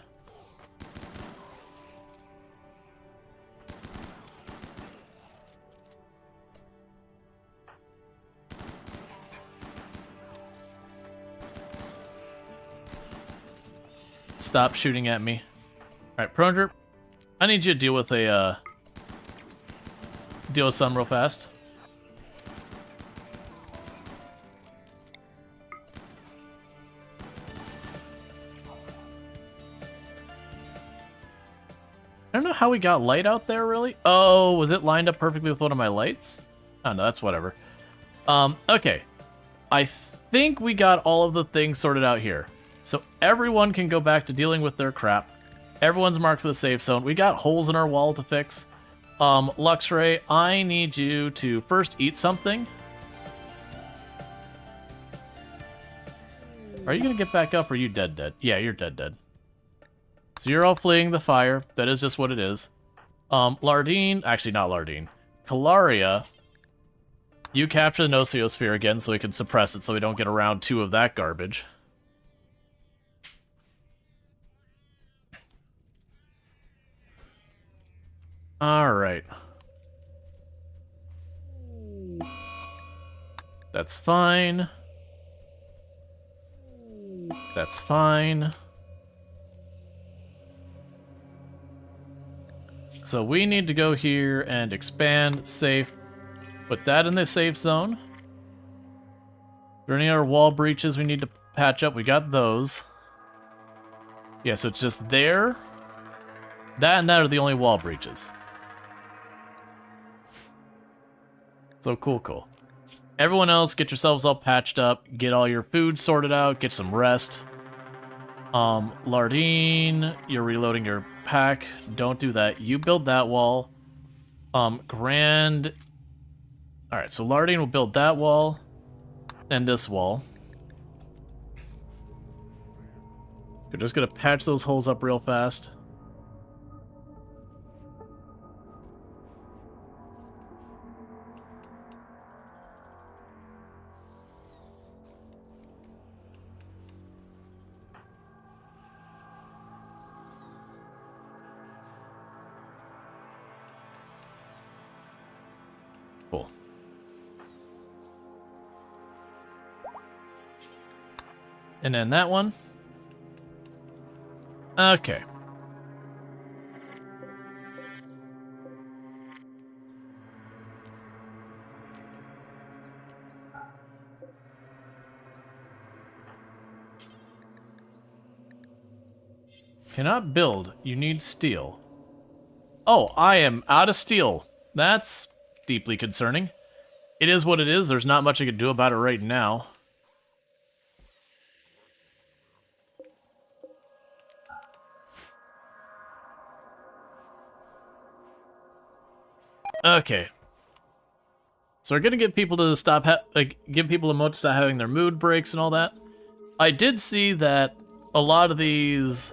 Stop shooting at me. Alright, Pronger, I need you to deal with a, deal with some real fast. don't know how we got light out there, really. Oh, was it lined up perfectly with one of my lights? Oh, no, that's whatever. Okay. I think we got all of the things sorted out here. So everyone can go back to dealing with their crap. Everyone's marked for the safe zone. We got holes in our wall to fix. Luxray, I need you to first eat something. Are you gonna get back up or are you dead? Yeah, you're dead. So you're all fleeing the fire. That is just what it is. Lardine, actually not Lardine. Calaria, you capture the Nociosphere again so we can suppress it so we don't get around 2 of that garbage. Alright. That's fine. That's fine. So we need to go here and expand, safe, put that in the safe zone. Are there any other wall breaches we need to patch up? We got those. Yeah, so it's just there. That and that are the only wall breaches. So cool. Everyone else, get yourselves all patched up, get all your food sorted out, get some rest. Lardine, you're reloading your pack. Don't do that. You build that wall. Grand... Alright, so Lardine will build that wall and this wall. We're just gonna patch those holes up real fast. Cool. And then that one. Okay. Cannot build. You need steel. Oh, I am out of steel. That's deeply concerning. It is what it is. There's not much I can do about it right now. Okay. So we're gonna get people to stop, give people a moment to stop having their mood breaks and all that. I did see that a lot of these...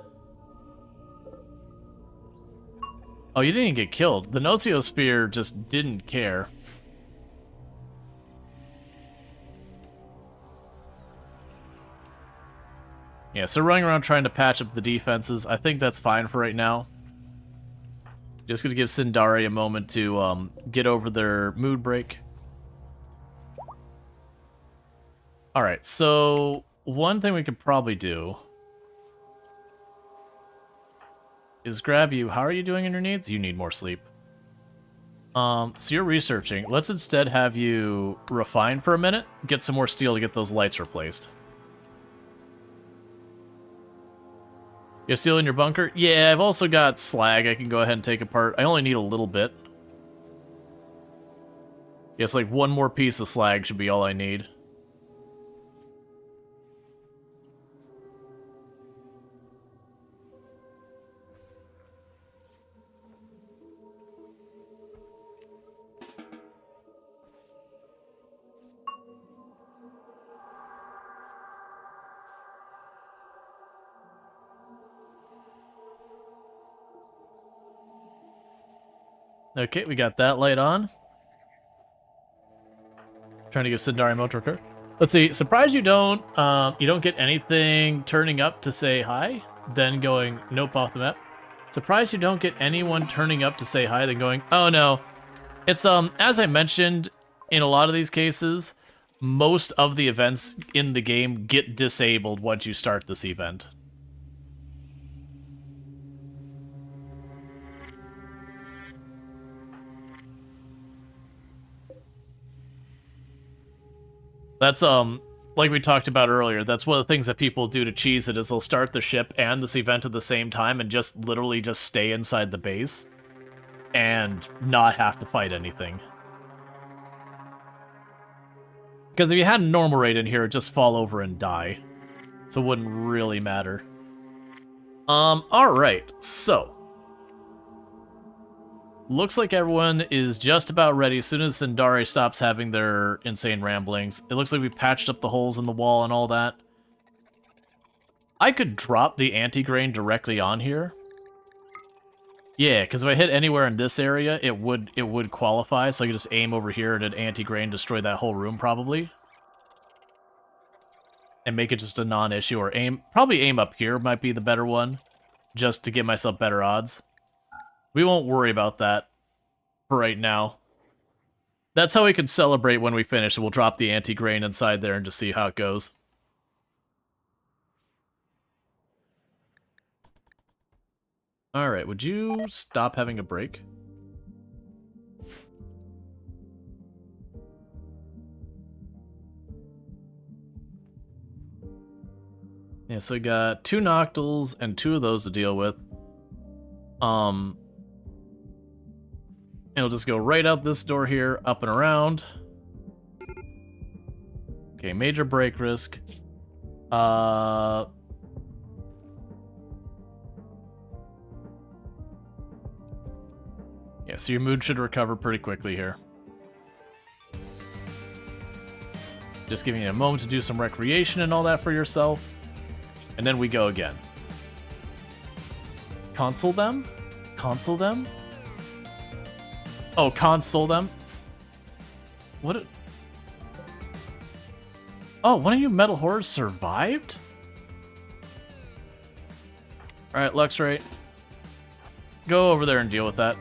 Oh, you didn't even get killed. The Nociosphere just didn't care. Yeah, so running around trying to patch up the defenses. I think that's fine for right now. Just gonna give Sindari a moment to get over their mood break. Alright, so one thing we could probably do is grab you. How are you doing in your needs? You need more sleep. So you're researching. Let's instead have you refine for a minute. Get some more steel to get those lights replaced. You have steel in your bunker? Yeah, I've also got slag I can go ahead and take apart. I only need a little bit. Yes, like one more piece of slag should be all I need. Okay, we got that light on. Trying to give Sindari motor occur. Let's see. Surprised you don't get anything turning up to say hi, then going nope off the map. Surprised you don't get anyone turning up to say hi, then going oh no. It's as I mentioned, in a lot of these cases, most of the events in the game get disabled once you start this event. That's like we talked about earlier, that's one of the things that people do to cheese it, is they'll start the ship and this event at the same time and just literally just stay inside the base and not have to fight anything. Because if you had a normal raid in here, it'd just fall over and die. So it wouldn't really matter. Alright, so. Looks like everyone is just about ready as soon as Sindari stops having their insane ramblings. It looks like we patched up the holes in the wall and all that. I could drop the anti-grain directly on here. Yeah, because if I hit anywhere in this area, it would qualify, so I could just aim over here and an anti-grain destroy that whole room, probably. And make it just a non-issue, or probably aim up here might be the better one, just to give myself better odds. We won't worry about that for right now. That's how we can celebrate when we finish, we'll drop the anti-grain inside there and just see how it goes. Alright, would you stop having a break? Yeah, so we got 2 Noctils and 2 of those to deal with. And we'll just go right out this door here, up and around. Okay, major break risk. Yeah, so your mood should recover pretty quickly here. Just giving you a moment to do some recreation and all that for yourself. And then we go again. Console them? Console them? Oh, console them? What? Oh, one of you metal horrors survived? Alright, Luxray. Go over there and deal with that.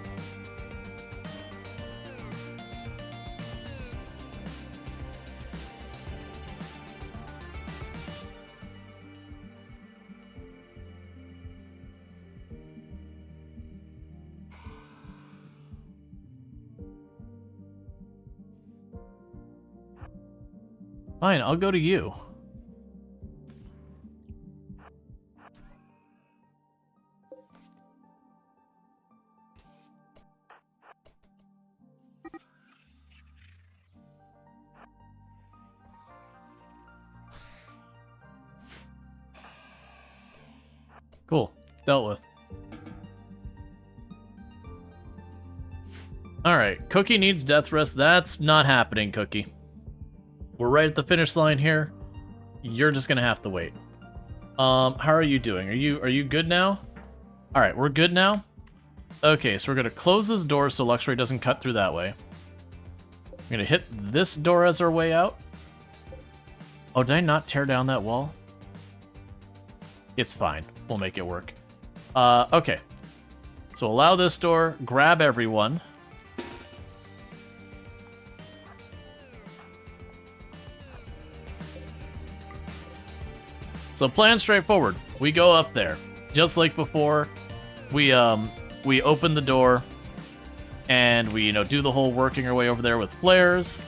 Fine, I'll go to you. Cool. Dealt with. Alright, Cookie needs death rest. That's not happening, Cookie. We're right at the finish line here. You're just gonna have to wait. How are you doing? Are you good now? Alright, we're good now? Okay, so we're gonna close this door so Luxray doesn't cut through that way. We're gonna hit this door as our way out. Oh, did I not tear down that wall? It's fine. We'll make it work. Okay. So allow this door, grab everyone. So plan straightforward. We go up there. Just like before, we open the door and we, do the whole working our way over there with flares.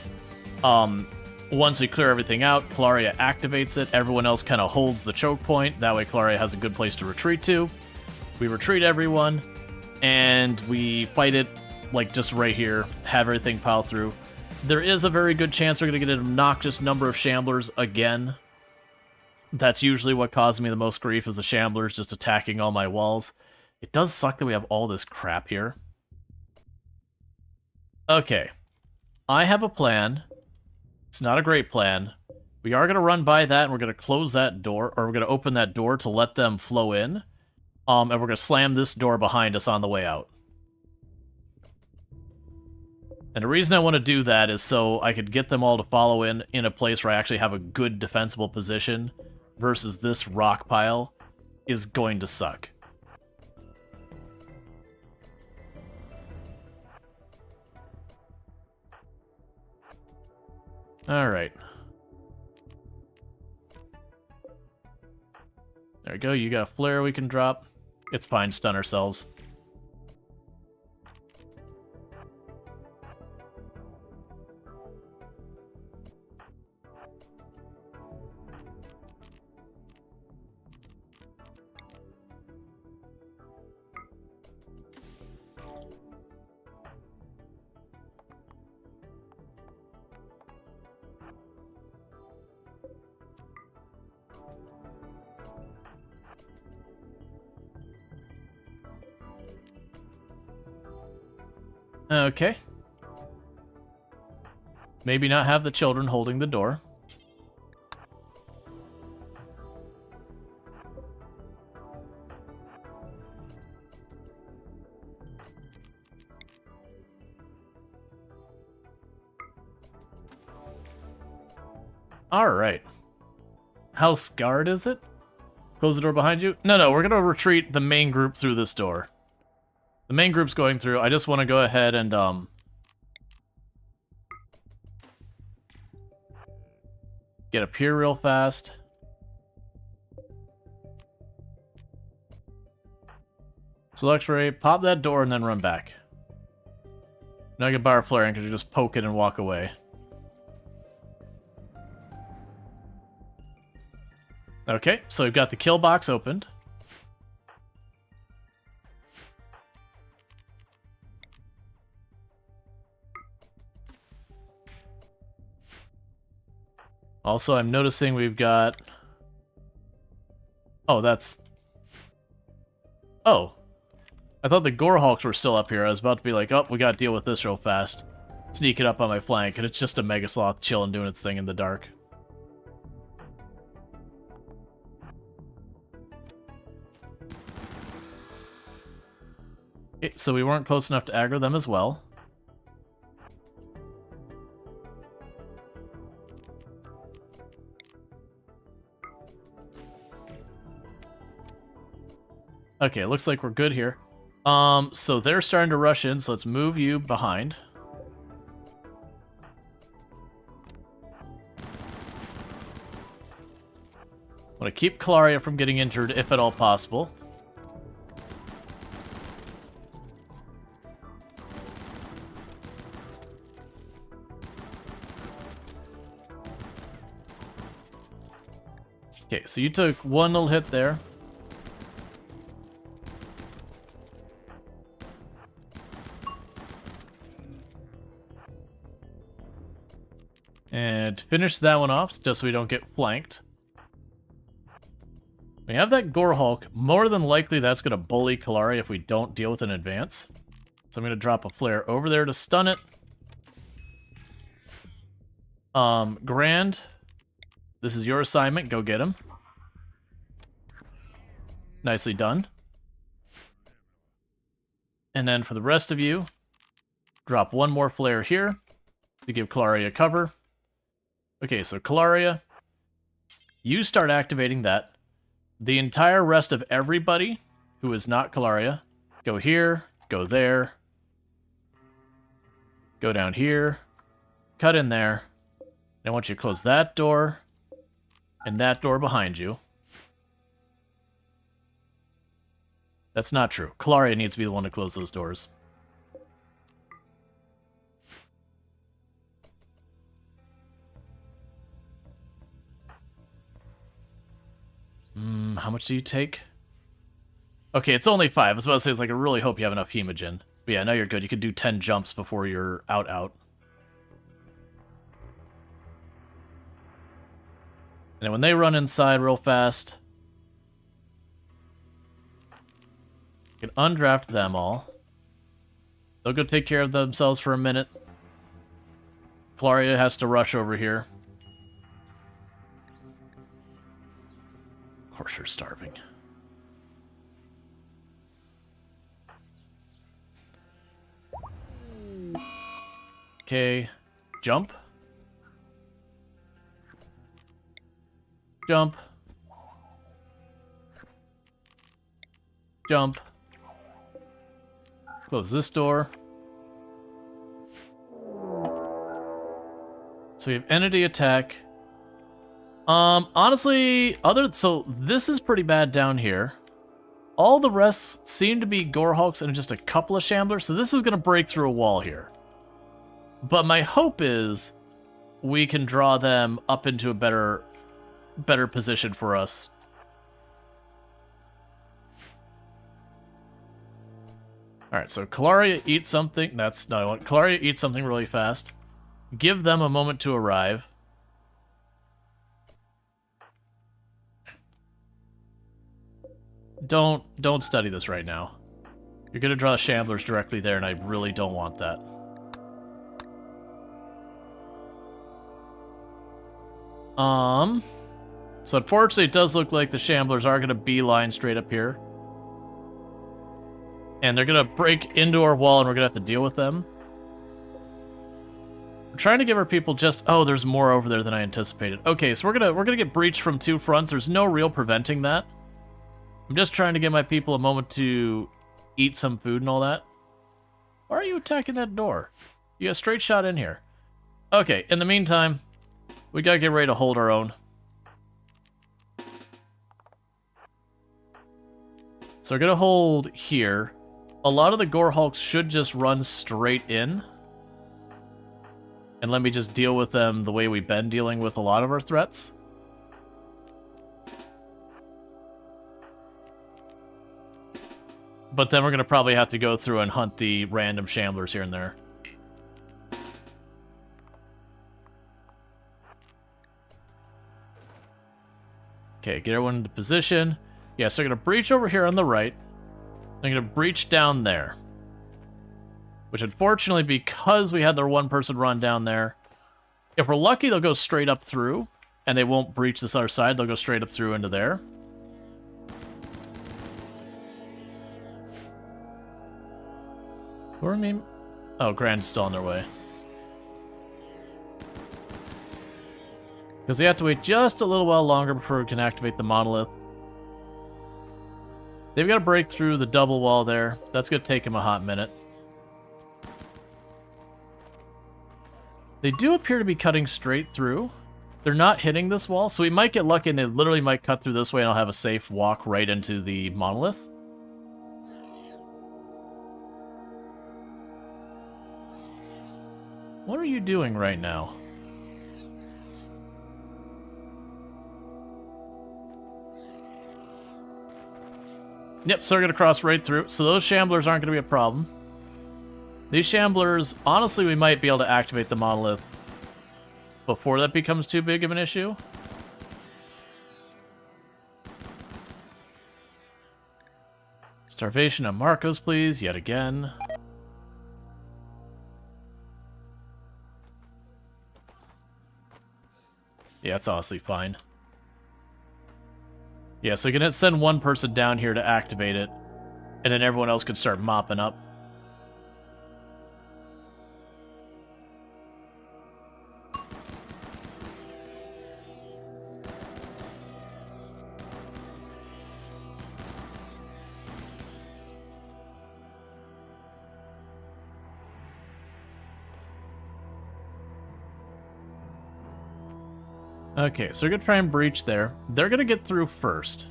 Once we clear everything out, Claria activates it. Everyone else kind of holds the choke point. That way Claria has a good place to retreat to. We retreat everyone, and we fight it, like, just right here. Have everything pile through. There is a very good chance we're going to get an obnoxious number of Shamblers again. That's usually what causes me the most grief, is the Shamblers just attacking all my walls. It does suck that we have all this crap here. Okay. I have a plan. It's not a great plan. We are going to run by that, and we're going to close that door, or we're going to open that door to let them flow in. And we're going to slam this door behind us on the way out. And the reason I want to do that is so I could get them all to follow in a place where I actually have a good defensible position, versus this rock pile is going to suck. Alright. There we go, you got a flare we can drop. It's fine, stun ourselves. Okay. Maybe not have the children holding the door. Alright. House guard, is it? Close the door behind you? No, we're gonna retreat the main group through this door. The main group's going through. I just want to go ahead and, get up here real fast. Select ray, pop that door, and then run back. Now I get bar flaring because you just poke it and walk away. Okay, so we've got the kill box opened. Also, I'm noticing we've got... Oh, that's... Oh. I thought the Gorehawks were still up here. I was about to be like, oh, we gotta deal with this real fast. Sneak it up on my flank, and it's just a Mega Sloth chilling doing its thing in the dark. Okay, so we weren't close enough to aggro them as well. Okay, looks like we're good here. So they're starting to rush in, so let's move you behind. Want to keep Claria from getting injured if at all possible. Okay, so you took one little hit there. And finish that one off, just so we don't get flanked. We have that Gorehulk. More than likely, that's going to bully Kalari if we don't deal with an advance. So I'm going to drop a flare over there to stun it. Grand, this is your assignment. Go get him. Nicely done. And then for the rest of you, drop one more flare here to give Kalaria cover. Okay, so Kalaria, you start activating that. The entire rest of everybody who is not Kalaria, go here, go there, go down here, cut in there. And I want you to close that door and that door behind you. That's not true. Kalaria needs to be the one to close those doors. How much do you take? Okay, it's only 5. I was about to say, I really hope you have enough hemogen. But yeah, now you're good. You can do 10 jumps before you're out. And then when they run inside real fast, you can undraft them all. They'll go take care of themselves for a minute. Claria has to rush over here. Of course you're starving. Okay, jump. Jump. Jump. Close this door. So we have entity attack. Honestly, so this is pretty bad down here. All the rest seem to be Gorehawks and just a couple of Shamblers, so this is going to break through a wall here. But my hope is we can draw them up into a better position for us. Alright, so Kalaria eat something. That's not what I want. Kalaria eat something really fast. Give them a moment to arrive. Don't study this right now. You're gonna draw Shamblers directly there, and I really don't want that. So unfortunately, it does look like the Shamblers are gonna beeline straight up here. And they're gonna break into our wall, and we're gonna have to deal with them. We're trying to give our people just... Oh, there's more over there than I anticipated. Okay, so we're gonna get breached from 2 fronts. There's no real preventing that. I'm just trying to give my people a moment to eat some food and all that. Why are you attacking that door? You got a straight shot in here. Okay, in the meantime, we gotta get ready to hold our own. So we're gonna hold here. A lot of the Gore Hulks should just run straight in. And let me just deal with them the way we've been dealing with a lot of our threats. But then we're going to probably have to go through and hunt the random Shamblers here and there. Okay, get everyone into position. Yeah, so I'm going to breach over here on the right. I'm going to breach down there. Which, unfortunately, because we had their one person run down there, if we're lucky, they'll go straight up through, and they won't breach this other side. They'll go straight up through into there. Where I mean? Oh, Grand's still on their way. Because we have to wait just a little while longer before we can activate the monolith. They've got to break through the double wall there. That's going to take them a hot minute. They do appear to be cutting straight through. They're not hitting this wall, so we might get lucky and they literally might cut through this way and I'll have a safe walk right into the monolith. What are you doing right now? Yep, so we're going to cross right through. So those Shamblers aren't going to be a problem. These Shamblers, honestly, we might be able to activate the monolith before that becomes too big of an issue. Starvation on Marcos, please, yet again. Yeah, it's honestly fine. Yeah, so you can send one person down here to activate it, and then everyone else can start mopping up. Okay, so we're going to try and breach there. They're going to get through first.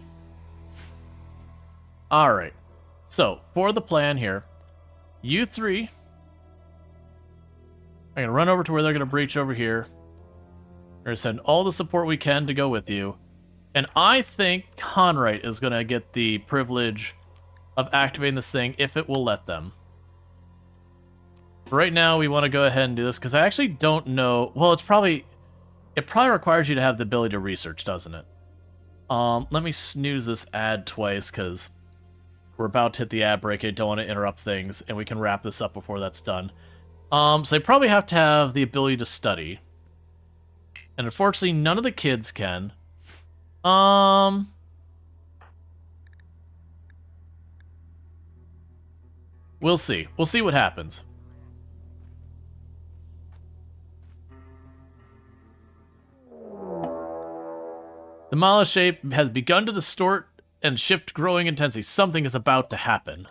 Alright. So, for the plan here, you three are going to run over to where they're going to breach over here. We're going to send all the support we can to go with you. And I think Conrite is going to get the privilege of activating this thing if it will let them. Right now, we want to go ahead and do this because I actually don't know... Well, it probably requires you to have the ability to research, doesn't it? Let me snooze this ad twice, because we're about to hit the ad break. I don't want to interrupt things, and we can wrap this up before that's done. So they probably have to have the ability to study. And unfortunately, none of the kids can. We'll see. We'll see what happens. The Mala shape has begun to distort and shift growing intensity. Something is about to happen.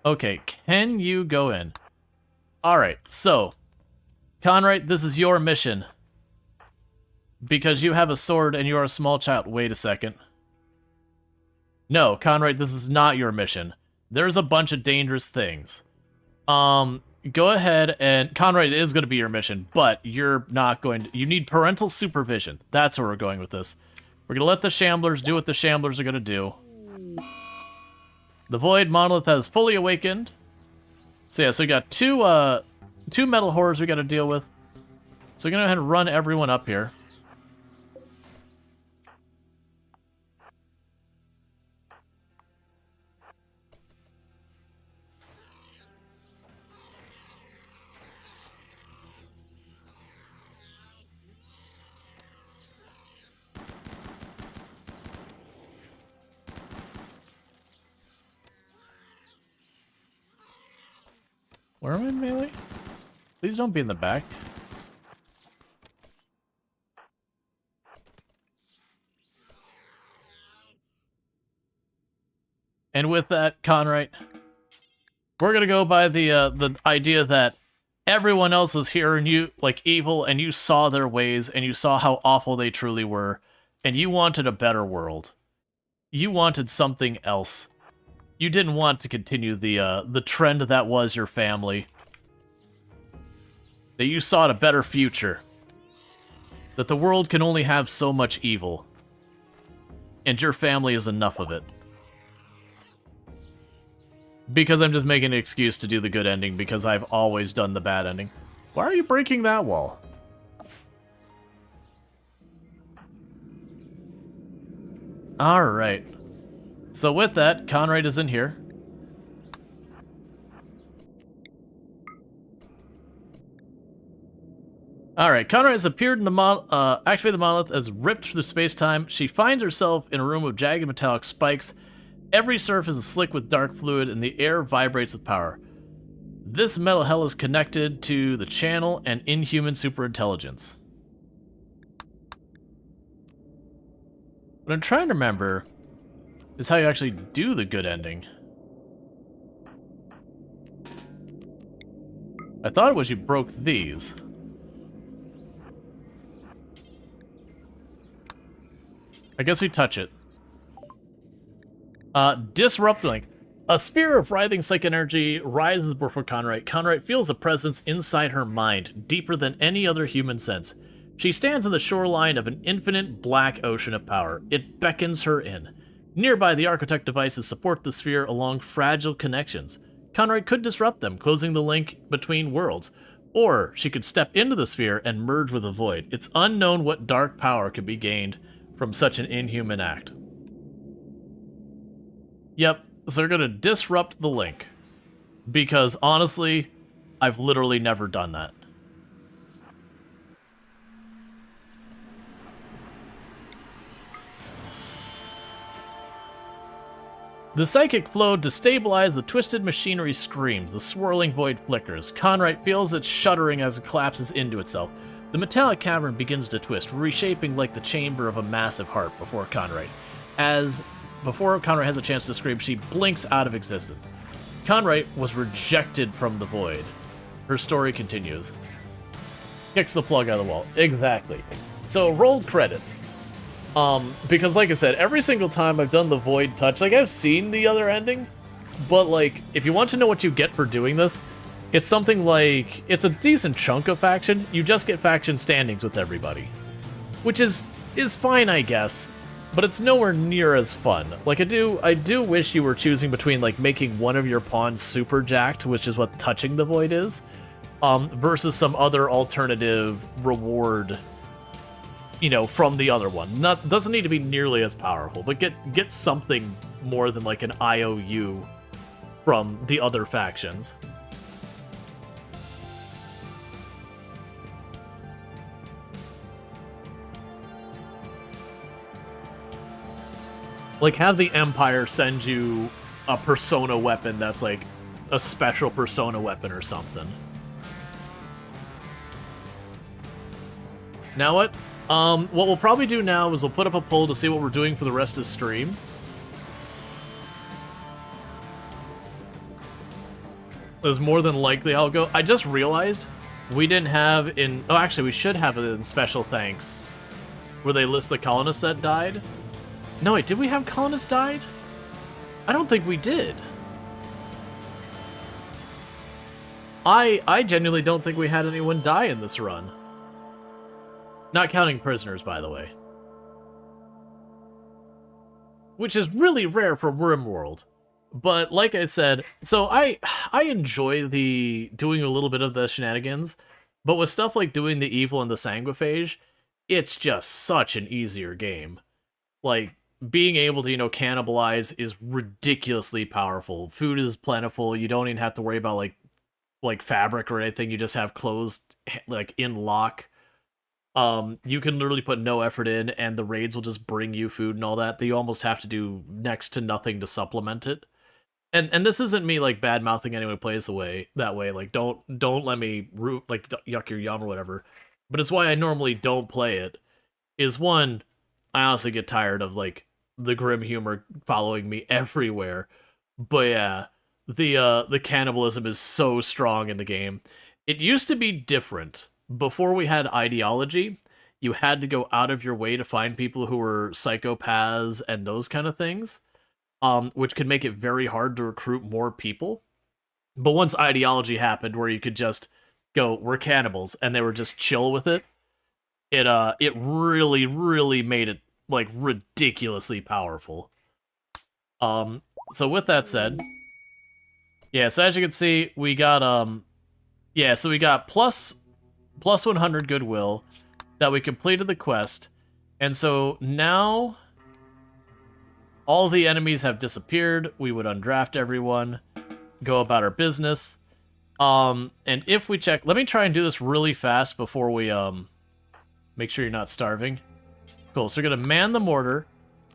Okay, can you go in? Alright, so, Conrite, this is your mission. Because you have a sword and you are a small child. Wait a second. No, Conrite, this is not your mission. There's a bunch of dangerous things. Go ahead and... Conrad, it is going to be your mission, but you're not going to... You need parental supervision. That's where we're going with this. We're going to let the Shamblers do what the Shamblers are going to do. The Void Monolith has fully awakened. So yeah, so we got two metal horrors we got to deal with. So we're going to go ahead and run everyone up here. Where am I melee? Please don't be in the back. And with that, Conrite, we're gonna go by the idea that everyone else is here and you like evil, and you saw their ways and you saw how awful they truly were, and you wanted a better world. You wanted something else. You didn't want to continue the trend that was your family. That you sought a better future. That the world can only have so much evil. And your family is enough of it. Because I'm just making an excuse to do the good ending because I've always done the bad ending. Why are you breaking that wall? Alright. So with that, Conrad is in here. Alright, Conrad has appeared in the activated the monolith as ripped through space-time. She finds herself in a room with jagged metallic spikes. Every surface is slick with dark fluid, and the air vibrates with power. This metal hell is connected to the channel and inhuman superintelligence. What I'm trying to remember is how you actually do the good ending. I thought it was you broke these. I guess we touch it. Disrupt link. A sphere of writhing psychic energy rises before Conrad. Conrad feels a presence inside her mind, deeper than any other human sense. She stands on the shoreline of an infinite black ocean of power. It beckons her in. Nearby, the architect devices support the sphere along fragile connections. Conrad could disrupt them, closing the link between worlds. Or she could step into the sphere and merge with the void. It's unknown what dark power could be gained from such an inhuman act. Yep, so they're gonna disrupt the link. Because, honestly, I've literally never done that. The psychic flow destabilizes, the twisted machinery screams, the swirling void flickers. Conrad feels it shuddering as it collapses into itself. The metallic cavern begins to twist, reshaping like the chamber of a massive heart before Conrad. Before Conrad has a chance to scream, she blinks out of existence. Conrad was rejected from the void. Her story continues. Kicks the plug out of the wall. Exactly. So, rolled credits. Because like I said, every single time I've done the void touch, like I've seen the other ending, but like, if you want to know what you get for doing this, it's something like, it's a decent chunk of faction, you just get faction standings with everybody. Which is fine, I guess. But it's nowhere near as fun. Like, I do wish you were choosing between, like, making one of your pawns super jacked, which is what touching the void is, versus some other alternative reward, you know, from the other one. Doesn't need to be nearly as powerful, but get something more than, like, an IOU from the other factions. Like, have the Empire send you a persona weapon that's, like, a special persona weapon or something. Now what? What we'll probably do now is we'll put up a poll to see what we're doing for the rest of the stream. There's more than likely I'll go. I just realized we didn't have in... Oh, actually, we should have it in special thanks, where they list the colonists that died. No, wait, did we have colonists died? I don't think we did. I genuinely don't think we had anyone die in this run. Not counting prisoners, by the way. Which is really rare for RimWorld. But like I said, so I enjoy doing a little bit of the shenanigans, but with stuff like doing the evil and the sanguiphage, it's just such an easier game. Like, being able to, you know, cannibalize is ridiculously powerful. Food is plentiful. You don't even have to worry about, like fabric or anything. You just have clothes, like, in lock. You can literally put no effort in, and the raids will just bring you food and all that. You almost have to do next to nothing to supplement it. and this isn't me like bad mouthing anyone who plays that way. Like don't let me yuck your yum or whatever. But it's why I normally don't play it. Is one, I honestly get tired of like the grim humor following me everywhere. But yeah, the cannibalism is so strong in the game. It used to be different. Before we had ideology, you had to go out of your way to find people who were psychopaths and those kind of things, which could make it very hard to recruit more people. But once ideology happened, where you could just go, we're cannibals, and they were just chill with it, it really, really made it like ridiculously powerful. So with that said, yeah, so as you can see, we got yeah, so we got plus 100 goodwill that we completed the quest, and so now all the enemies have disappeared. We would undraft everyone, go about our business. And if we check, let me try and do this really fast before we make sure you're not starving. Cool. So we're gonna man the mortar,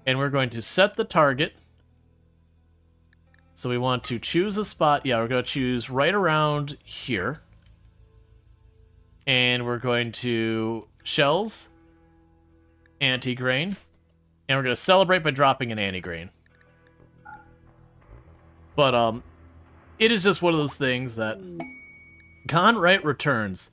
and we're going to set the target. So we want to choose a spot. Yeah, we're gonna choose right around here, and we're going to shells, anti-grain, and we're gonna celebrate by dropping an anti-grain. But it is just one of those things that Conrite returns.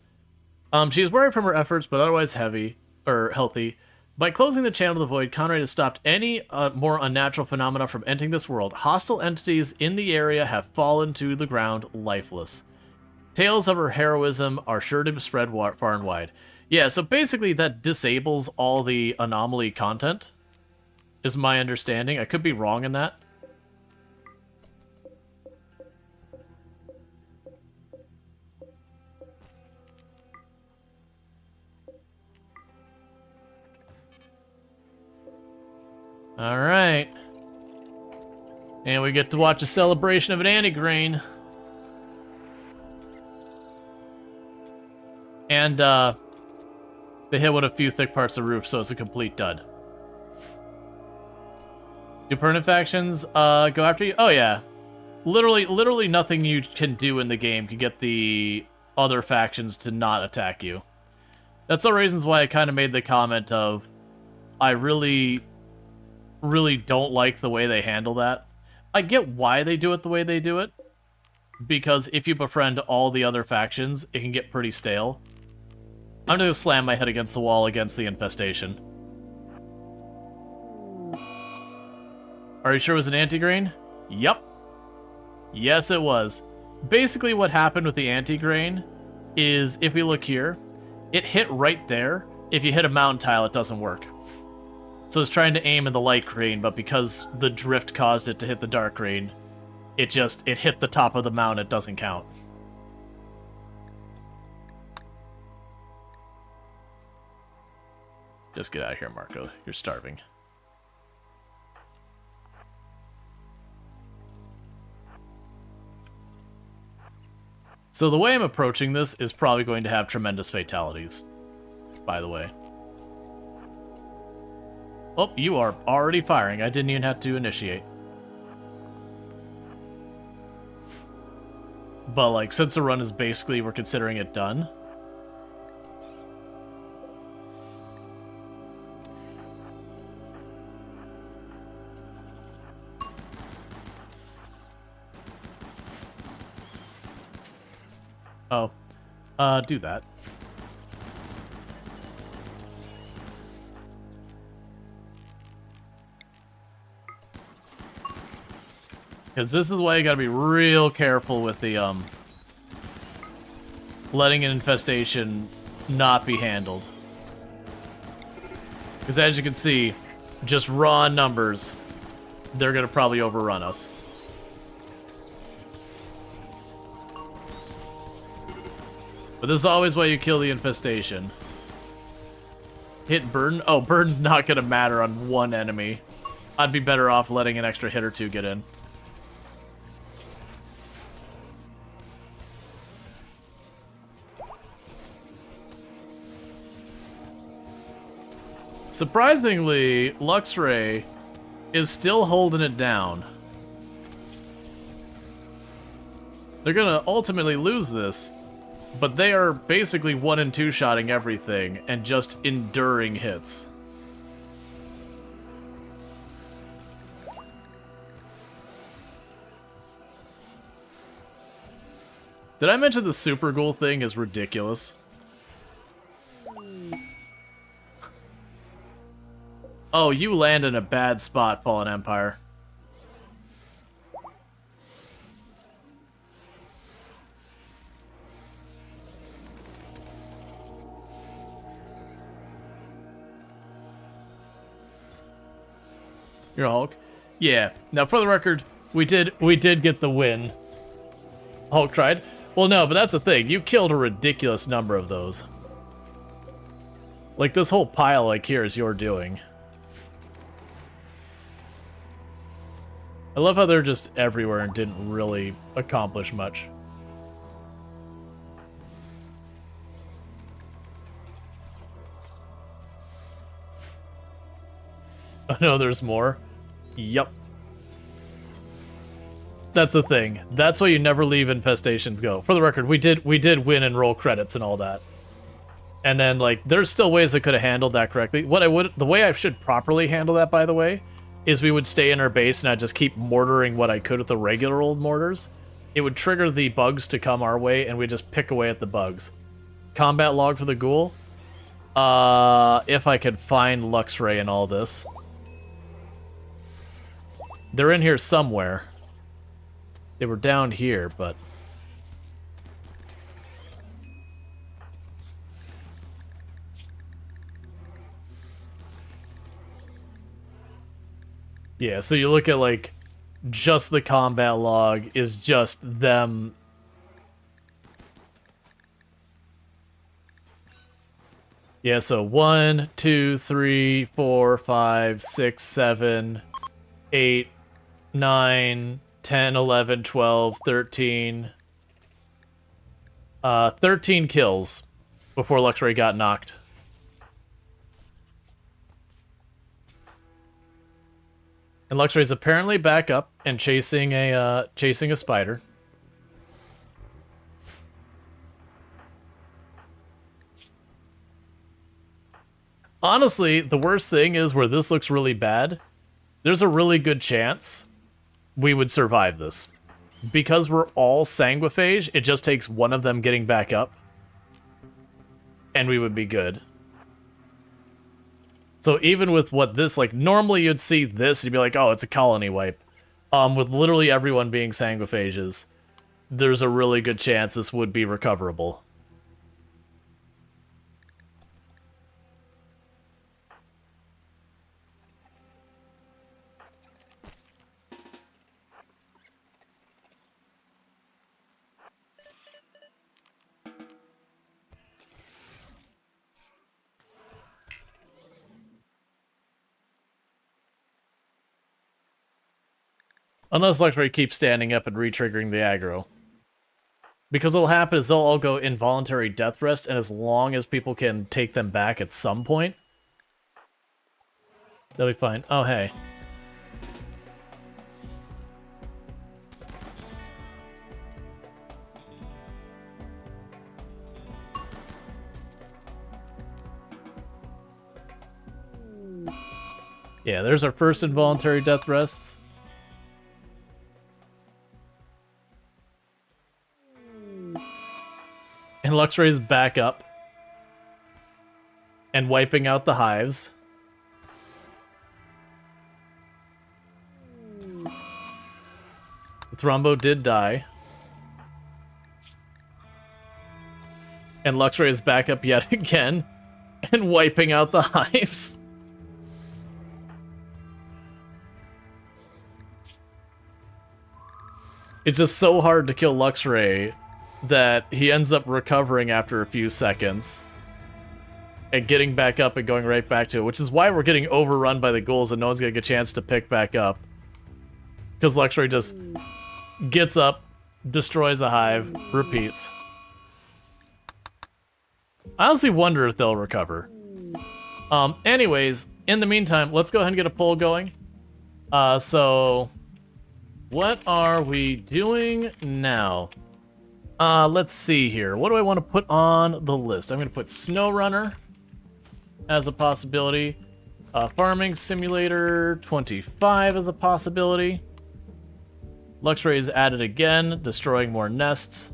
She is worried from her efforts, but otherwise healthy. By closing the channel to the void, Conrite has stopped any more unnatural phenomena from entering this world. Hostile entities in the area have fallen to the ground lifeless. Tales of her heroism are sure to spread far and wide. Yeah, so basically that disables all the anomaly content, is my understanding. I could be wrong in that. Alright. And we get to watch a celebration of an anti-grain. And, they hit with a few thick parts of the roof, so it's a complete dud. Do permanent factions, go after you? Oh, yeah. Literally nothing you can do in the game can get the other factions to not attack you. That's the reasons why I kind of made the comment of, I really don't like the way they handle that. I get why they do it the way they do it, because if you befriend all the other factions, it can get pretty stale. I'm gonna slam my head against the wall against the infestation. Are you sure it was an anti-grain? Yup. Yes, it was. Basically what happened with the anti-grain is, if we look here, it hit right there. If you hit a mountain tile, it doesn't work. So it's trying to aim in the light grain, but because the drift caused it to hit the dark grain, it hit the top of the mountain, it doesn't count. Just get out of here, Marco. You're starving. So the way I'm approaching this is probably going to have tremendous fatalities, by the way. Oh, you are already firing. I didn't even have to initiate. But, like, since the run is basically, we're considering it done. Oh. Do that. Because this is why you gotta be real careful with the, letting an infestation not be handled. Because as you can see, just raw numbers, they're gonna probably overrun us. But this is always why you kill the infestation. Hit burden? Oh, burden's not gonna matter on one enemy. I'd be better off letting an extra hit or two get in. Surprisingly, Luxray is still holding it down. They're gonna ultimately lose this, but they are basically 1 and 2 shotting everything and just enduring hits. Did I mention the super ghoul thing is ridiculous? Oh, you land in a bad spot, Fallen Empire. You're a Hulk? Yeah. Now, for the record, we did get the win. Hulk tried. Well, no, but that's the thing. You killed a ridiculous number of those. Like, this whole pile, like, here is your doing. I love how they're just everywhere and didn't really accomplish much. Oh no, there's more? Yup. That's the thing. That's why you never leave infestations go. For the record, we did win and roll credits and all that. And then, like, there's still ways I could have handled that correctly. The way I should properly handle that, by the way, is we would stay in our base and I'd just keep mortaring what I could with the regular old mortars. It would trigger the bugs to come our way, and we'd just pick away at the bugs. Combat log for the ghoul? If I could find Luxray in all this. They're in here somewhere. They were down here, but... Yeah, so you look at, like, just the combat log is just them... Yeah, so 1, 2, 3, 4, 5, 6, 7, 8, 9, 10, 11, 12, 13... 13 kills before Luxray got knocked. And Luxray's apparently back up and chasing a spider. Honestly, the worst thing is where this looks really bad, there's a really good chance we would survive this. Because we're all sanguiphage, it just takes one of them getting back up, and we would be good. So even with what this, like, normally you'd see this, you'd be like, oh, it's a colony wipe. With literally everyone being sanguiphages, there's a really good chance this would be recoverable. Unless Luxray keeps standing up and re-triggering the aggro. Because what'll happen is they'll all go involuntary death rest, and as long as people can take them back at some point, they'll be fine. Oh, hey. Yeah, there's our first involuntary death rests. And Luxray's back up. And wiping out the hives. The Thrombo did die. And Luxray is back up yet again. And wiping out the hives. It's just so hard to kill Luxray that he ends up recovering after a few seconds and getting back up and going right back to it, which is why we're getting overrun by the ghouls and no one's gonna get a chance to pick back up. Because Luxray just gets up, destroys a hive, repeats. I honestly wonder if they'll recover. Anyways, in the meantime, let's go ahead and get a poll going. So, what are we doing now? Let's see here. What do I want to put on the list? I'm going to put SnowRunner as a possibility. Farming Simulator 25 as a possibility. Luxray is added again, destroying more nests.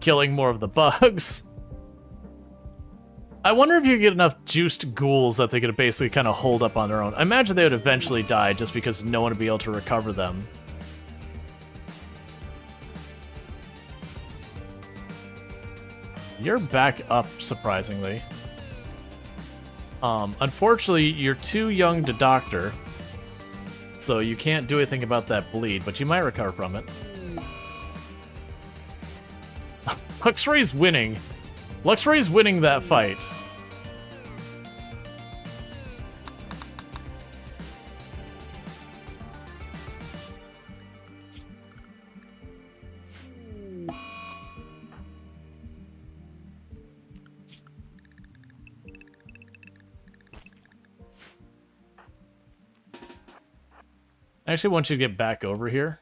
Killing more of the bugs. I wonder if you get enough juiced ghouls that they could basically kind of hold up on their own. I imagine they would eventually die just because no one would be able to recover them. You're back up, surprisingly. Unfortunately, you're too young to doctor, so you can't do anything about that bleed, but you might recover from it. Luxray's winning. Luxray's winning that fight. I actually want you to get back over here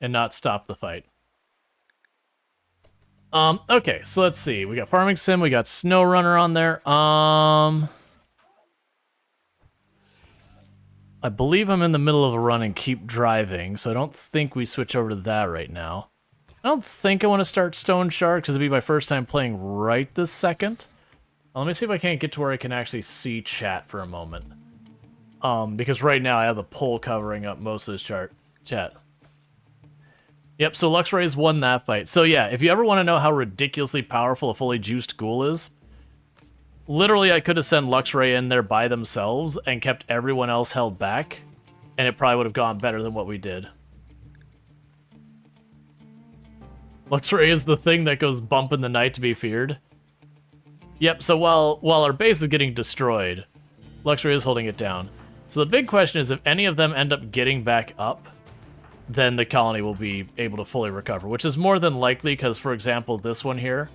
and not stop the fight. Okay, so let's see. We got Farming Sim, we got SnowRunner on there. I believe I'm in the middle of a run and keep driving, so I don't think we switch over to that right now. I don't think I want to start Stone Shard because it'd be my first time playing right this second. Let me see if I can't get to where I can actually see chat for a moment. Because right now I have the poll covering up most of this chat. Yep, so Luxray's won that fight. So yeah, if you ever want to know how ridiculously powerful a fully juiced ghoul is, literally I could have sent Luxray in there by themselves and kept everyone else held back, and it probably would have gone better than what we did. Luxray is the thing that goes bump in the night to be feared. Yep, so while our base is getting destroyed, Luxray is holding it down. So the big question is if any of them end up getting back up, then the colony will be able to fully recover, which is more than likely because, for example, this one here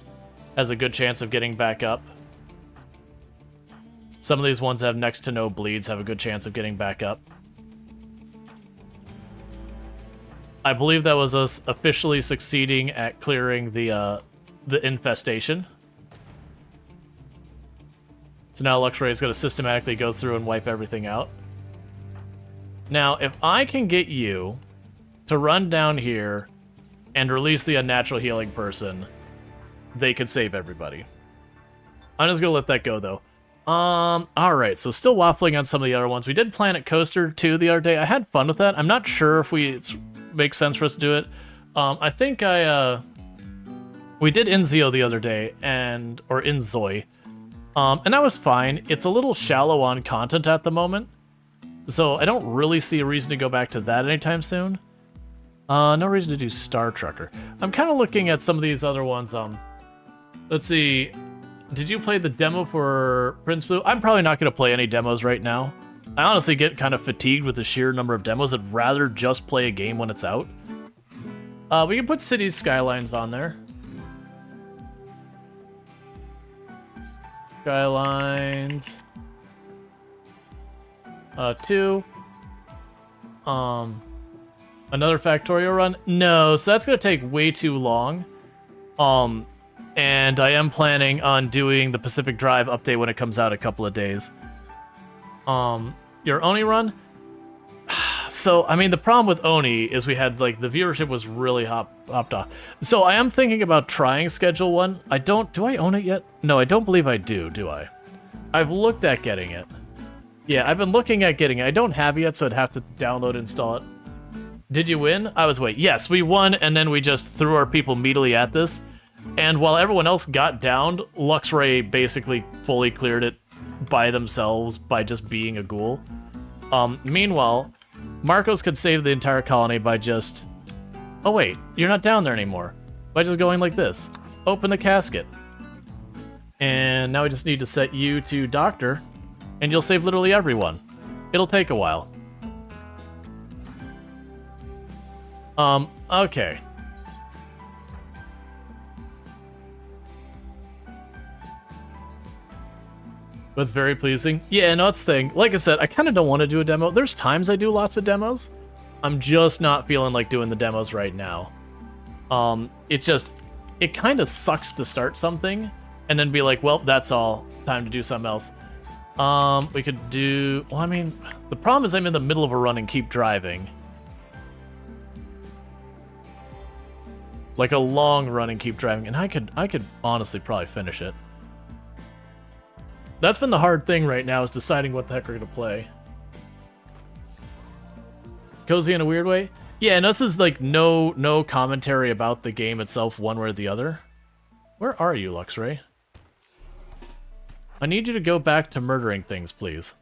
has a good chance of getting back up. Some of these ones that have next to no bleeds have a good chance of getting back up. I believe that was us officially succeeding at clearing the infestation. So now Luxray is going to systematically go through and wipe everything out. Now, if I can get you to run down here and release the unnatural healing person, they could save everybody. I'm just going to let that go, though. Alright, so still waffling on some of the other ones. We did Planet Coaster 2 the other day. I had fun with that. I'm not sure if it makes sense for us to do it. I think we did Inzio the other day, or Inzoi. And that was fine. It's a little shallow on content at the moment, so I don't really see a reason to go back to that anytime soon. No reason to do Star Trucker. I'm kind of looking at some of these other ones. Let's see. Did you play the demo for Prince Blue? I'm probably not going to play any demos right now. I honestly get kind of fatigued with the sheer number of demos. I'd rather just play a game when it's out. We can put Cities Skylines on there. Skylines 2. Another Factorio run? No, so that's gonna take way too long. And I am planning on doing the Pacific Drive update when it comes out a couple of days. Your Oni run? So, I mean, the problem with Oni is we had, like, the viewership was really hopped off. So I am thinking about trying Schedule 1. Do I own it yet? No, I don't believe I do I? I've looked at getting it. Yeah, I've been looking at getting it. I don't have it yet, so I'd have to download and install it. Did you win? Yes, we won, and then we just threw our people immediately at this. And while everyone else got downed, Luxray basically fully cleared it by themselves by just being a ghoul. Meanwhile, Marcos could save the entire colony by just... Oh wait, you're not down there anymore. By just going like this. Open the casket. And now we just need to set you to Doctor, and you'll save literally everyone. It'll take a while. Okay. That's very pleasing. Yeah, no, that's the thing. Like I said, I kind of don't want to do a demo. There's times I do lots of demos, I'm just not feeling like doing the demos right now. It kind of sucks to start something and then be like, well, that's all. Time to do something else. We could do... Well, I mean, the problem is I'm in the middle of a run and keep driving. Like a long run and keep driving. And I could honestly probably finish it. That's been the hard thing right now, is deciding what the heck we're going to play. Cozy in a weird way? Yeah, and this is like no commentary about the game itself one way or the other. Where are you, Luxray? I need you to go back to murdering things, please.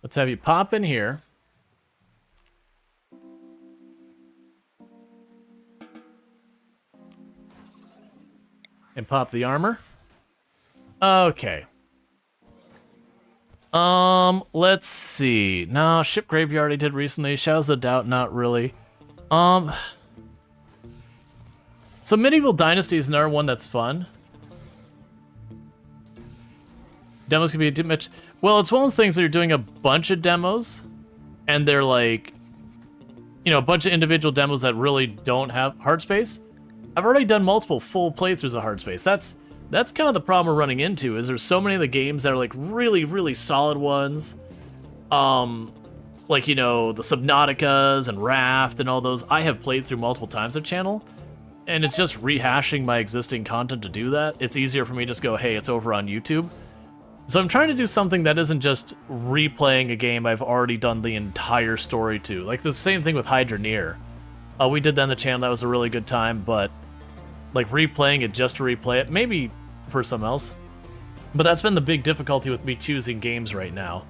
Let's have you pop in here. And pop the armor. Okay. Let's see. No, Ship Graveyard I did recently. Shadows of Doubt, not really. So Medieval Dynasty is another one that's fun. Demos can be too much. Well, it's one of those things where you're doing a bunch of demos, and they're like, you know, a bunch of individual demos that really don't have hard space. I've already done multiple full playthroughs of hard space. That's kind of the problem we're running into, is there's so many of the games that are like really solid ones. Like, you know, the Subnauticas and Raft and all those, I have played through multiple times on channel, and it's just rehashing my existing content to do that. It's easier for me to just go, hey, it's over on YouTube. So I'm trying to do something that isn't just replaying a game I've already done the entire story to. Like the same thing with Hydroneer. We did that on the channel, that was a really good time, but like replaying it just to replay it, maybe for something else. But that's been the big difficulty with me choosing games right now,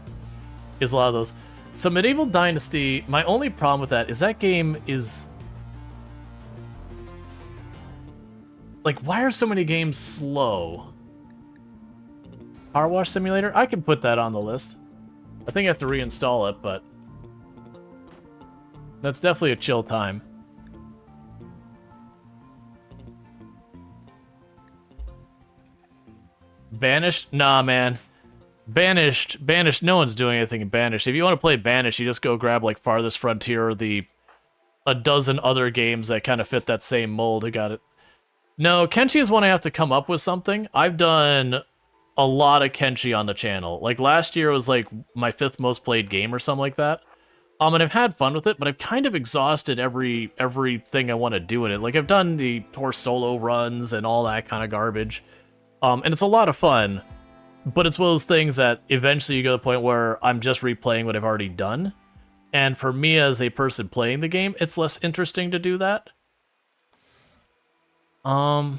is a lot of those. So Medieval Dynasty, my only problem with that is that game is... Like, why are so many games slow? Car Wash Simulator? I can put that on the list. I think I have to reinstall it, but... That's definitely a chill time. Banished? Nah, man. Banished, no one's doing anything in Banished. If you want to play Banished, you just go grab, like, Farthest Frontier or a dozen other games that kind of fit that same mold. I got it. No, Kenshi is when I have to come up with something. I've done a lot of Kenshi on the channel. Like, last year was, like, my 5th most played game or something like that. And I've had fun with it, but I've kind of exhausted everything I want to do in it. Like, I've done the tour solo runs and all that kind of garbage. And it's a lot of fun, but it's one of those things that eventually you go to the point where I'm just replaying what I've already done. And for me as a person playing the game, it's less interesting to do that. I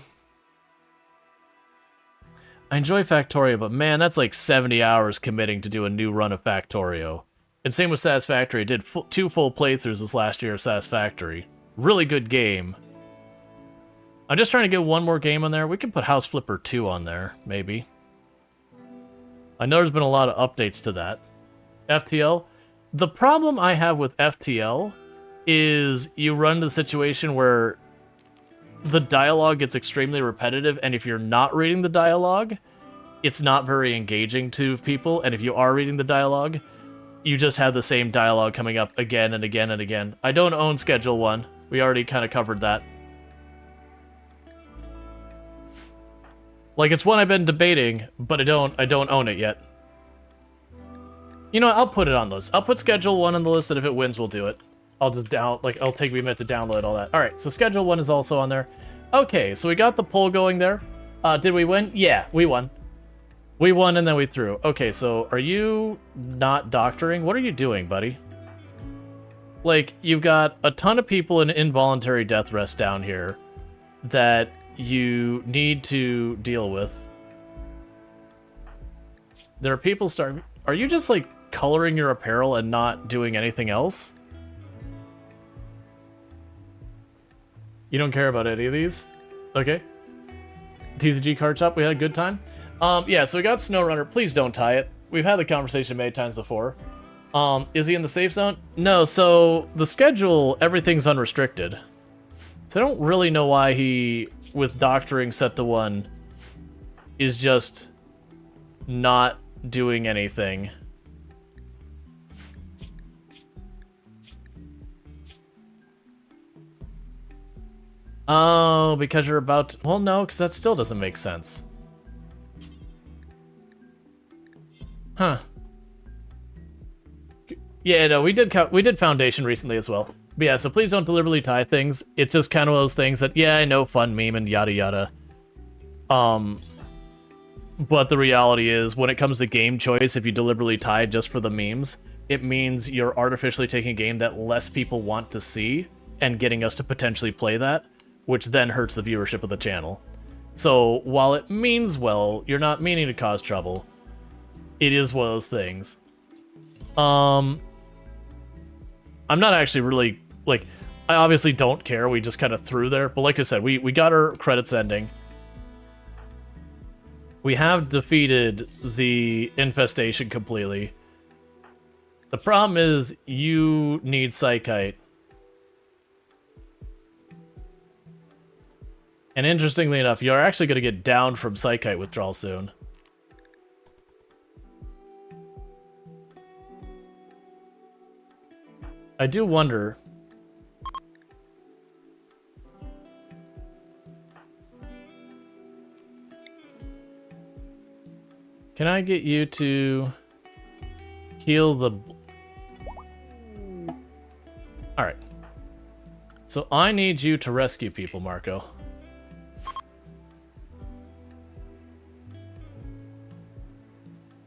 enjoy Factorio, but man, that's like 70 hours committing to do a new run of Factorio. And same with Satisfactory. I did 2 full playthroughs this last year of Satisfactory. Really good game. I'm just trying to get one more game on there. We can put House Flipper 2 on there, maybe. I know there's been a lot of updates to that. FTL. The problem I have with FTL is you run into the situation where the dialogue gets extremely repetitive, and if you're not reading the dialogue, it's not very engaging to people, and if you are reading the dialogue, you just have the same dialogue coming up again and again and again. I don't own Schedule 1. We already kind of covered that. Like, it's one I've been debating, but I don't own it yet. You know what, I'll put it on the list. I'll put Schedule 1 on the list, and if it wins, we'll do it. I'll just it'll take me a minute to download all that. Alright, so Schedule 1 is also on there. Okay, so we got the poll going there. Did we win? Yeah, we won. We won and then we threw. Okay, so are you not doctoring? What are you doing, buddy? Like, you've got a ton of people in involuntary death rest down here that you need to deal with. There are people starting... Are you just, like, coloring your apparel and not doing anything else? You don't care about any of these? Okay. TCG card shop, we had a good time. Yeah, so we got SnowRunner. Please don't tie it. We've had the conversation many times before. Is he in the safe zone? No, so the schedule, everything's unrestricted. So I don't really know why he, with doctoring set to 1, is just not doing anything. Oh, because you're about to... Well, no, because that still doesn't make sense. Huh. Yeah, no, we did Foundation recently as well. But yeah, so please don't deliberately tie things. It's just kind of those things that, yeah, I know, fun meme and yada yada. But the reality is, when it comes to game choice, if you deliberately tie just for the memes, it means you're artificially taking a game that less people want to see and getting us to potentially play that, which then hurts the viewership of the channel. So, while it means well, you're not meaning to cause trouble. It is one of those things. I'm not actually really, like, I obviously don't care, we just kind of threw there, but like I said, we got our credits ending. We have defeated the infestation completely. The problem is, you need Psychite. And interestingly enough, you're actually going to get down from Psychite withdrawal soon. I do wonder... Can I get you to heal the... Alright. So I need you to rescue people, Marco.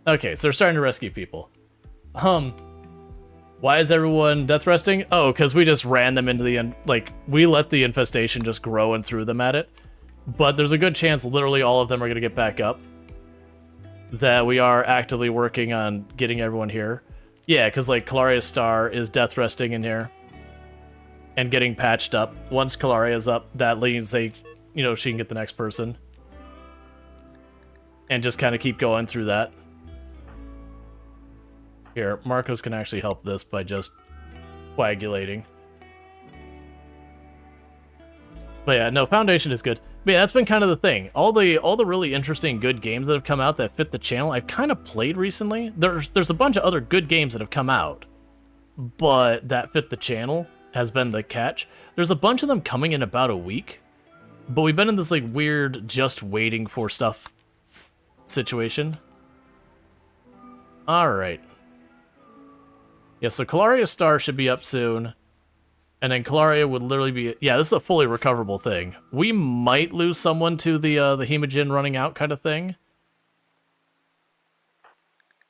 Okay, so they're starting to rescue people. Why is everyone death resting? Oh, because we just ran them into the... Like, we let the infestation just grow and threw them at it. But there's a good chance literally all of them are going to get back up. That we are actively working on getting everyone here. Yeah, because, like, Kalaria's star is death resting in here. And getting patched up. Once Kalaria's up, that means they... You know, she can get the next person. And just kind of keep going through that. Here, Marcos can actually help this by just coagulating. But yeah, no, Foundation is good. But yeah, that's been kind of the thing. All the really interesting good games that have come out that fit the channel, I've kind of played recently. There's a bunch of other good games that have come out, but that fit the channel has been the catch. There's a bunch of them coming in about a week, but we've been in this like weird just waiting for stuff situation. All right. Yeah, so Kalaria's star should be up soon. And then Kalaria would literally be... Yeah, this is a fully recoverable thing. We might lose someone to the hemogen running out kind of thing.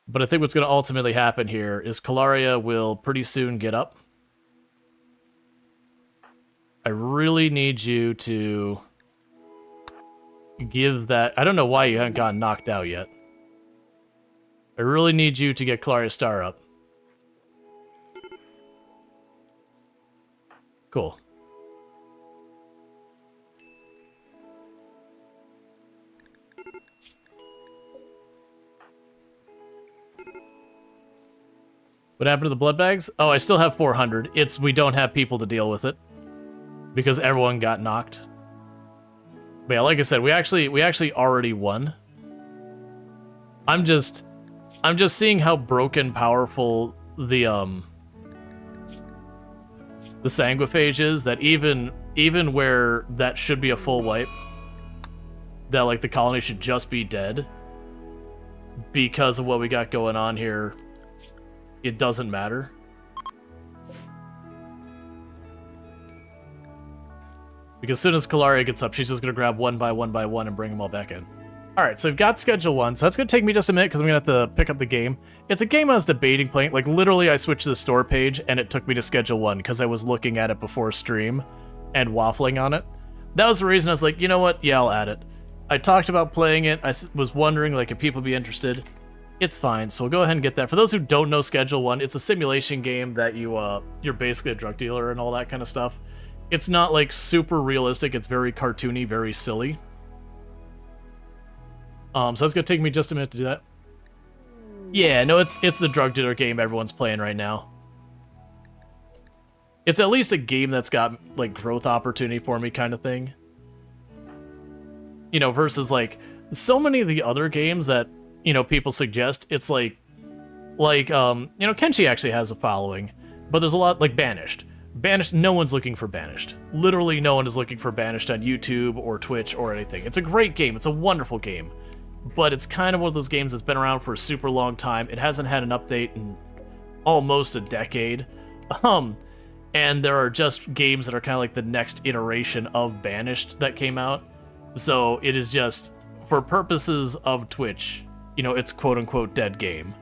But I think what's going to ultimately happen here is Kalaria will pretty soon get up. I really need you to give that... I don't know why you haven't gotten knocked out yet. I really need you to get Kalaria's star up. Cool. What happened to the blood bags? Oh, I still have 400. It's we don't have people to deal with it because everyone got knocked. But yeah, like I said, we actually already won. I'm just seeing how broken powerful the sanguiphage is, that even where that should be a full wipe, that like the colony should just be dead because of what we got going on here, it doesn't matter. Because as soon as Kalaria gets up, she's just gonna grab one by one and bring them all back in. Alright, so I've got Schedule 1, so that's going to take me just a minute because I'm going to have to pick up the game. It's a game I was debating playing. Like, literally, I switched to the store page, and it took me to Schedule 1 because I was looking at it before stream and waffling on it. That was the reason I was like, you know what? Yeah, I'll add it. I talked about playing it. I was wondering, like, if people would be interested. It's fine, so we'll go ahead and get that. For those who don't know Schedule 1, it's a simulation game that you're basically a drug dealer and all that kind of stuff. It's not, like, super realistic. It's very cartoony, very silly. So it's gonna take me just a minute to do that. Yeah, no, it's the drug dealer game everyone's playing right now. It's at least a game that's got, like, growth opportunity for me kind of thing. You know, versus, like, so many of the other games that, you know, people suggest, it's like, you know, Kenshi actually has a following, but there's a lot, like, Banished. Banished, no one's looking for Banished. Literally no one is looking for Banished on YouTube or Twitch or anything. It's a great game. It's a wonderful game. But it's kind of one of those games that's been around for a super long time. It hasn't had an update in almost a decade. And there are just games that are kind of like the next iteration of Banished that came out. So it is just, for purposes of Twitch, you know, it's quote-unquote dead game.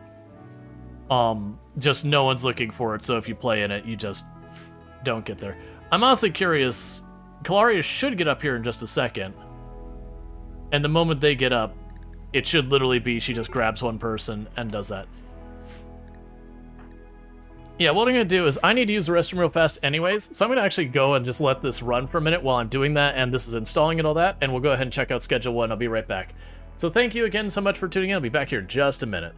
Just no one's looking for it, so if you play in it, you just don't get there. I'm honestly curious. Kalaria should get up here in just a second. And the moment they get up, it should literally be she just grabs one person and does that. Yeah, what I'm going to do is I need to use the restroom real fast anyways, so I'm going to actually go and just let this run for a minute while I'm doing that, and this is installing and all that, and we'll go ahead and check out Schedule 1. I'll be right back. So thank you again so much for tuning in. I'll be back here in just a minute.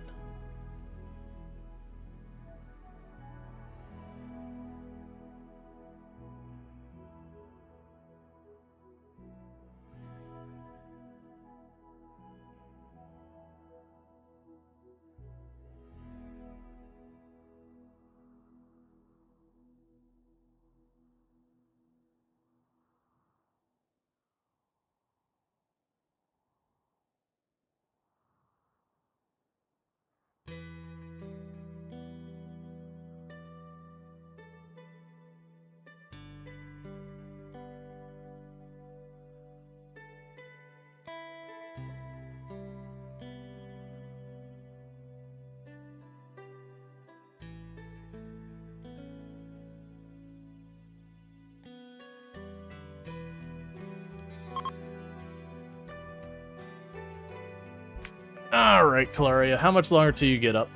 Alright, Kalaria, how much longer till you get up?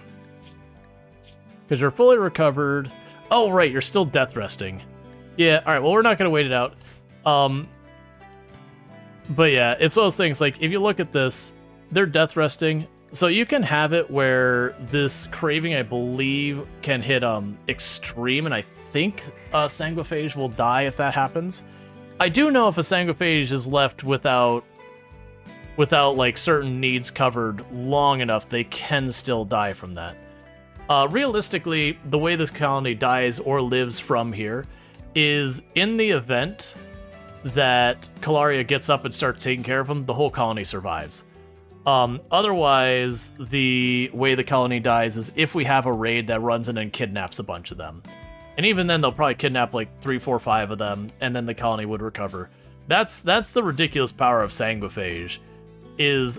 Because you're fully recovered. Oh, right, you're still death resting. Yeah, alright, well, we're not going to wait it out. But yeah, it's one of those things, like, if you look at this, they're death resting. So you can have it where this craving, I believe, can hit extreme, and I think Sanguiphage will die if that happens. I do know if a Sanguiphage is left without like certain needs covered long enough, they can still die from that. Realistically, the way this colony dies or lives from here is in the event that Kalaria gets up and starts taking care of them, the whole colony survives. Otherwise, the way the colony dies is if we have a raid that runs in and kidnaps a bunch of them. And even then, they'll probably kidnap like 3, 4, 5 of them, and then the colony would recover. That's the ridiculous power of Sanguiphage.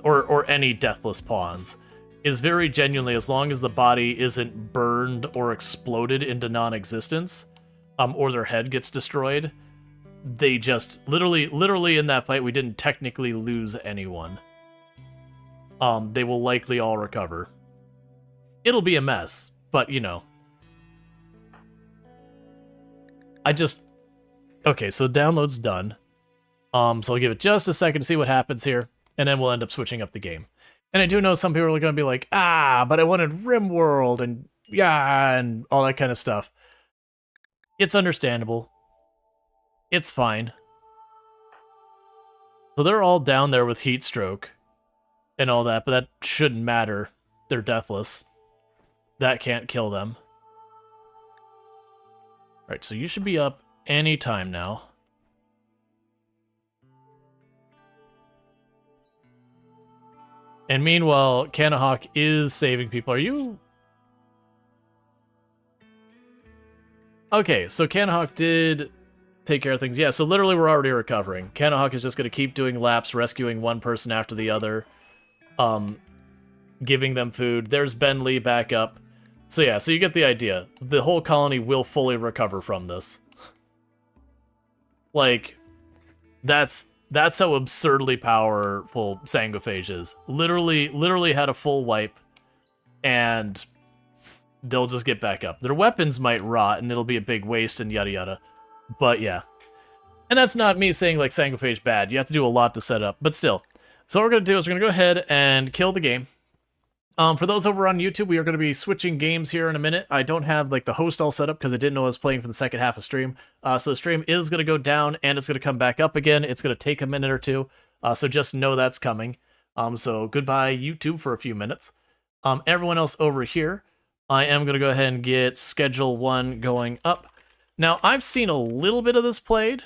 Or any deathless pawns, is very genuinely, as long as the body isn't burned or exploded into non-existence, or their head gets destroyed, they just, literally in that fight, we didn't technically lose anyone. They will likely all recover. It'll be a mess, but, you know. Okay, so download's done. So I'll give it just a second to see what happens here. And then we'll end up switching up the game. And I do know some people are going to be like, but I wanted RimWorld and all that kind of stuff. It's understandable. It's fine. So they're all down there with heat stroke and all that, but that shouldn't matter. They're deathless. That can't kill them. Right, so you should be up any time now. And meanwhile, Kanahawk is saving people. Are you... Okay, so Kanahawk did take care of things. Yeah, so literally we're already recovering. Kanahawk is just going to keep doing laps, rescuing one person after the other. Giving them food. There's Ben Lee back up. So yeah, so you get the idea. The whole colony will fully recover from this. Like, that's how absurdly powerful Sanguiphage is. Literally had a full wipe, and they'll just get back up. Their weapons might rot, and it'll be a big waste, and yada yada. But yeah. And that's not me saying, like, Sanguiphage bad. You have to do a lot to set up, but still. So what we're going to do is we're going to go ahead and kill the game. For those over on YouTube, we are going to be switching games here in a minute. I don't have like the host all set up because I didn't know I was playing for the second half of stream. So the stream is going to go down and it's going to come back up again. It's going to take a minute or two. So just know that's coming. So goodbye YouTube for a few minutes. Everyone else over here, I am going to go ahead and get schedule 1 going up. Now, I've seen a little bit of this played.